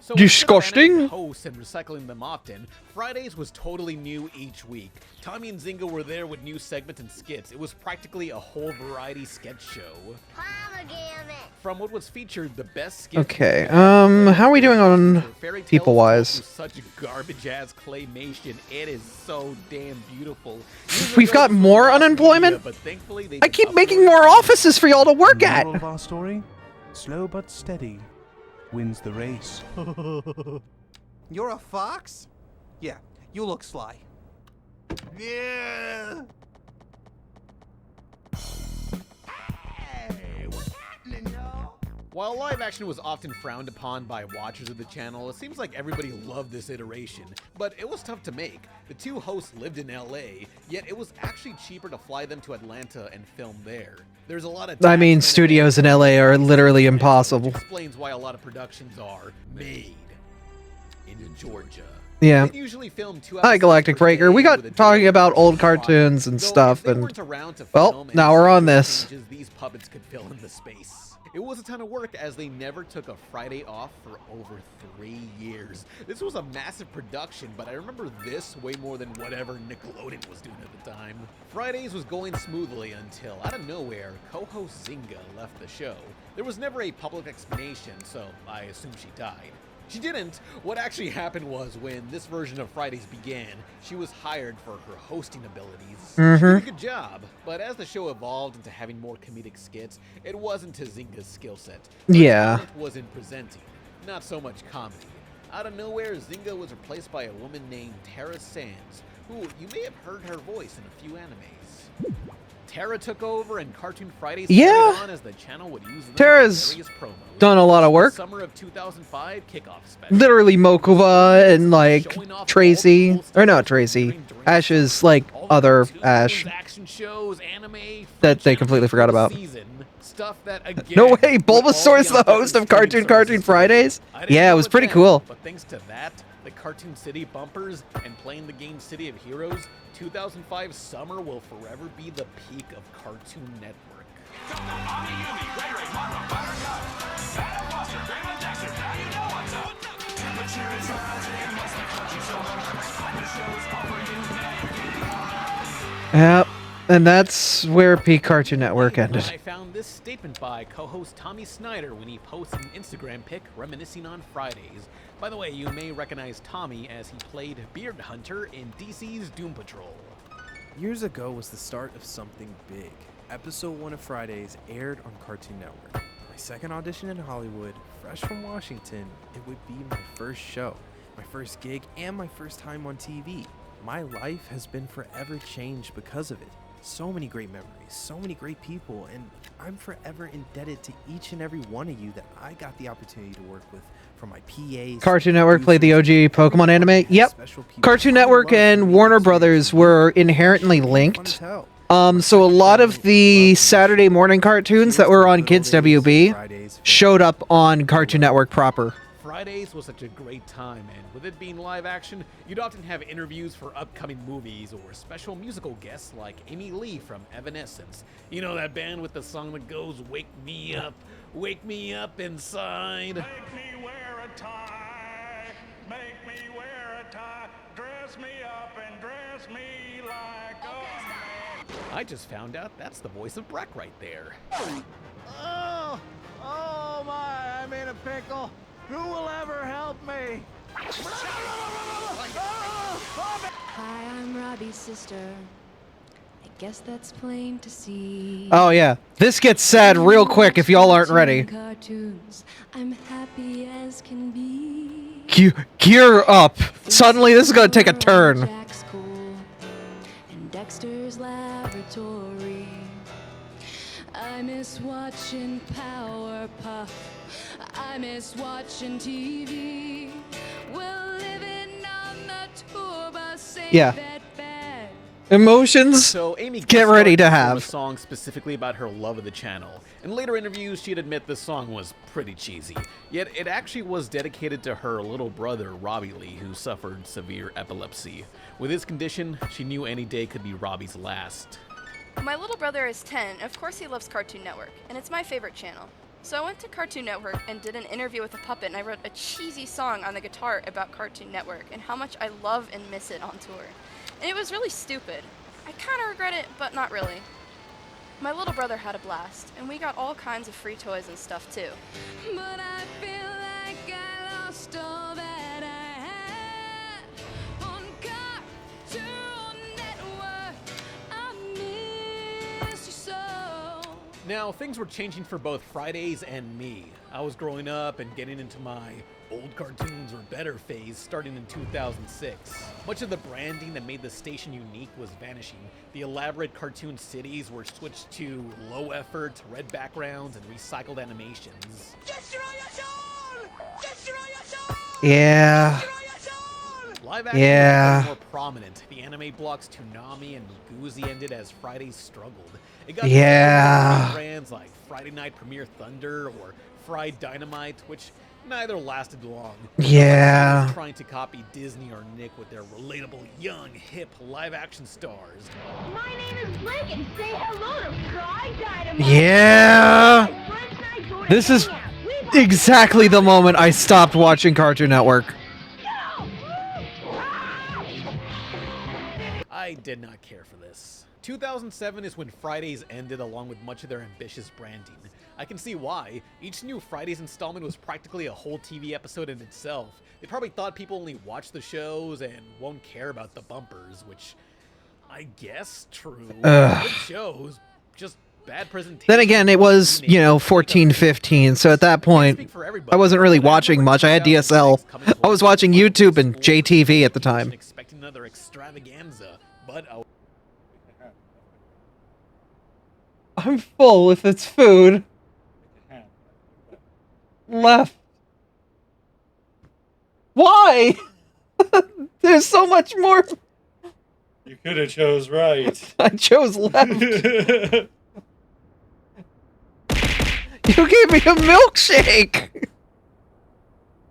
So disgusting. Hosts and recycling them often, Fridays was totally new each week. Tommy and Zynga were there with new segments and skits. It was practically a whole variety sketch show. From what was featured, the best skits. Okay. How are we doing on people-wise? Such garbage-ass claymation. It is so damn beautiful. We've got more unemployment. But thankfully they I keep making more offices for y'all to work at. Moral of our story: slow but steady wins the race. You're a fox? Yeah, you look sly. Yeah. While live action was often frowned upon by watchers of the channel, it seems like everybody loved this iteration. But it was tough to make. The two hosts lived in LA, yet it was actually cheaper to fly them to Atlanta and film there. There's a lot of I mean, studios in LA are literally impossible. Explains why a lot of productions are made in Georgia. Yeah. They'd usually film 2 Hi, Galactic Breaker. We got talking about old cartoons and stuff, and well, now we're on this. These puppets could fill in the space. It was a ton of work as they never took a Friday off for over 3 years. This was a massive production, but I remember this way more than whatever Nickelodeon was doing at the time. Fridays was going smoothly until, out of nowhere, co-host Zynga left the show. There was never a public explanation, so I assume she died. She didn't. What actually happened was when this version of Fridays began, she was hired for her hosting abilities. She did a good job, but as the show evolved into having more comedic skits, it wasn't to Zynga's skill set. Yeah. It was in presenting, not so much comedy. Out of nowhere, Zynga was replaced by a woman named Tara Sands, who you may have heard her voice in a few animes. Tara took over and Cartoon Fridays carried on as the channel would use them Tara's in various promos. done a lot of work. Summer of 2005 kickoff special. Literally Mokuba and like Tracy, or not Tracy, Ash's like other Ash action shows, anime, that they completely forgot about. Stuff that again, No way, Bulbasaur's the host of Cartoon Fridays? Yeah, it was pretty cool. But thanks to that, the Cartoon City bumpers, and playing the game City of Heroes, 2005 summer will forever be the peak of Cartoon Network. Yep, and that's where peak Cartoon Network ended. I found this statement by co-host Tommy Snyder when he posted an Instagram pic reminiscing on Fridays. By the way, you may recognize Tommy as he played Beard Hunter in DC's Doom Patrol. Years ago was the start of something big. Episode 1 of Fridays aired on Cartoon Network. My second audition in Hollywood, fresh from Washington, it would be my first show, my first gig, and my first time on TV. My life has been forever changed because of it. So many great memories, so many great people, and I'm forever indebted to each and every one of you that I got the opportunity to work with, from my PAs. Cartoon Network played the OG Pokemon anime. Yep. Cartoon Network and Warner Brothers were inherently linked. So a lot of the Saturday morning cartoons that were on Kids WB showed up on Cartoon Network proper. Fridays was such a great time, and with it being live action, you'd often have interviews for upcoming movies or special musical guests like Amy Lee from Evanescence. You know that band with the song that goes "Wake Me Up Wake me up inside. Make me wear a tie. Make me wear a tie. Dress me up and dress me like a man. I just found out that's the voice of Breck right there. Oh my, I'm in a pickle. Who will ever help me? Hi, I'm Robbie's sister. I guess that's plain to see. Oh yeah, this gets sad real quick if y'all aren't ready. Cartoons, I'm happy as can be. Gear up. Suddenly this is gonna take a turn. Jack's cool, and Dexter's laboratory. I miss watching Powerpuff. I miss watching TV. We're living on the tour bus. Ain't Yeah. that bad? Emotions. So Amy get ready to performed have. a song specifically about her love of the channel. In later interviews, she'd admit the song was pretty cheesy. Yet it actually was dedicated to her little brother, Robbie Lee, who suffered severe epilepsy. With his condition, she knew any day could be Robbie's last. My little brother is 10. Of course he loves Cartoon Network, and it's my favorite channel. So I went to Cartoon Network and did an interview with a puppet, and I wrote a cheesy song on the guitar about Cartoon Network and how much I love and miss it on tour. And it was really stupid. I kind of regret it, but not really. My little brother had a blast, and we got all kinds of free toys and stuff too. But I feel like I lost all that I had on Cartoon Network. I miss you so. Now, things were changing for both Fridays and me. I was growing up and getting into my old cartoons were better phase starting in 2006. Much of the branding that made the station unique was vanishing. The elaborate cartoon cities were switched to low effort, red backgrounds, and recycled animations. Yeah. Live action Yeah. was more prominent. The anime blocks Toonami and Muguzi ended as Fridays struggled. It got Yeah. brands like Friday Night Premiere Thunder or Fried Dynamite, which neither lasted long. Yeah. Was trying to copy Disney or Nick with their relatable, young, hip live-action stars. My name is Blake and say hello to Fried Dynamite. Yeah. This is exactly the moment I stopped watching Cartoon Network. I did not care for this. 2007 is when Fridays ended along with much of their ambitious branding. I can see why. Each new Fridays installment was practically a whole TV episode in itself. They probably thought people only watch the shows and won't care about the bumpers, which I guess true. Good shows, just bad presentation. Then again, it was, 14, 15, so at that point, I wasn't really watching much. I had DSL. I was watching YouTube and JTV at the time. Expecting another extravaganza, but I'm full if it's food. Left. Why? There's so much more. You could have chose right. I chose left. You gave me a milkshake.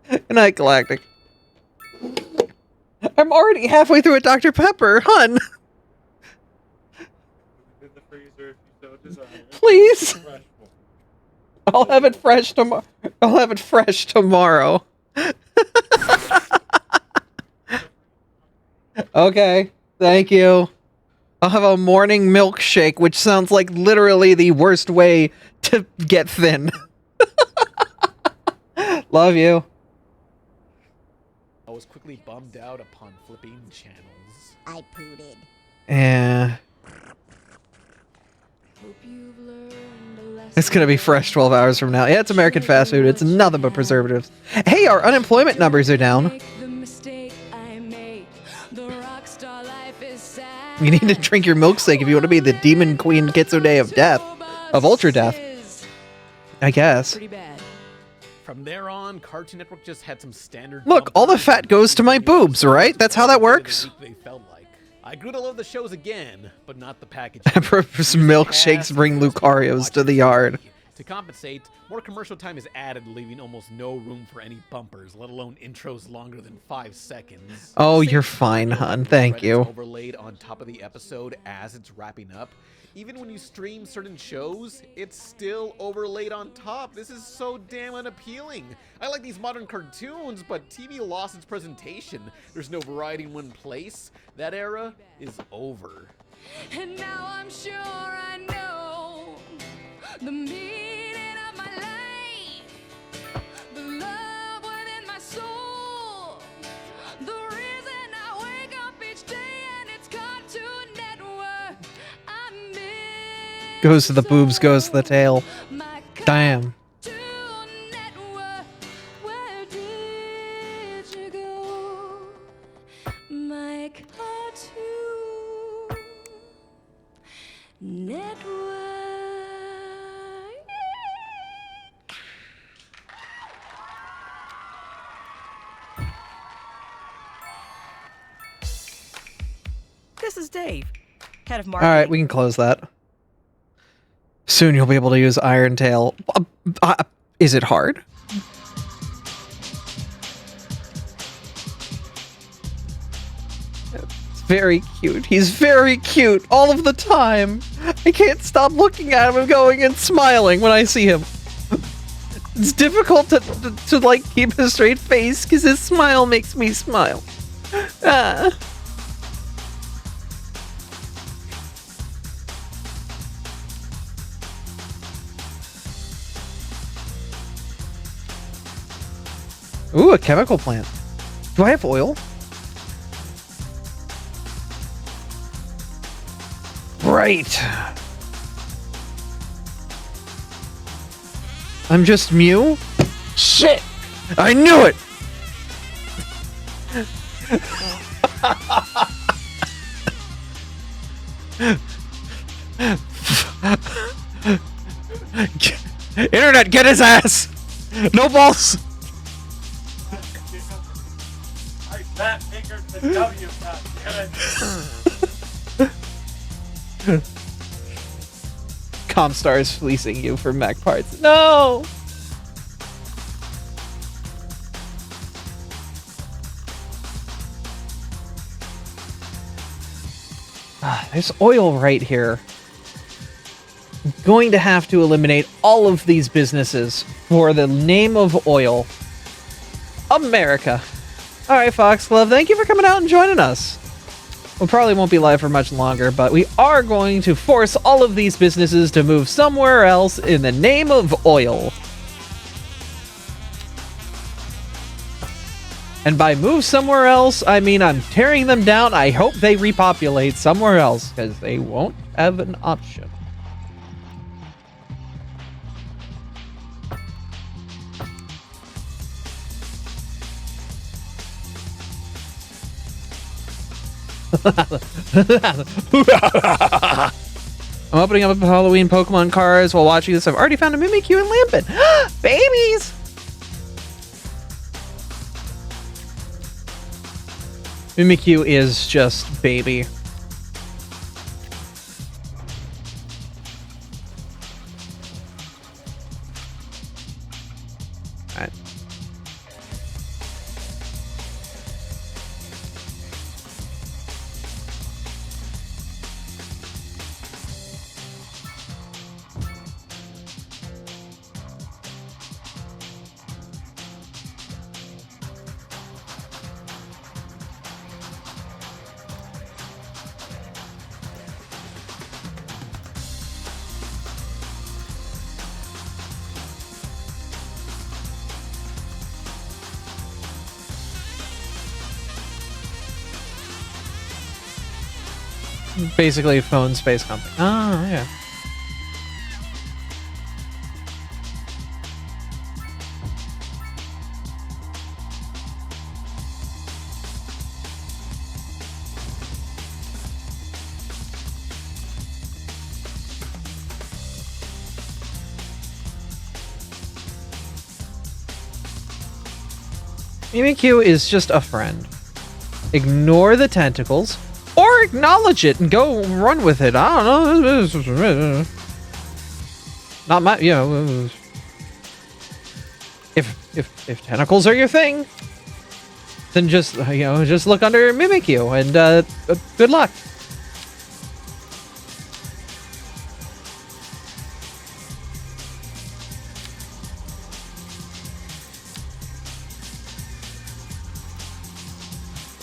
Good night, Galactic. I'm already halfway through a Dr. Pepper, hun. In the freezer if you so desire. Please. Fresh one. I'll have it fresh tomorrow. I'll have it fresh tomorrow. Okay, thank you. I'll have a morning milkshake, which sounds like literally the worst way to get thin. Love you. I was quickly bummed out upon flipping channels. I pooted. Yeah. It's gonna be fresh 12 hours from now. Yeah, it's American fast food. It's nothing but preservatives. Hey, our unemployment numbers are down. You need to drink your milkshake if you want to be the Demon Queen Kitsune of death. Of Ultra Death. I guess. From there on, Cartoon Network just had some standard. Look, all the fat goes to my boobs, right? That's how that works. They felt like. I grew to love the shows again, but not the package. Emperor's milkshakes bring Lucarios to the yard. To compensate, more commercial time is added, leaving almost no room for any bumpers, let alone intros longer than 5 seconds. Oh, you're fine, hon. Thank you. Overlaid on top of the episode as it's wrapping up. Even when you stream certain shows, it's still overlaid on top. This is so damn unappealing. I like these modern cartoons, but TV lost its presentation. There's no variety in one place. That era is over. And now I'm sure I know the meaning of my life, the love within my soul, the reason I wake up each day, and it's Cartoon Network. I miss Goes to the boobs, goes to the tail. Damn. Network. Where did you go, my Cartoon Network? This is Dave, head of All marketing. right, we can close that. Soon you'll be able to use Iron Tail. Is it hard? It's very cute. He's very cute all of the time. I can't stop looking at him and going and smiling when I see him. It's difficult to like keep a straight face because his smile makes me smile. Ah. Ooh, a chemical plant. Do I have oil? Right. I'm just Mew? Shit! I knew it! Internet, get his ass! No balls! That fingered the W, goddammit. Comstar is fleecing you for mech parts. No! There's oil right here. I'm going to have to eliminate all of these businesses for the name of oil. America. Alright, Foxglove, thank you for coming out and joining us. We probably won't be live for much longer, but we are going to force all of these businesses to move somewhere else in the name of oil. And by move somewhere else, I mean I'm tearing them down. I hope they repopulate somewhere else, because they won't have an option. I'm opening up Halloween Pokemon cards while watching this. I've already found a Mimikyu and Lampent. Babies! Mimikyu is just baby. Alright. Basically a phone space company. Oh, yeah. Mimikyu is just a friend. Ignore the tentacles. Or acknowledge it and go run with it. I don't know. not my, you know, if tentacles are your thing, then just, you know, just look under Mimikyu and good luck.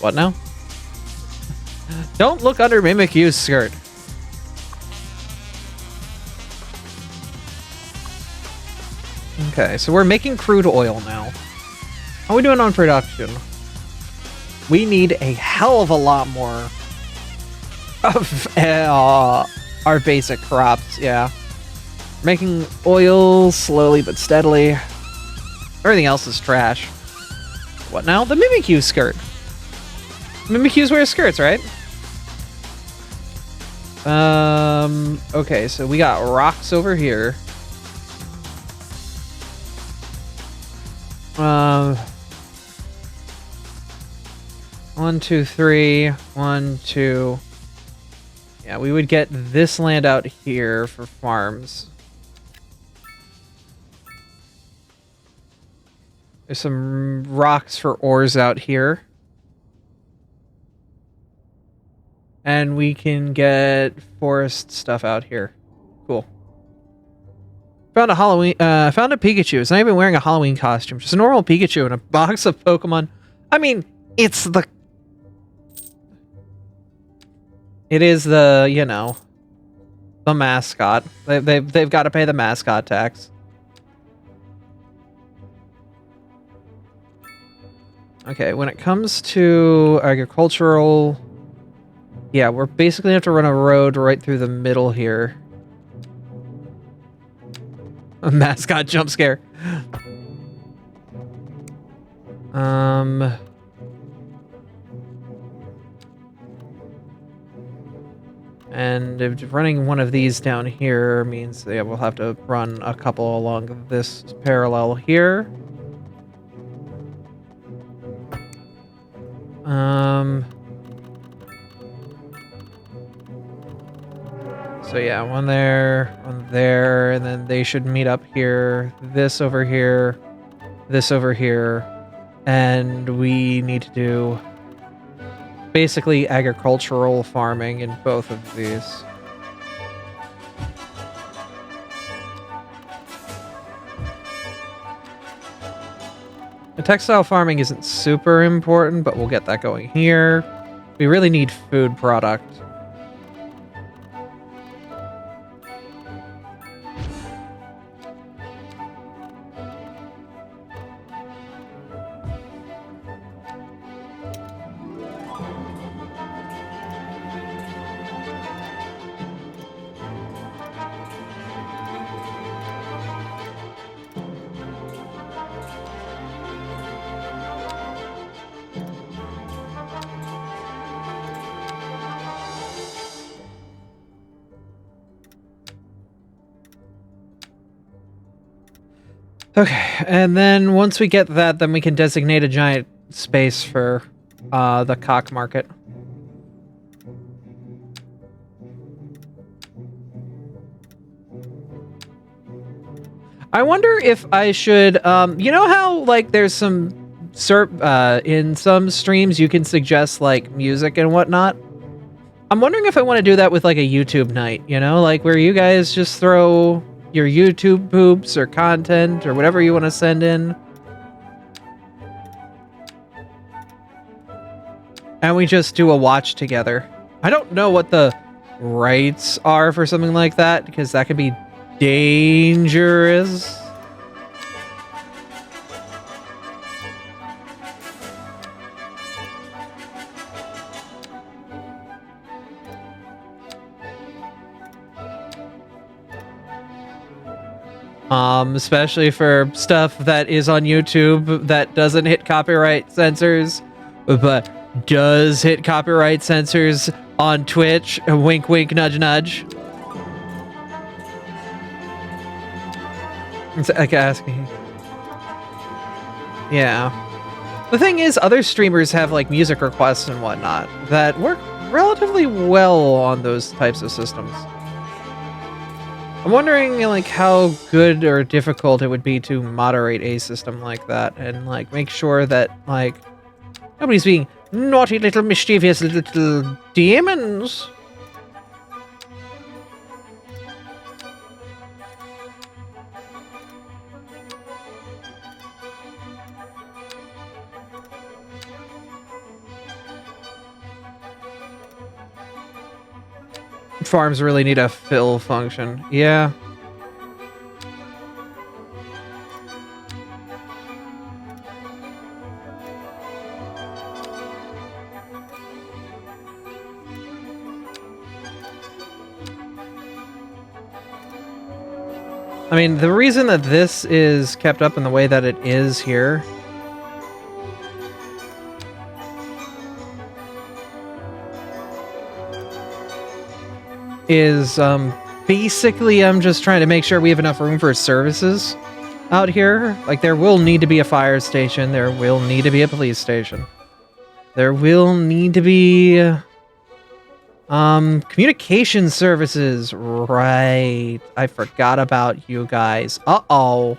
What now? Don't look under Mimikyu's skirt. Okay, so we're making crude oil now. How are we doing on production? We need a hell of a lot more of our basic crops, yeah. Making oil slowly but steadily. Everything else is trash. What now? The Mimikyu skirt. Mimikyus wear skirts, right? Okay, so we got rocks over here. One, two, three. 1, 2. Yeah, we would get this land out here for farms. There's some rocks for ores out here. And we can get forest stuff out here. Cool. Found a Pikachu. It's not even wearing a Halloween costume. Just a normal Pikachu in a box of Pokemon. I mean, it is the, you know, the mascot. They've got to pay the mascot tax. Okay, when it comes to agricultural, yeah, we're basically gonna have to run a road right through the middle here. A mascot jump scare. And if running one of these down here means, yeah, we'll have to run a couple along this parallel here. So yeah, one there, and then they should meet up here. This over here, and we need to do basically agricultural farming in both of these. The textile farming isn't super important, but we'll get that going here. We really need food product. Okay, and then once we get that, then we can designate a giant space for the cock market. I wonder if I should, you know how, like, there's some, in some streams you can suggest, like, music and whatnot? I'm wondering if I want to do that with, like, a YouTube night, you know? Like, where you guys just throw your YouTube poops or content or whatever you want to send in. And we just do a watch together. I don't know what the rights are for something like that, because that could be dangerous. Especially for stuff that is on YouTube that doesn't hit copyright censors, but does hit copyright censors on Twitch. Wink, wink, nudge, nudge. It's like asking. Yeah. The thing is, other streamers have like music requests and whatnot that work relatively well on those types of systems. I'm wondering, like, how good or difficult it would be to moderate a system like that and, like, make sure that, like, nobody's being naughty little mischievous little demons. Farms really need a fill function. Yeah. I mean, the reason that this is kept up in the way that it is here is basically I'm just trying to make sure we have enough room for services out here. Like, there will need to be a fire station, there will need to be a police station, there will need to be communication services. Right, I forgot about you guys. Uh-oh.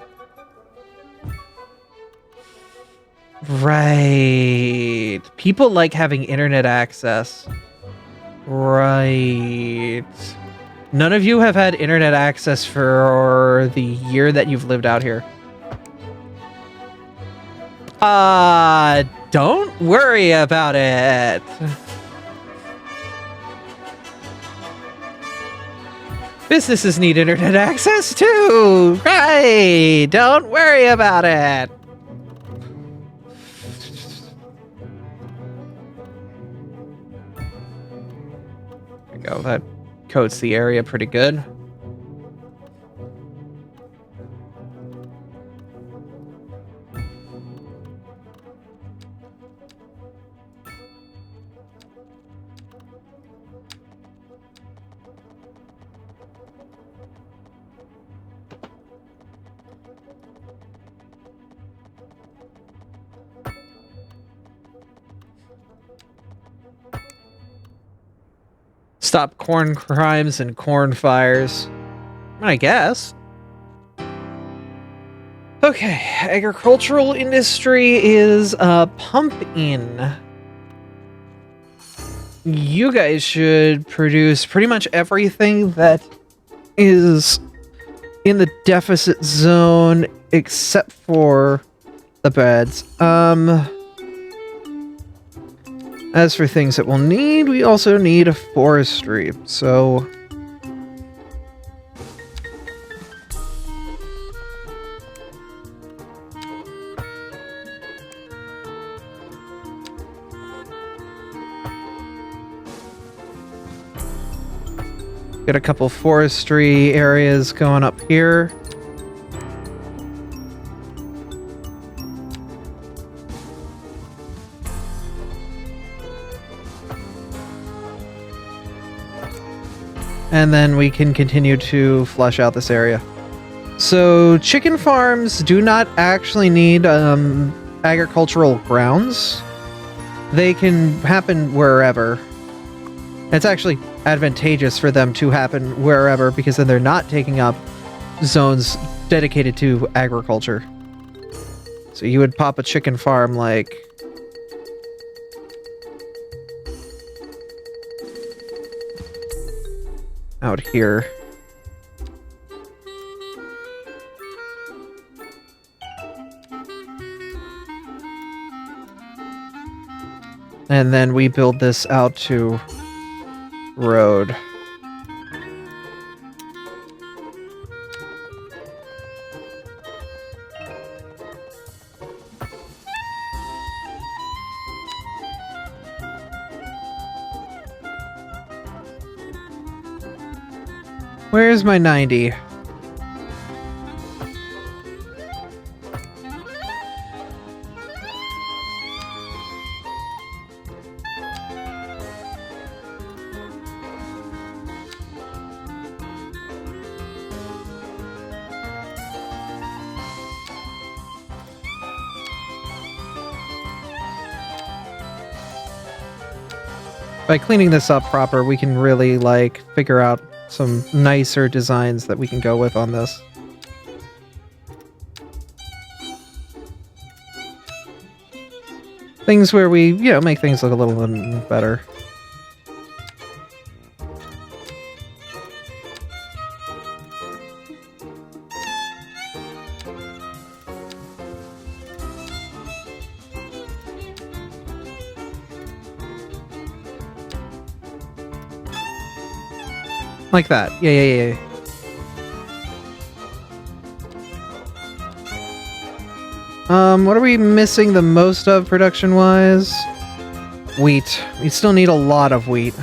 Right, people like having internet access. Right. None of you have had internet access for the year that you've lived out here. Don't worry about it. Businesses need internet access too. Right. Don't worry about it. Go. That coats the area pretty good. Stop corn crimes and corn fires, I guess. Okay, agricultural industry is pumping. You guys should produce pretty much everything that is in the deficit zone except for the beds. As for things that we'll need, we also need a forestry, so... Get a couple forestry areas going up here. And then we can continue to flush out this area. So chicken farms do not actually need agricultural grounds. They can happen wherever. It's actually advantageous for them to happen wherever because then they're not taking up zones dedicated to agriculture. So you would pop a chicken farm like... out here. And then we build this out to road. Where's my 90? By cleaning this up proper, we can really, like, figure out some nicer designs that we can go with on this. Things where we, make things look a little bit better. Like that. Yeah. What are we missing the most of production-wise? Wheat. We still need a lot of wheat.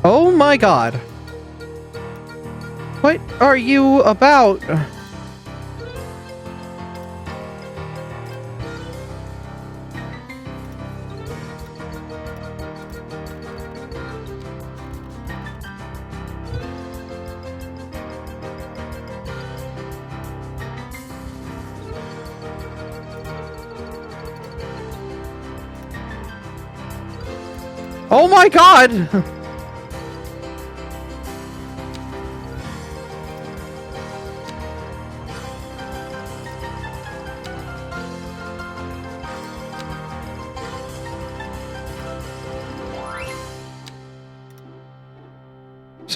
Oh my god. What are you about? Oh my god!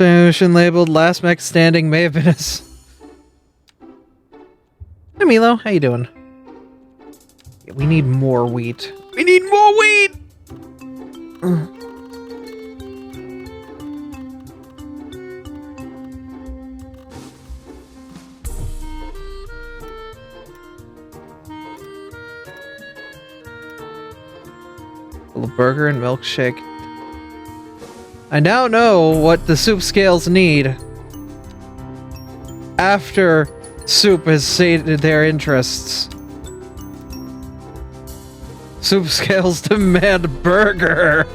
Ocean labeled last mech standing may have been us. Hey Milo, how you doing? Yeah, we need more wheat. We need more wheat! Little burger and milkshake. I now know what the soup scales need after soup has sated their interests. Soup scales demand burger.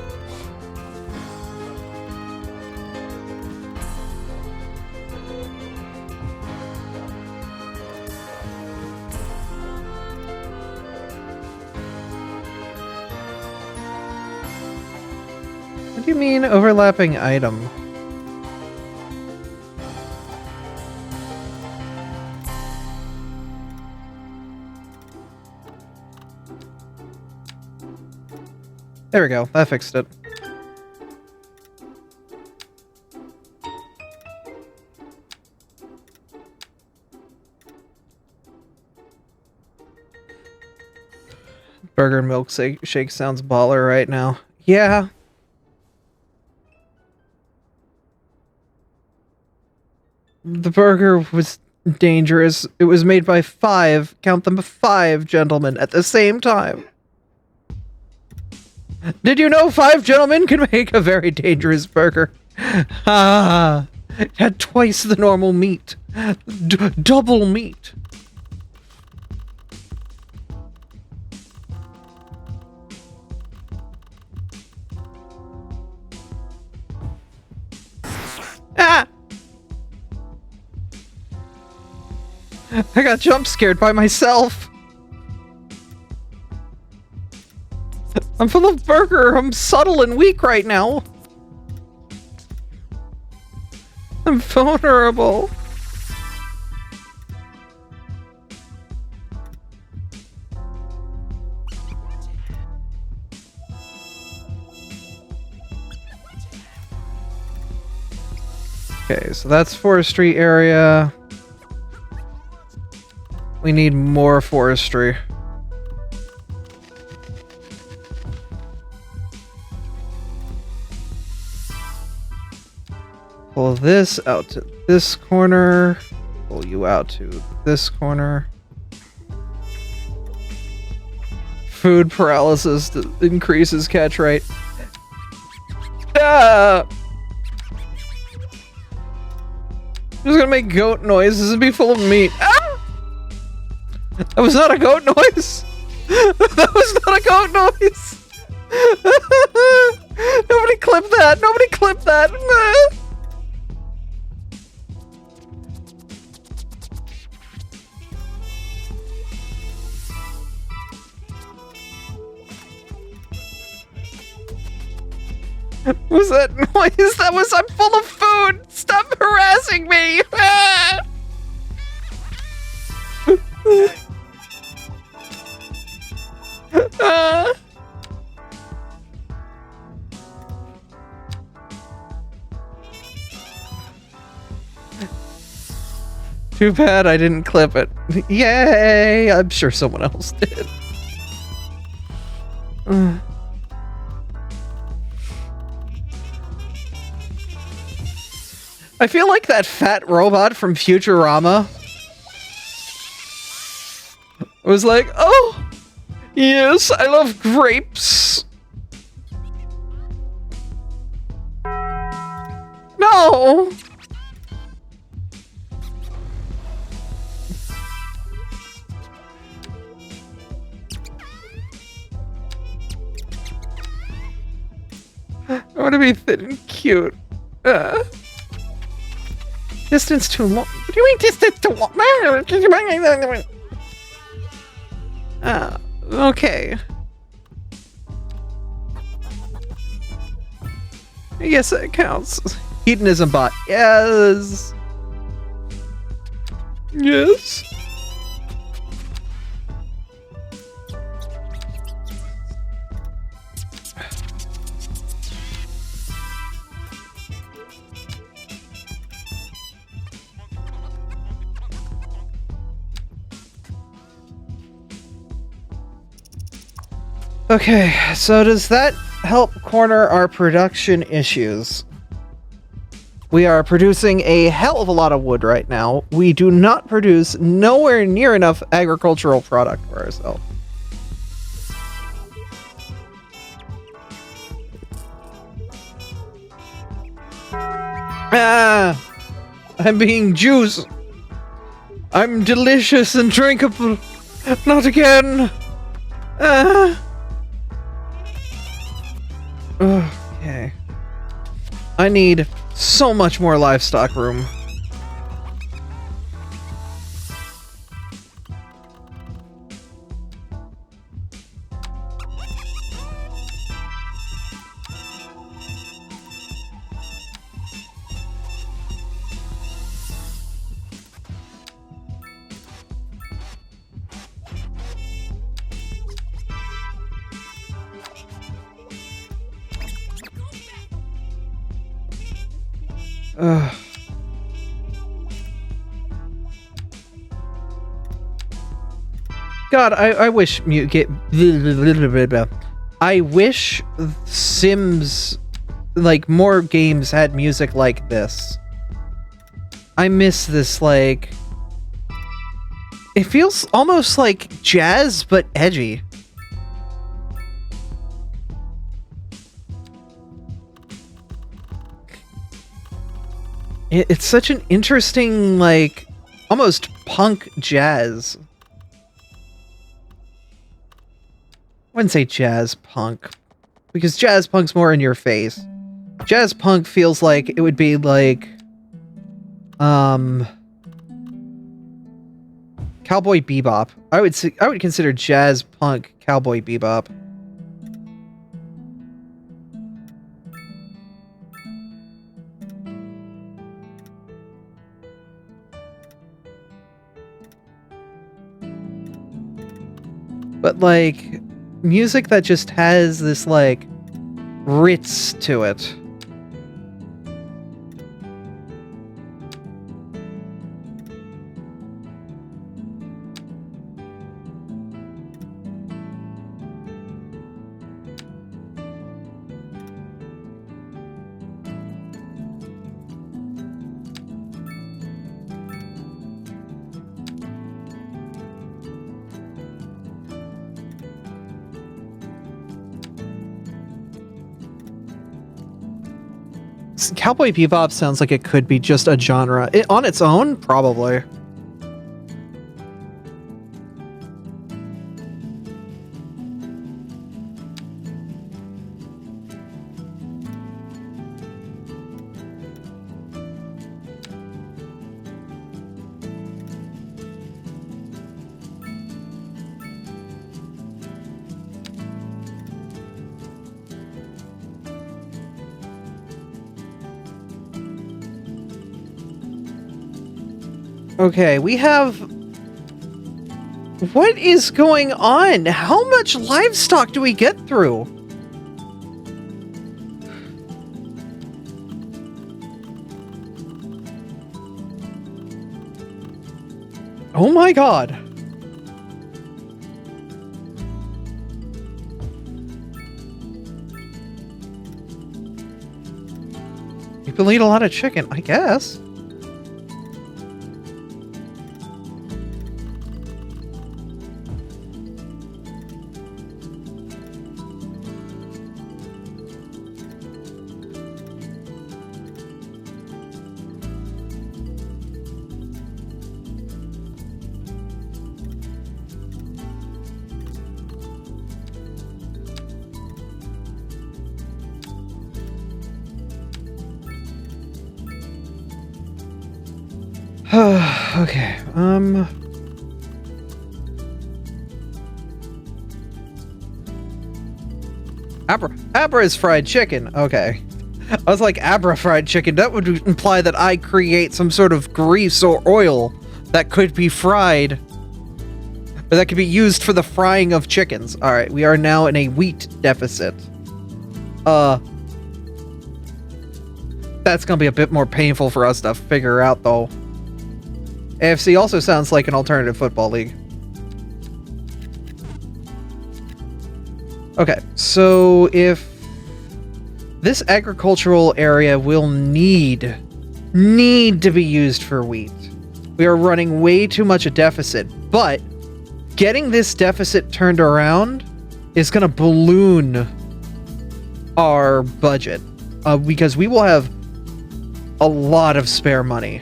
What do you mean overlapping item? There we go, that fixed it. Burger and milkshake sounds baller right now. Yeah. The burger was dangerous. It was made by 5, count them 5 gentlemen at the same time. Did you know 5 gentlemen can make a very dangerous burger? Ah, it had twice the normal meat. Double meat. Ah! I got jump scared by myself. I'm full of burger. I'm subtle and weak right now. I'm vulnerable. Okay, so that's forestry area. We need more forestry. Pull this out to this corner. Pull you out to this corner. Food paralysis increases catch rate. Ah! I'm just gonna make goat noises and be full of meat. Ah! That was not a goat noise. That was not a goat noise. Nobody clip that. Nobody clip that. What was that noise? That was, I'm full of food. Stop harassing me. Too bad I didn't clip it. Yay! I'm sure someone else did. I feel like that fat robot from Futurama was like, oh, yes, I love grapes. No! I want to be thin and cute. Distance too long. What do you mean distance too long? Okay. I guess that counts. Hedonism bot. Yes. Yes. Okay, so does that help corner our production issues? We are producing a hell of a lot of wood right now. We do not produce nowhere near enough agricultural product for ourselves. Ah! I'm being juice. I'm delicious and drinkable. Not again. Ah! Okay. I need so much more livestock room. God, I wish I wish Sims, like, more games had music like this. I miss this, like... It feels almost like jazz, but edgy. It's such an interesting, like, almost punk jazz. I wouldn't say jazz punk, because jazz punk's more in your face. Jazz punk feels like it would be like, Cowboy Bebop. I would consider jazz punk Cowboy Bebop. But like, music that just has this, like, ritz to it. Cowboy Bebop sounds like it could be just a genre. On its own, probably. Okay, we have... What is going on? How much livestock do we get through? Oh my god. People eat a lot of chicken, I guess. Okay, Abra is fried chicken. Okay. I was like, Abra fried chicken. That would imply that I create some sort of grease or oil that could be fried. Or that could be used for the frying of chickens. Alright, we are now in a wheat deficit. That's gonna be a bit more painful for us to figure out, though. AFC also sounds like an alternative football league. Okay, so if this agricultural area will need to be used for wheat. We are running way too much a deficit, but getting this deficit turned around is going to balloon our budget because we will have a lot of spare money.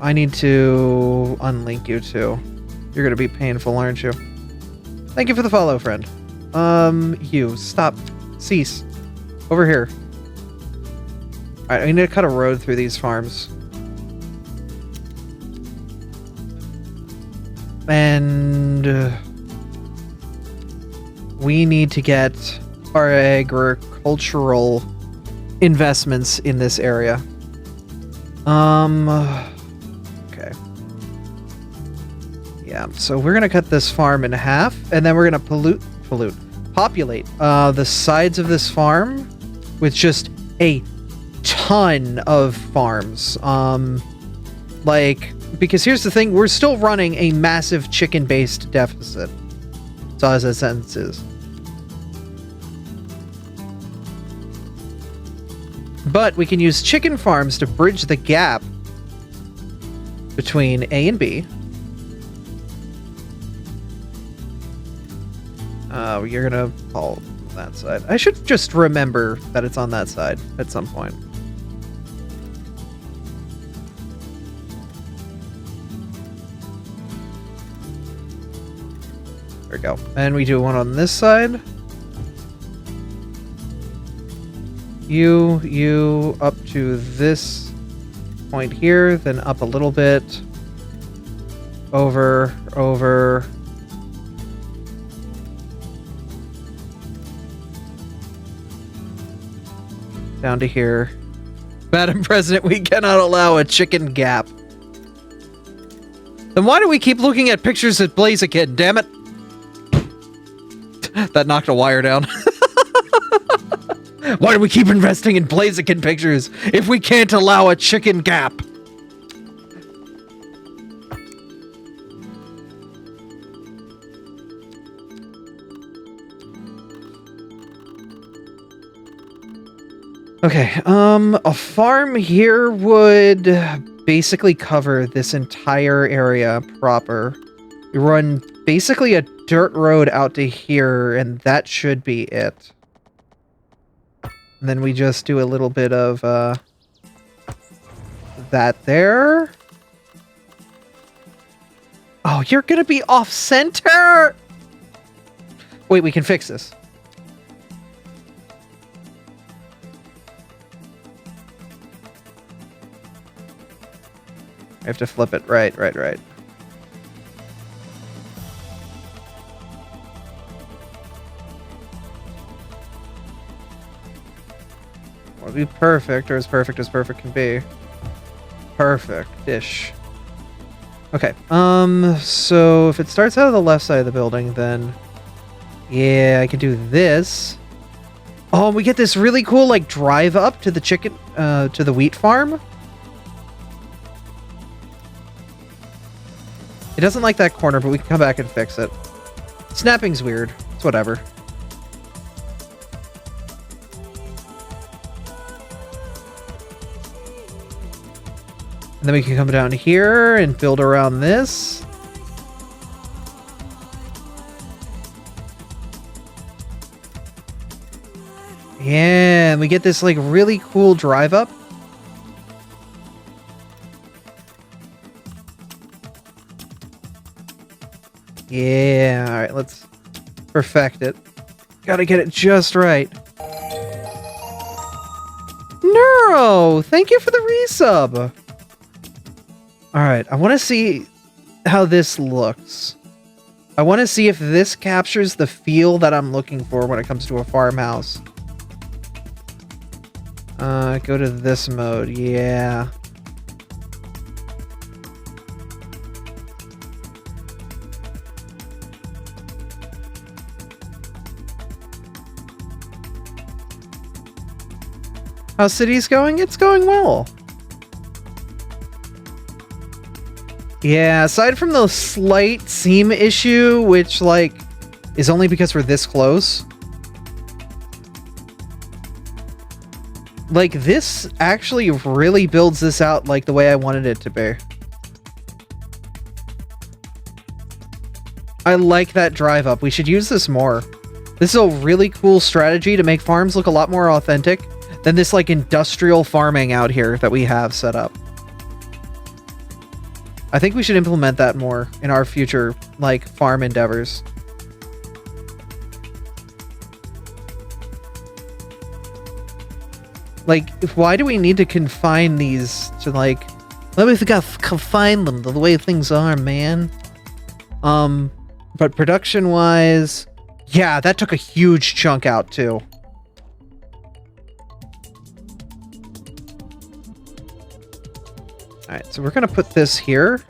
I need to unlink you too. You're going to be painful, aren't you? Thank you for the follow, friend. You, stop. Cease. Over here. Alright, I need to cut a road through these farms. And... we need to get our agricultural investments in this area. Okay. Yeah, so we're gonna cut this farm in half, and then we're gonna populate the sides of this farm with just a ton of farms. Because here's the thing, we're still running a massive chicken-based deficit. That's all that sentence is. But we can use chicken farms to bridge the gap between A and B. You're gonna fall on that side. I should just remember that it's on that side at some point. There we go. And we do one on this side. You up to this point here, then up a little bit. Over. Down to here. Madam President, we cannot allow a chicken gap. Then why do we keep looking at pictures at Blaziken, damn it? That knocked a wire down. Why do we keep investing in Blaziken pictures if we can't allow a chicken gap? Okay, a farm here would basically cover this entire area proper. We run basically a dirt road out to here, and that should be it. And then we just do a little bit of, that there. Oh, you're gonna be off-center! Wait, we can fix this. I have to flip it. Right. It'll be perfect, or as perfect can be. Perfect-ish. Okay, so if it starts out of the left side of the building, then... Yeah, I can do this. Oh, and we get this really cool, like, drive up to the chicken, to the wheat farm. It doesn't like that corner, but we can come back and fix it. Snapping's weird. It's whatever. And then we can come down here and build around this. Yeah, and we get this like really cool drive up. Yeah, all right, let's perfect it. Gotta get it just right. Neuro, thank you for the resub. All right, I want to see how this looks. I want to see if this captures the feel that I'm looking for when it comes to a farmhouse. Go to this mode, yeah. How's cities going? It's going well. Yeah, aside from the slight seam issue, which, like, is only because we're this close. Like, this actually really builds this out like the way I wanted it to be. I like that drive up. We should use this more. This is a really cool strategy to make farms look a lot more authentic than this, like, industrial farming out here that we have set up. I think we should implement that more in our future, like, farm endeavors. Like, why do we need to confine these to, like... Why do we gotta confine them to the way things are, man? But production-wise... Yeah, that took a huge chunk out, too. Alright, so we're gonna put this here.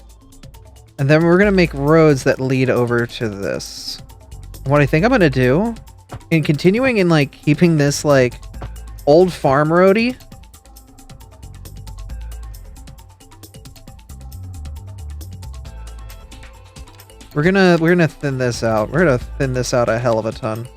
And then we're gonna make roads that lead over to this. What I think I'm gonna do, in continuing in, like, keeping this, like, old farm roady, we're gonna thin this out. We're gonna thin this out a hell of a ton.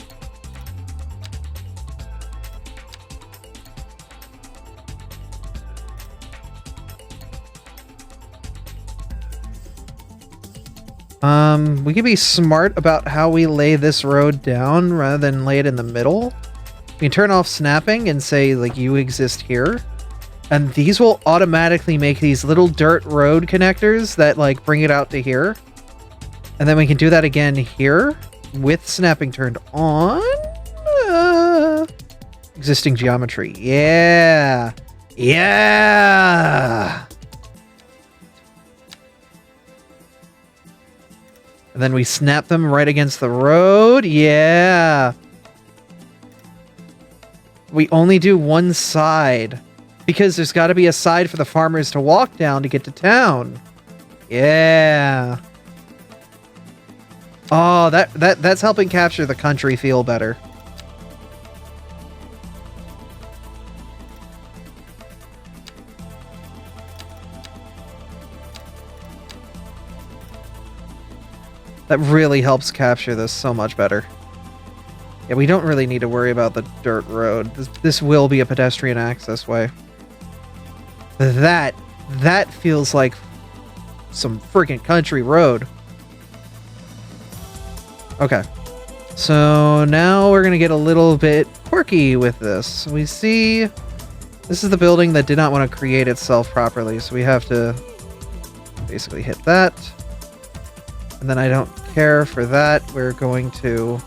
We can be smart about how we lay this road down rather than lay it in the middle. We can turn off snapping and say, like, you exist here. And these will automatically make these little dirt road connectors that, like, bring it out to here. And then we can do that again here with snapping turned on. Existing geometry. Yeah. Yeah. And then we snap them right against the road. Yeah. We only do one side because there's got to be a side for the farmers to walk down to get to town. Yeah. Oh, that's helping capture the country feel better. That really helps capture this so much better. Yeah, we don't really need to worry about the dirt road. This will be a pedestrian access way. That feels like some freaking country road. Okay. So now we're going to get a little bit quirky with this. We see this is the building that did not want to create itself properly, so we have to basically hit that. And then I don't care for that. We're going to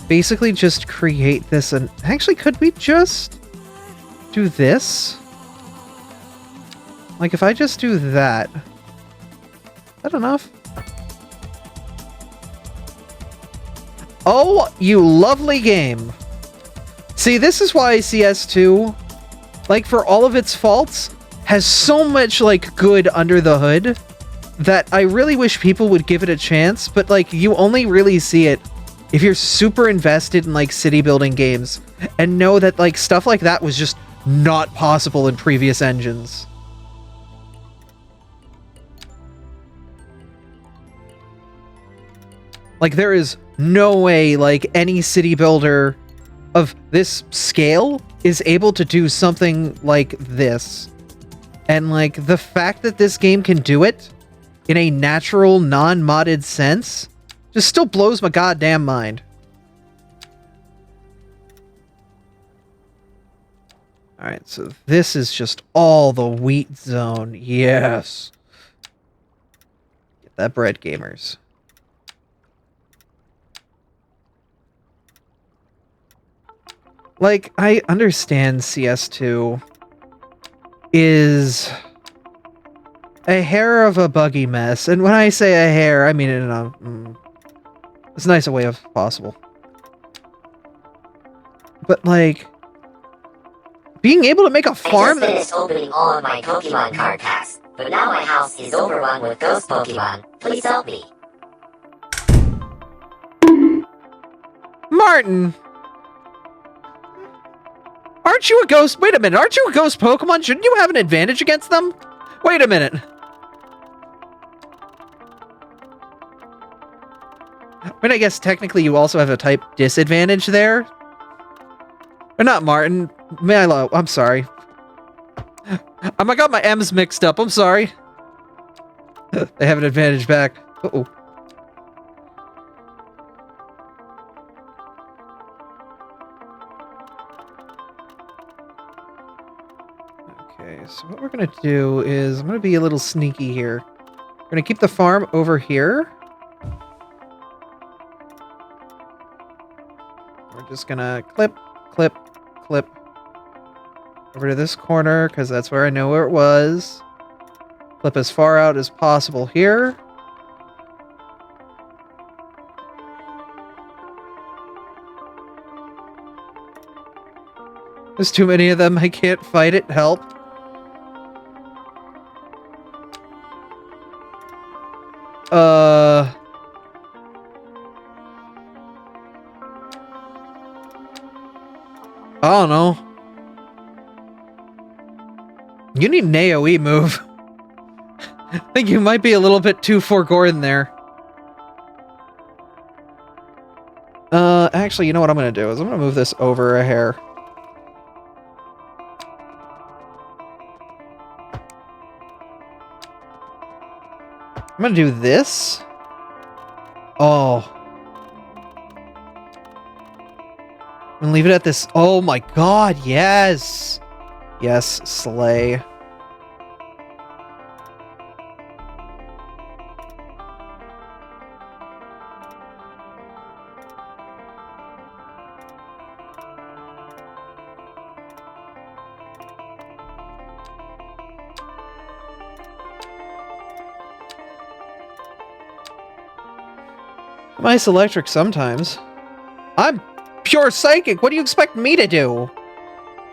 basically just create this. And actually, could we just do this? Like, if I just do that, is that enough? Oh, you lovely game. See, this is why CS2, like, for all of its faults, has so much, like, good under the hood that I really wish people would give it a chance, but, like, you only really see it if you're super invested in, like, city building games and know that, like, stuff like that was just not possible in previous engines. Like, there is no way, like, any city builder of this scale is able to do something like this. And, like, the fact that this game can do it in a natural, non-modded sense just still blows my goddamn mind. Alright, so this is just all the wheat zone. Yes. Get that bread, gamers. Like, I understand CS2 is a hair of a buggy mess. And when I say a hair, I mean it in a as nice a way as possible. But, like, being able to make a farm... I just finished opening all of my Pokemon card packs, but now my house is overrun with ghost Pokemon. Please help me. Martin! Aren't you a ghost? Wait a minute, aren't you a ghost Pokemon? Shouldn't you have an advantage against them? Wait a minute. I mean, I guess technically you also have a type disadvantage there. Or not, Martin. Milo, I'm sorry. I got my M's mixed up, I'm sorry. They have an advantage back. Uh-oh. Okay, so what we're gonna do is I'm gonna be a little sneaky here. We're gonna keep the farm over here. We're just gonna clip, clip, clip over to this corner because that's where I know where it was. Clip as far out as possible here. There's too many of them. I can't fight it. Help. I don't know. You need an AoE move. I think you might be a little bit too forgone there. Actually, you know what I'm gonna do is I'm gonna move this over a hair. I'm gonna do this. Oh. I'm gonna leave it at this. Oh my god, yes! Yes, slay. I'm ice electric sometimes. I'm pure psychic. What do you expect me to do?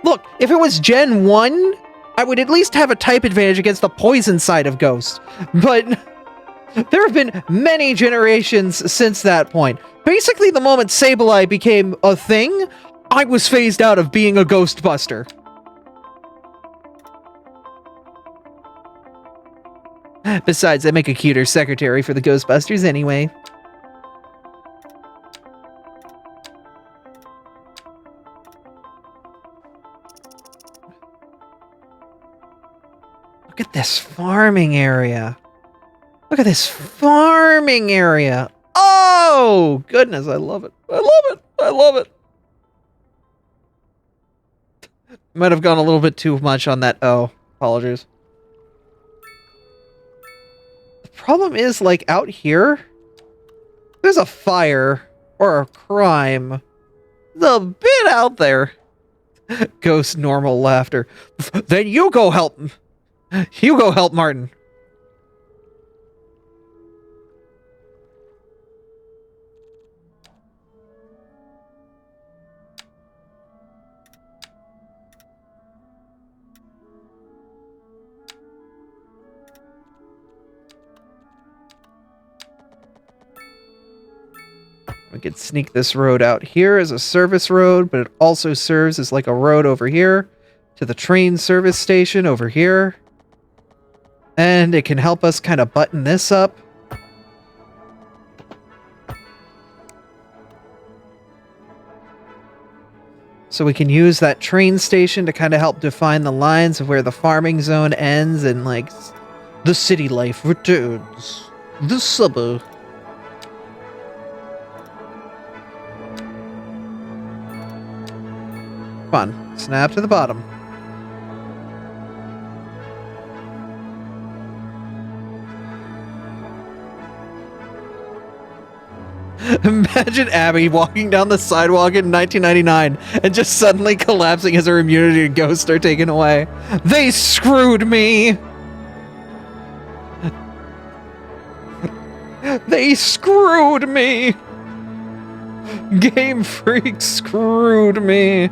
Look, if it was Gen 1, I would at least have a type advantage against the poison side of Ghost. But there have been many generations since that point. Basically, the moment Sableye became a thing, I was phased out of being a Ghostbuster. Besides, I make a cuter secretary for the Ghostbusters anyway. Look at this farming area. Look at this farming area. Oh, goodness, I love it. I love it. I love it. Might have gone a little bit too much on that. Oh, apologies. The problem is, like, out here, there's a fire or a crime. It's a bit out there. Ghost normal laughter. Then you go help. You go help Martin. We could sneak this road out here as a service road, but it also serves as like a road over here to the train service station over here. And it can help us kind of button this up. So we can use that train station to kind of help define the lines of where the farming zone ends and like the city life returns. The suburb. Come on, snap to the bottom. Imagine Abby walking down the sidewalk in 1999 and just suddenly collapsing as her immunity to ghosts are taken away. They screwed me! They screwed me! Game Freak screwed me!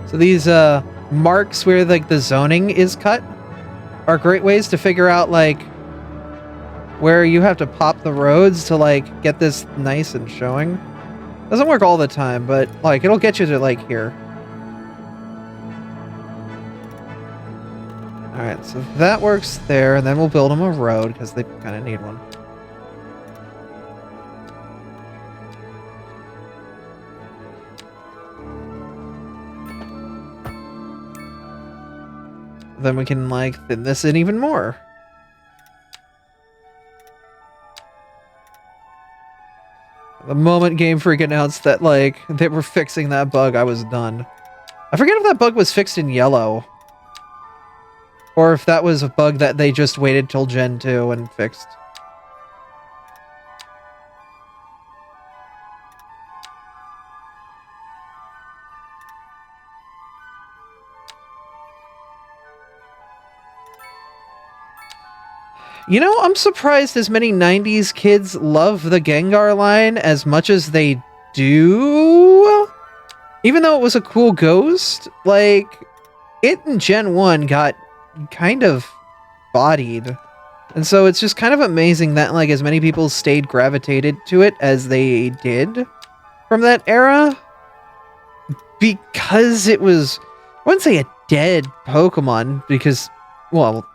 So these marks where like the zoning is cut are great ways to figure out like where you have to pop the roads to like get this nice and showing. Doesn't work all the time, but like it'll get you to like here. Alright, so that works there, and then we'll build them a road because they kind of need one. Then we can, like, thin this in even more. The moment Game Freak announced that, like, they were fixing that bug, I was done. I forget if that bug was fixed in yellow. Or if that was a bug that they just waited till Gen 2 and fixed. You know, I'm surprised as many 90s kids love the Gengar line as much as they do. Even though it was a cool ghost, like, it in Gen 1 got kind of bodied. And so it's just kind of amazing that, like, as many people stayed gravitated to it as they did from that era. Because it was, I wouldn't say a dead Pokemon, because, well,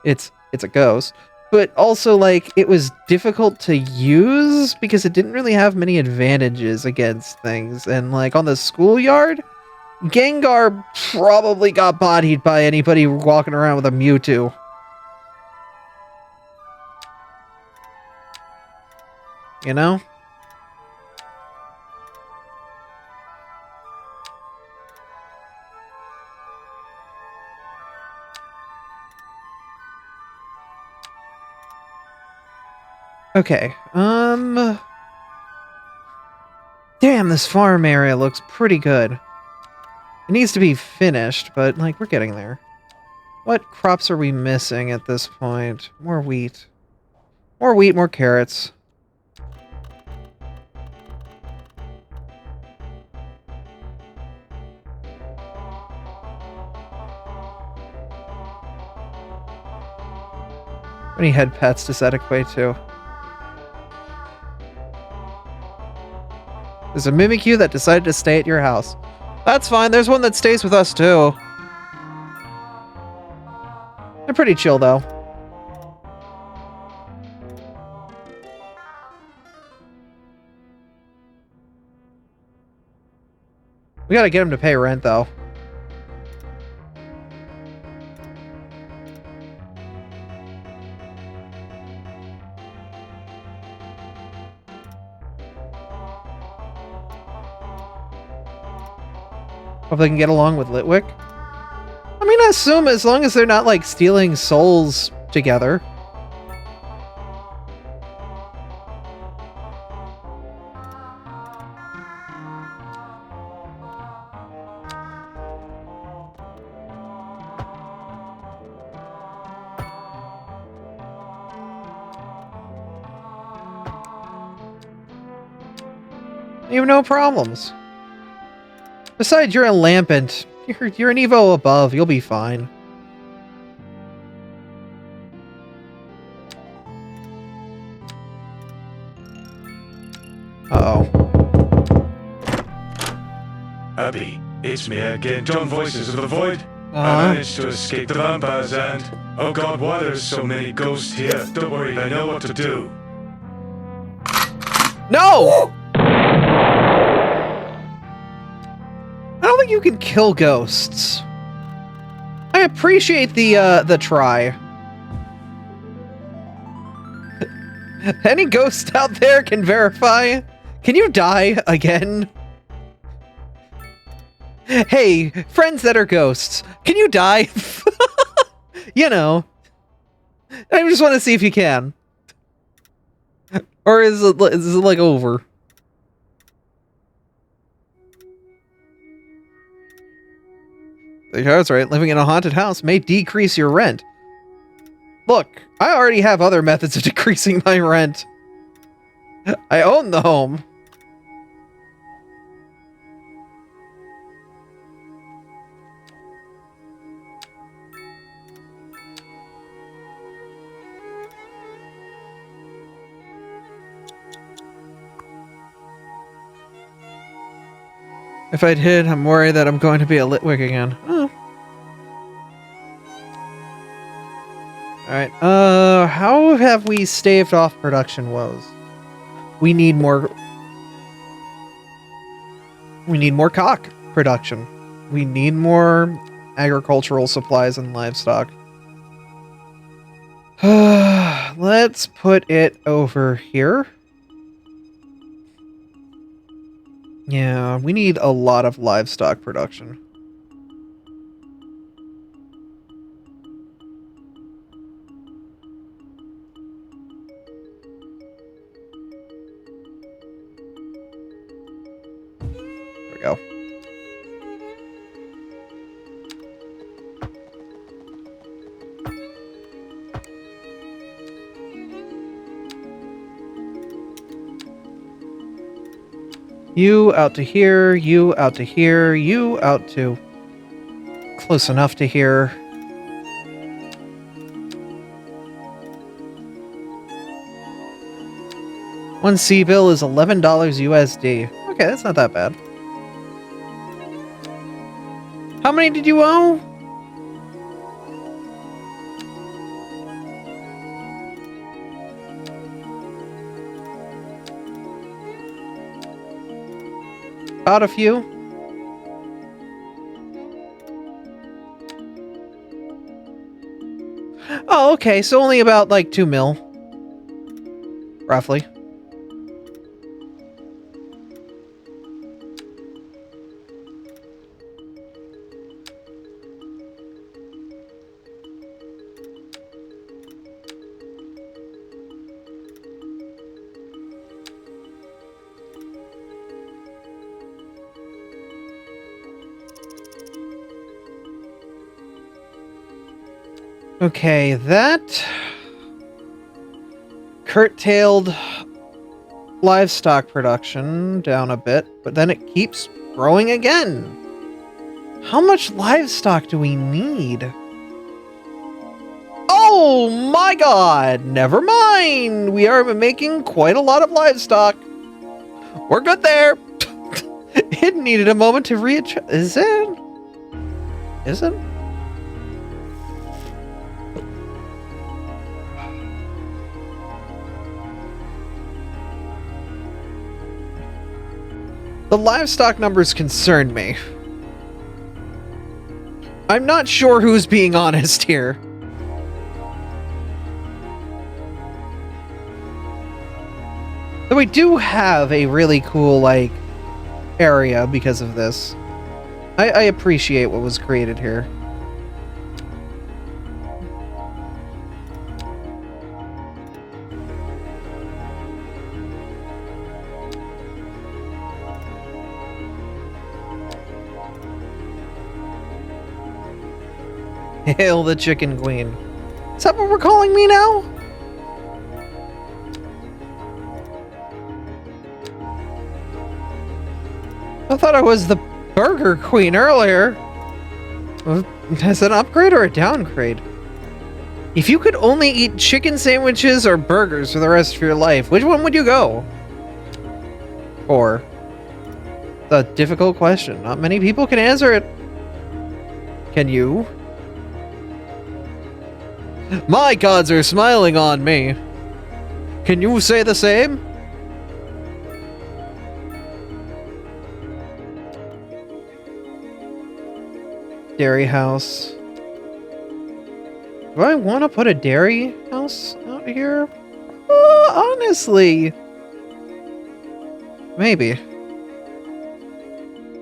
it's a ghost, but also like it was difficult to use because it didn't really have many advantages against things. And like on the schoolyard, Gengar probably got bodied by anybody walking around with a Mewtwo. You know? Okay, damn, this farm area looks pretty good. It needs to be finished, but, like, we're getting there. What crops are we missing at this point? More wheat. More wheat, more carrots. How many head pets does that equate to? There's a Mimikyu that decided to stay at your house. That's fine, there's one that stays with us too. They're pretty chill though. We gotta get him to pay rent though. Hope they can get along with Litwick. I mean, I assume as long as they're not, like, stealing souls together. You have no problems. Besides, you're a Lampant. You're an Evo above. You'll be fine. Uh-oh. Abby, it's me again, John Voices of the Void. Uh-huh. I managed to escape the vampires and... Oh god, why there's so many ghosts here? Don't worry, I know what to do. No! I don't think you can kill ghosts. I appreciate the try. Any ghost out there can verify? Can you die again? Hey, friends that are ghosts, can you die? You know. I just want to see if you can. Or is it like over? That's right, living in a haunted house may decrease your rent. Look, I already have other methods of decreasing my rent. I own the home. If I'd hid, I'm worried that I'm going to be a Litwick again. Oh. Alright, how have we staved off production woes? We need more cock production. We need more agricultural supplies and livestock. Let's put it over here. Yeah, we need a lot of livestock production. There we go. You out to here, you out to here, you out to close enough to here. One C bill is $11 USD. Okay, that's not that bad. How many did you owe? About a few. Oh, okay, so only about like 2 mil. Roughly. Okay, that curtailed livestock production down a bit, but then it keeps growing again. How much livestock do we need? Oh my god! Never mind! We are making quite a lot of livestock. We're good there! It needed a moment to readjust. Is it? Is it? The livestock numbers concern me. I'm not sure who's being honest here. Though we do have a really cool, like, area because of this. I appreciate what was created here. Hail the Chicken Queen. Is that what we're calling me now? I thought I was the Burger Queen earlier. As an upgrade or a downgrade? If you could only eat chicken sandwiches or burgers for the rest of your life, which one would you go for? It's a difficult question. Not many people can answer it. Can you? My gods are smiling on me. Can you say the same? Dairy house. Do I want to put a dairy house out here? Honestly. Maybe.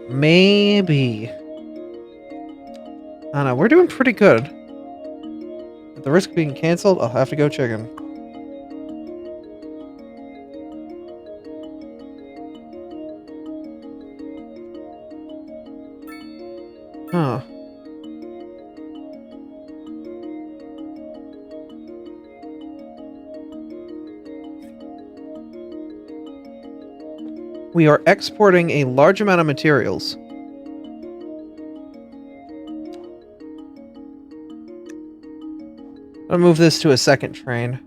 Maybe. I don't know. We're doing pretty good. At the risk of being canceled, I'll have to go chicken. Huh. We are exporting a large amount of materials. I'll move this to a second train.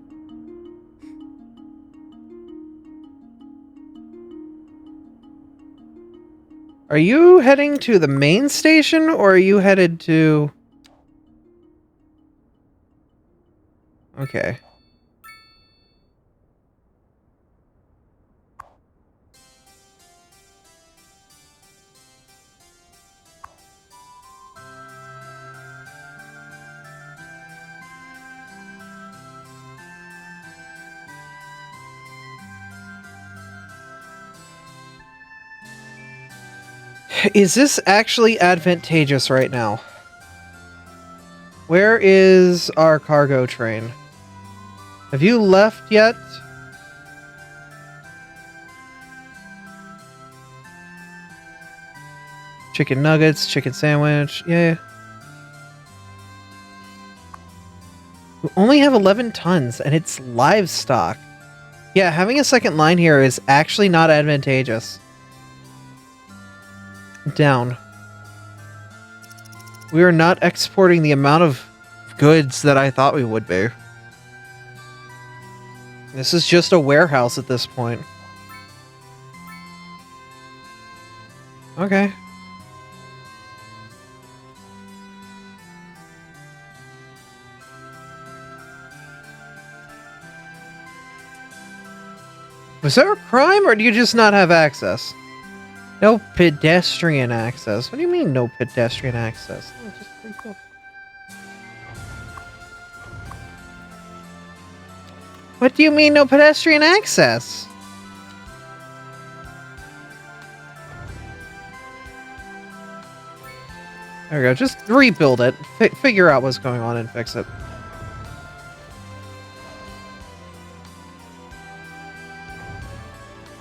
Are you heading to the main station, or are you headed to... Okay. Is this actually advantageous right now? Where is our cargo train? Have you left yet? Chicken nuggets, chicken sandwich, yeah. We only have 11 tons, and it's livestock. Yeah, having a second line here is actually not advantageous. Down. We are not exporting the amount of goods that I thought we would be. This is just a warehouse at this point. Okay. Was there a crime, or do you just not have access? No pedestrian access. What do you mean, no pedestrian access? Oh, just pretty cool. What do you mean, no pedestrian access? There we go. Just rebuild it. Figure out what's going on and fix it.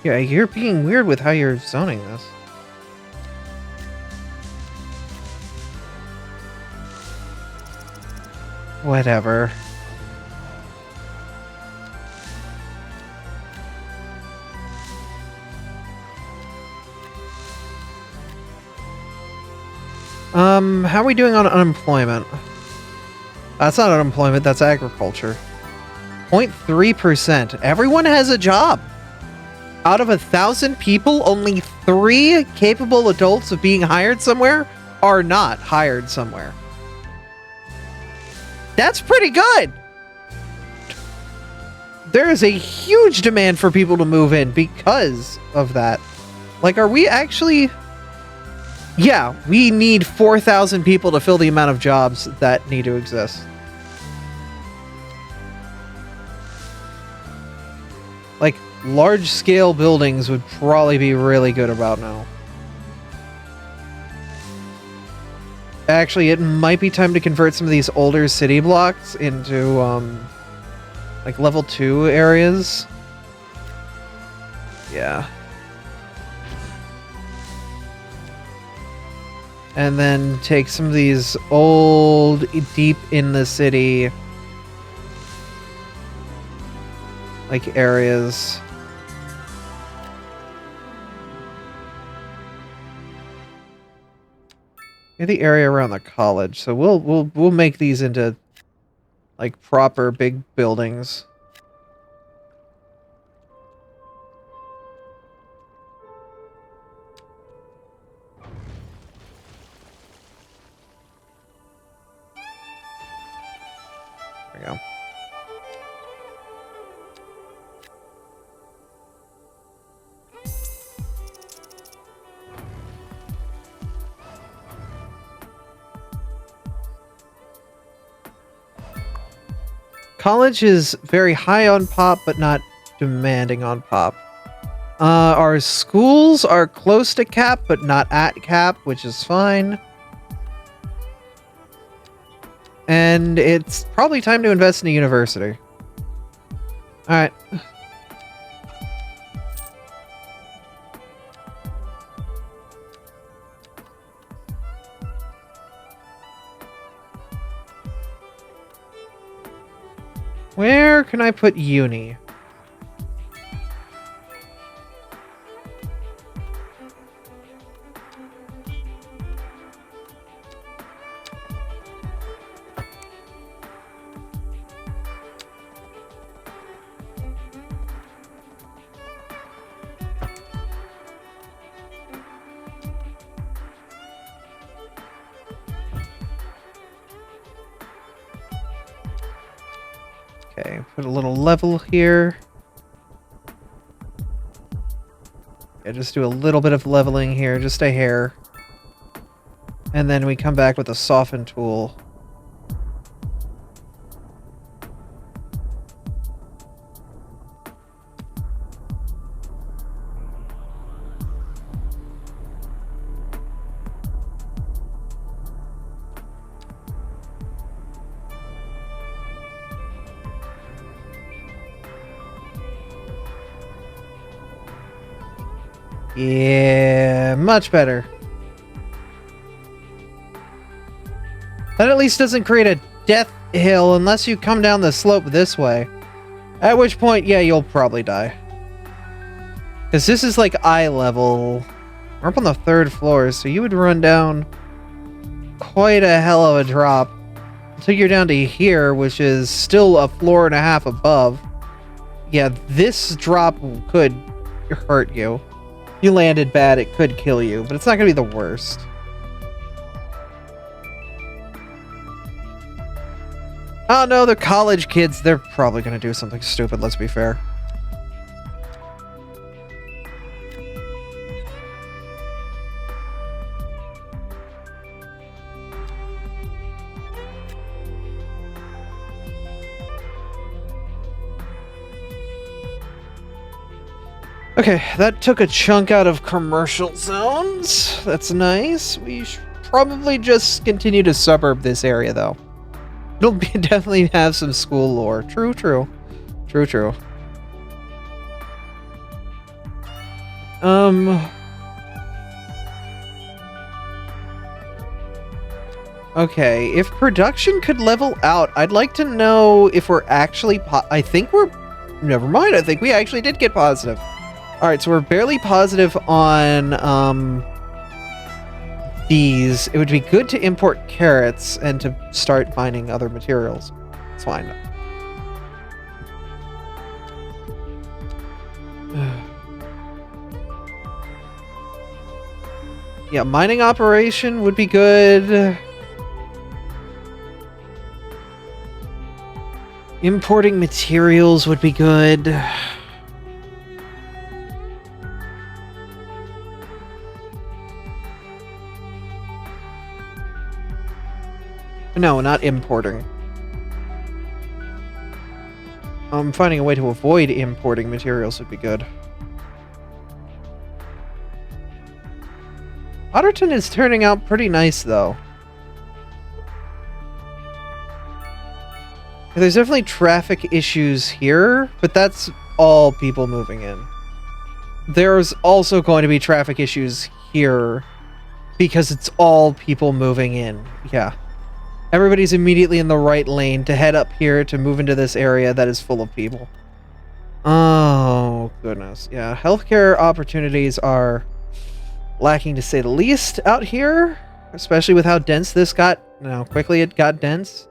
Yeah, you're being weird with how you're zoning this. Whatever. How are we doing on unemployment? That's not unemployment, that's agriculture. 0.3%. Everyone has a job. Out of 1,000 people, only 3 capable adults of being hired somewhere are not hired somewhere. That's pretty good! There is a huge demand for people to move in because of that. Like, are we actually... Yeah, we need 4,000 people to fill the amount of jobs that need to exist. Like, large-scale buildings would probably be really good about now. Actually, it might be time to convert some of these older city blocks into, like, level 2 areas. Yeah. And then take some of these old, deep in the city, like, areas. The area around the college, so we'll make these into like proper big buildings. There we go. College is very high on pop, but not demanding on pop. Our schools are close to cap, but not at cap, which is fine. And it's probably time to invest in a university. Alright. Where can I put uni? Okay, put a little level here. Yeah, just do a little bit of leveling here, just a hair. And then we come back with a soften tool. Yeah, much better. That at least doesn't create a death hill unless you come down the slope this way. At which point, yeah, you'll probably die. Because this is like eye level. We're up on the 3rd floor, so you would run down quite a hell of a drop. Until you're down to here, which is still a floor and a half above. Yeah, this drop could hurt you. You landed bad, it could kill you, but it's not going to be the worst. Oh no, they're college kids. They're probably going to do something stupid, let's be fair. Okay, that took a chunk out of commercial zones. That's nice. We should probably just continue to suburb this area, though. It'll definitely have some school lore. True, true. True, true. Okay, if production could level out, I'd like to know if we're actually I think we're... Never mind, I think we actually did get positive. Alright, so we're barely positive on, these. It would be good to import carrots and to start finding other materials. It's fine. Yeah, mining operation would be good. Importing materials would be good. No, not importing. Finding a way to avoid importing materials would be good. Otterton is turning out pretty nice, though. There's definitely traffic issues here, but that's all people moving in. There's also going to be traffic issues here because it's all people moving in. Yeah. Everybody's immediately in the right lane to head up here to move into this area that is full of people. Oh, goodness. Yeah, healthcare opportunities are lacking to say the least out here, especially with how dense this got, how quickly it got dense.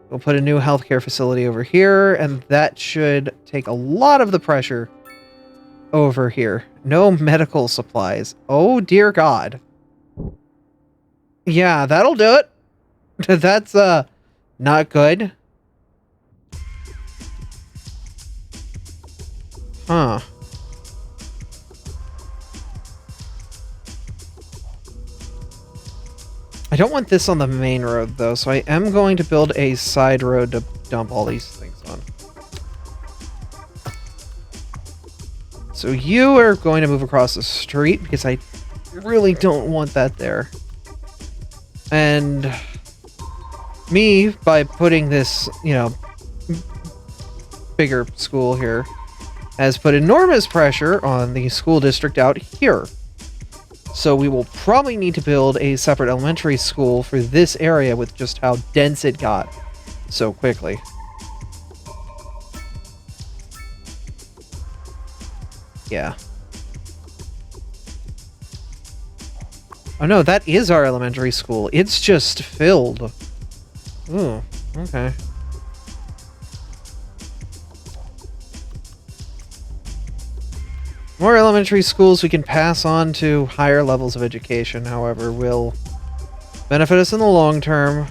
We'll put a new healthcare facility over here, and that should take a lot of the pressure over here. No medical supplies. Oh, dear God. Yeah, that'll do it. That's, not good. Huh. I don't want this on the main road, though, so I am going to build a side road to dump all these things on. So you are going to move across the street, because I really don't want that there. And me, by putting this, you know, bigger school here, has put enormous pressure on the school district out here. So we will probably need to build a separate elementary school for this area with just how dense it got so quickly. Yeah. Oh no, that is our elementary school. It's just filled. Ooh, okay. More elementary schools we can pass on to higher levels of education, however, will benefit us in the long term.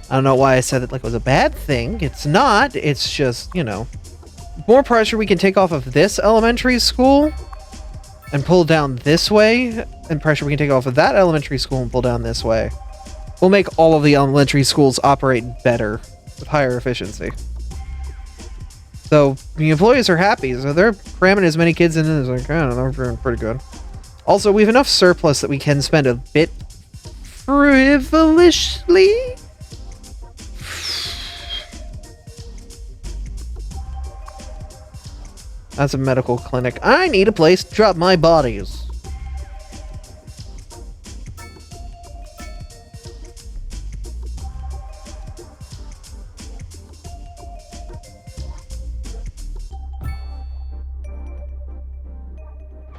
I don't know why I said it like it was a bad thing. It's not. It's just, you know, more pressure we can take off of this elementary school and pull down this way, and pressure we can take off of that elementary school and pull down this way. We'll make all of the elementary schools operate better with higher efficiency. So the employees are happy, so they're cramming as many kids in as they can, and they're doing pretty good. Also, we have enough surplus that we can spend a bit frivolously. That's a medical clinic. I need a place to drop my bodies.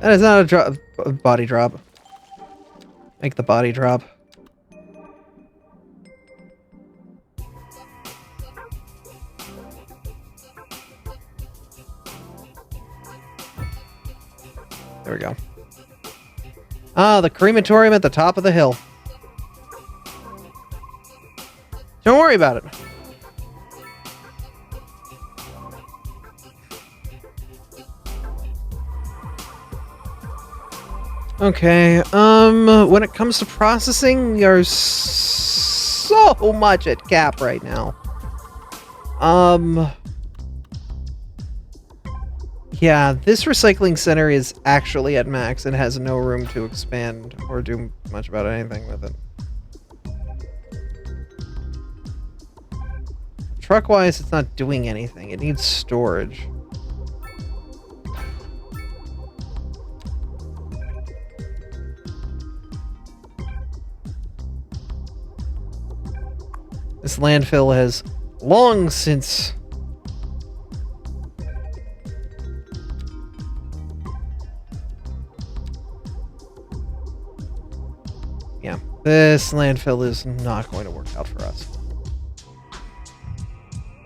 That is not a body drop. Make the body drop. There we go. Ah, the crematorium at the top of the hill. Don't worry about it. Okay, when it comes to processing, we are so much at cap right now. Yeah, this recycling center is actually at max and has no room to expand or do much about anything with it. Truck-wise, it's not doing anything. It needs storage. This landfill has long since... Yeah, this landfill is not going to work out for us.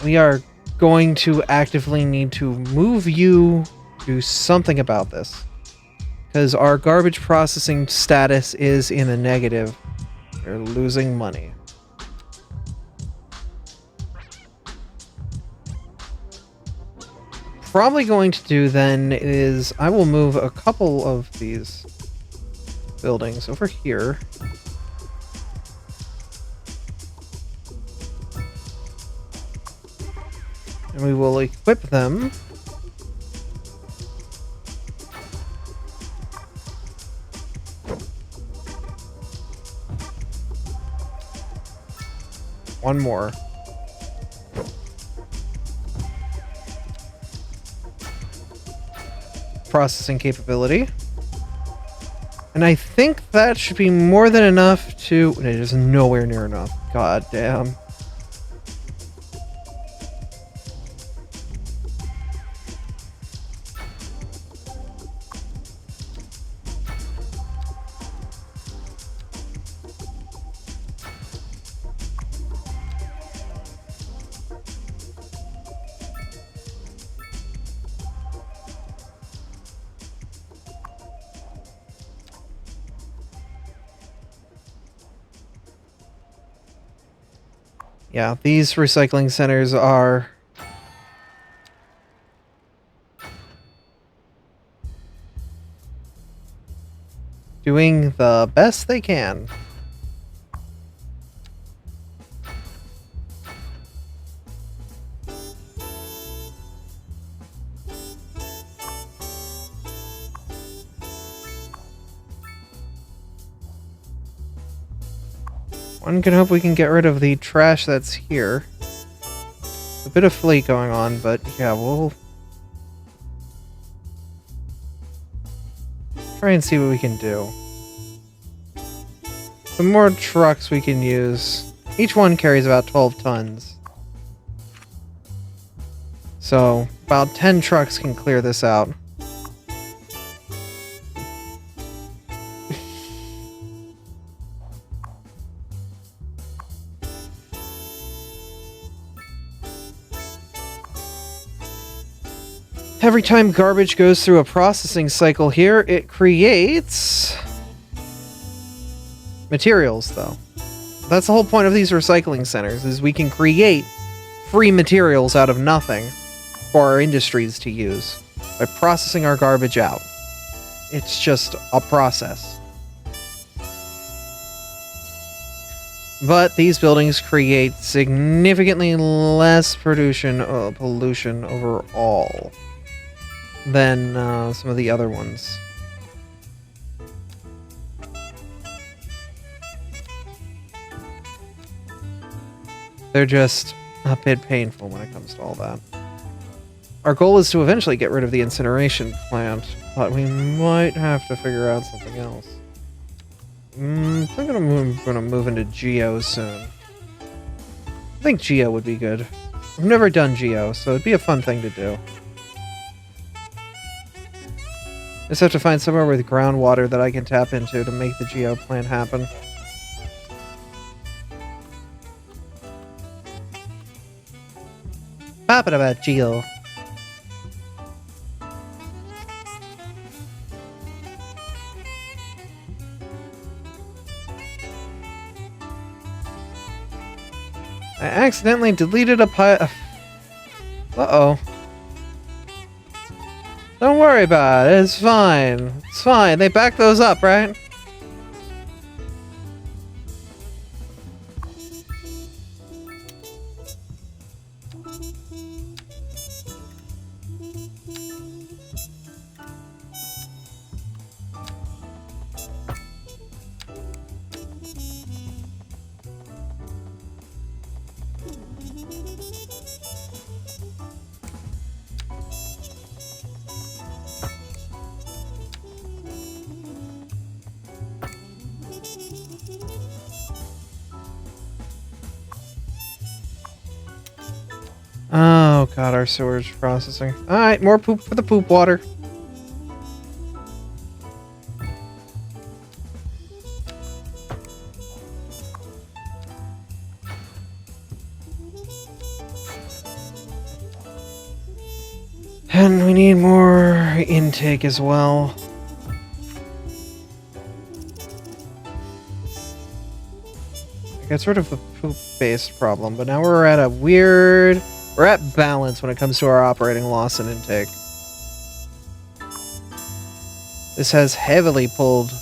We are going to actively need to move you, do something about this. Because our garbage processing status is in the negative. We're losing money. Probably going to do then is I will move a couple of these buildings over here. And we will equip them. One more. processing capability. And I think that should be more than enough to... It is nowhere near enough. God damn. Yeah, these recycling centers are... doing the best they can. One can hope we can get rid of the trash that's here. A bit of fleet going on, but yeah, we'll try and see what we can do. The more trucks we can use. Each one carries about 12 tons. So, about 10 trucks can clear this out. Every time garbage goes through a processing cycle here, it creates materials, though. That's the whole point of these recycling centers, is we can create free materials out of nothing for our industries to use by processing our garbage out. It's just a process. But these buildings create significantly less pollution overall than some of the other ones. They're just a bit painful when it comes to all that. Our goal is to eventually get rid of the incineration plant, but we might have to figure out something else. I think I'm gonna move into Geo soon. I think Geo would be good. I've never done Geo, so it'd be a fun thing to do. Just have to find somewhere with groundwater that I can tap into to make the Geo plant happen. Popping about Geo. I accidentally deleted a pile. Uh-oh. Don't worry about it. It's fine. It's fine. They back those up, right? Oh god, our sewage processing. Alright, more poop for the poop water. And we need more intake as well. I got sort of a poop-based problem, but now we're at a weird... We're at balance when it comes to our operating loss and intake. This has heavily pulled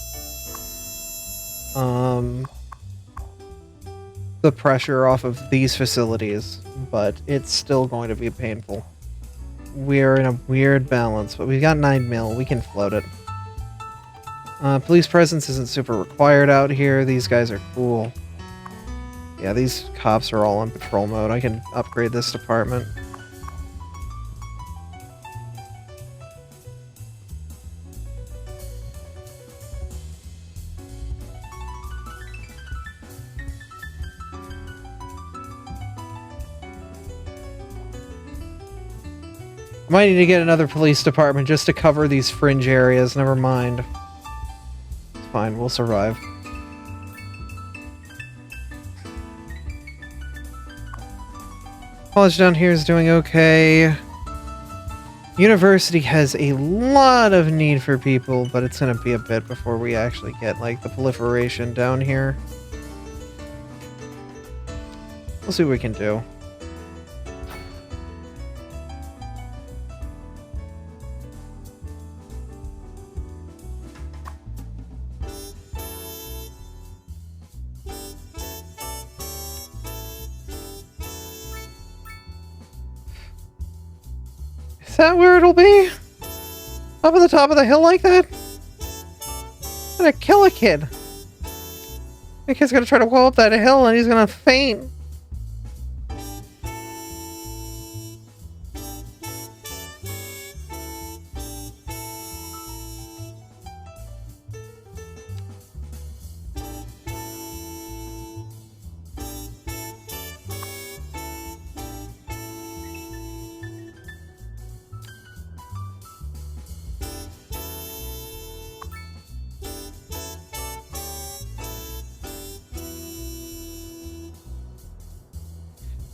the pressure off of these facilities, but it's still going to be painful. We're in a weird balance, but we've got 9 mil. We can float it. Police presence isn't super required out here. These guys are cool. Yeah, these cops are all on patrol mode. I can upgrade this department. Might need to get another police department just to cover these fringe areas. Never mind. It's fine, we'll survive. College down here is doing okay. University has a lot of need for people, but it's gonna be a bit before we actually get, like, the proliferation down here. We'll see what we can do. Is that where it'll be? Up at the top of the hill like that? I'm gonna kill a kid. The kid's gonna try to go up that hill and he's gonna faint.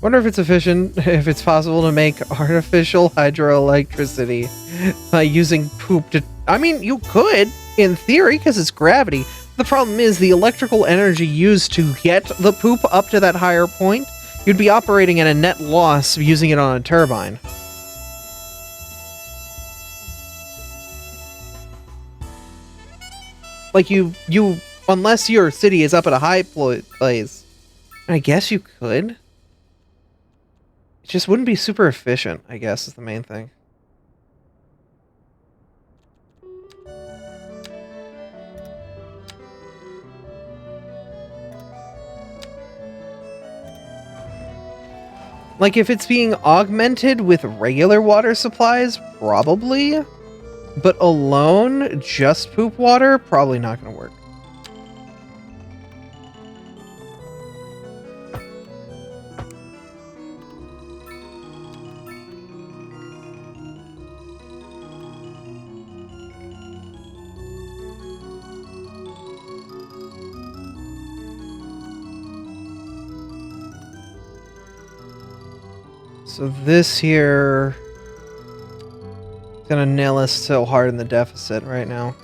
Wonder if it's efficient, if it's possible to make artificial hydroelectricity by using poop to... I mean, you could, in theory, because it's gravity. The problem is the electrical energy used to get the poop up to that higher point, you'd be operating at a net loss using it on a turbine. Like, unless your city is up at a high place, I guess you could. It just wouldn't be super efficient, I guess, is the main thing. Like, if it's being augmented with regular water supplies, probably. But alone, just poop water, probably not going to work. So this here is gonna nail us so hard in the deficit right now.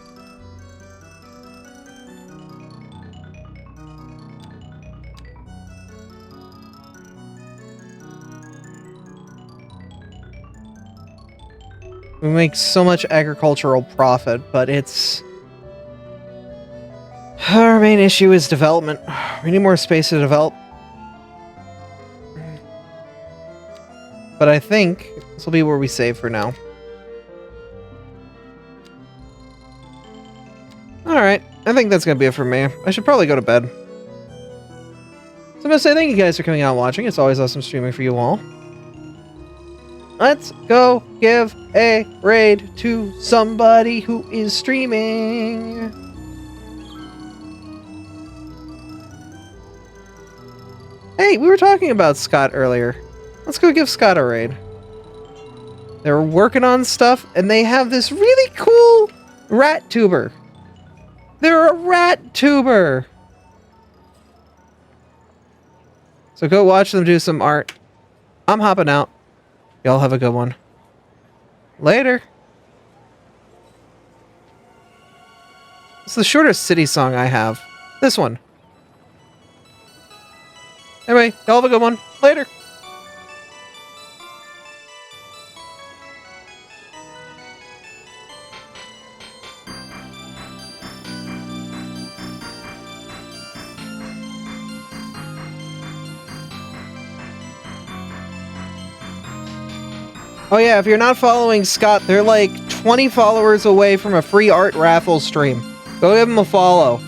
We make so much agricultural profit, but it's... Our main issue is development. We need more space to develop. But I think this will be where we save for now. Alright, I think that's going to be it for me. I should probably go to bed. So I'm going to say thank you guys for coming out and watching. It's always awesome streaming for you all. Let's go give a raid to somebody who is streaming. Hey, we were talking about Scott earlier. Let's go give Scott a raid. They're working on stuff, and they have this really cool rat tuber. They're a rat tuber. So go watch them do some art. I'm hopping out. Y'all have a good one. Later. It's the shortest city song I have. This one. Anyway, y'all have a good one. Later. Oh yeah, if you're not following Scott, they're like 20 followers away from a free art raffle stream. Go give him a follow.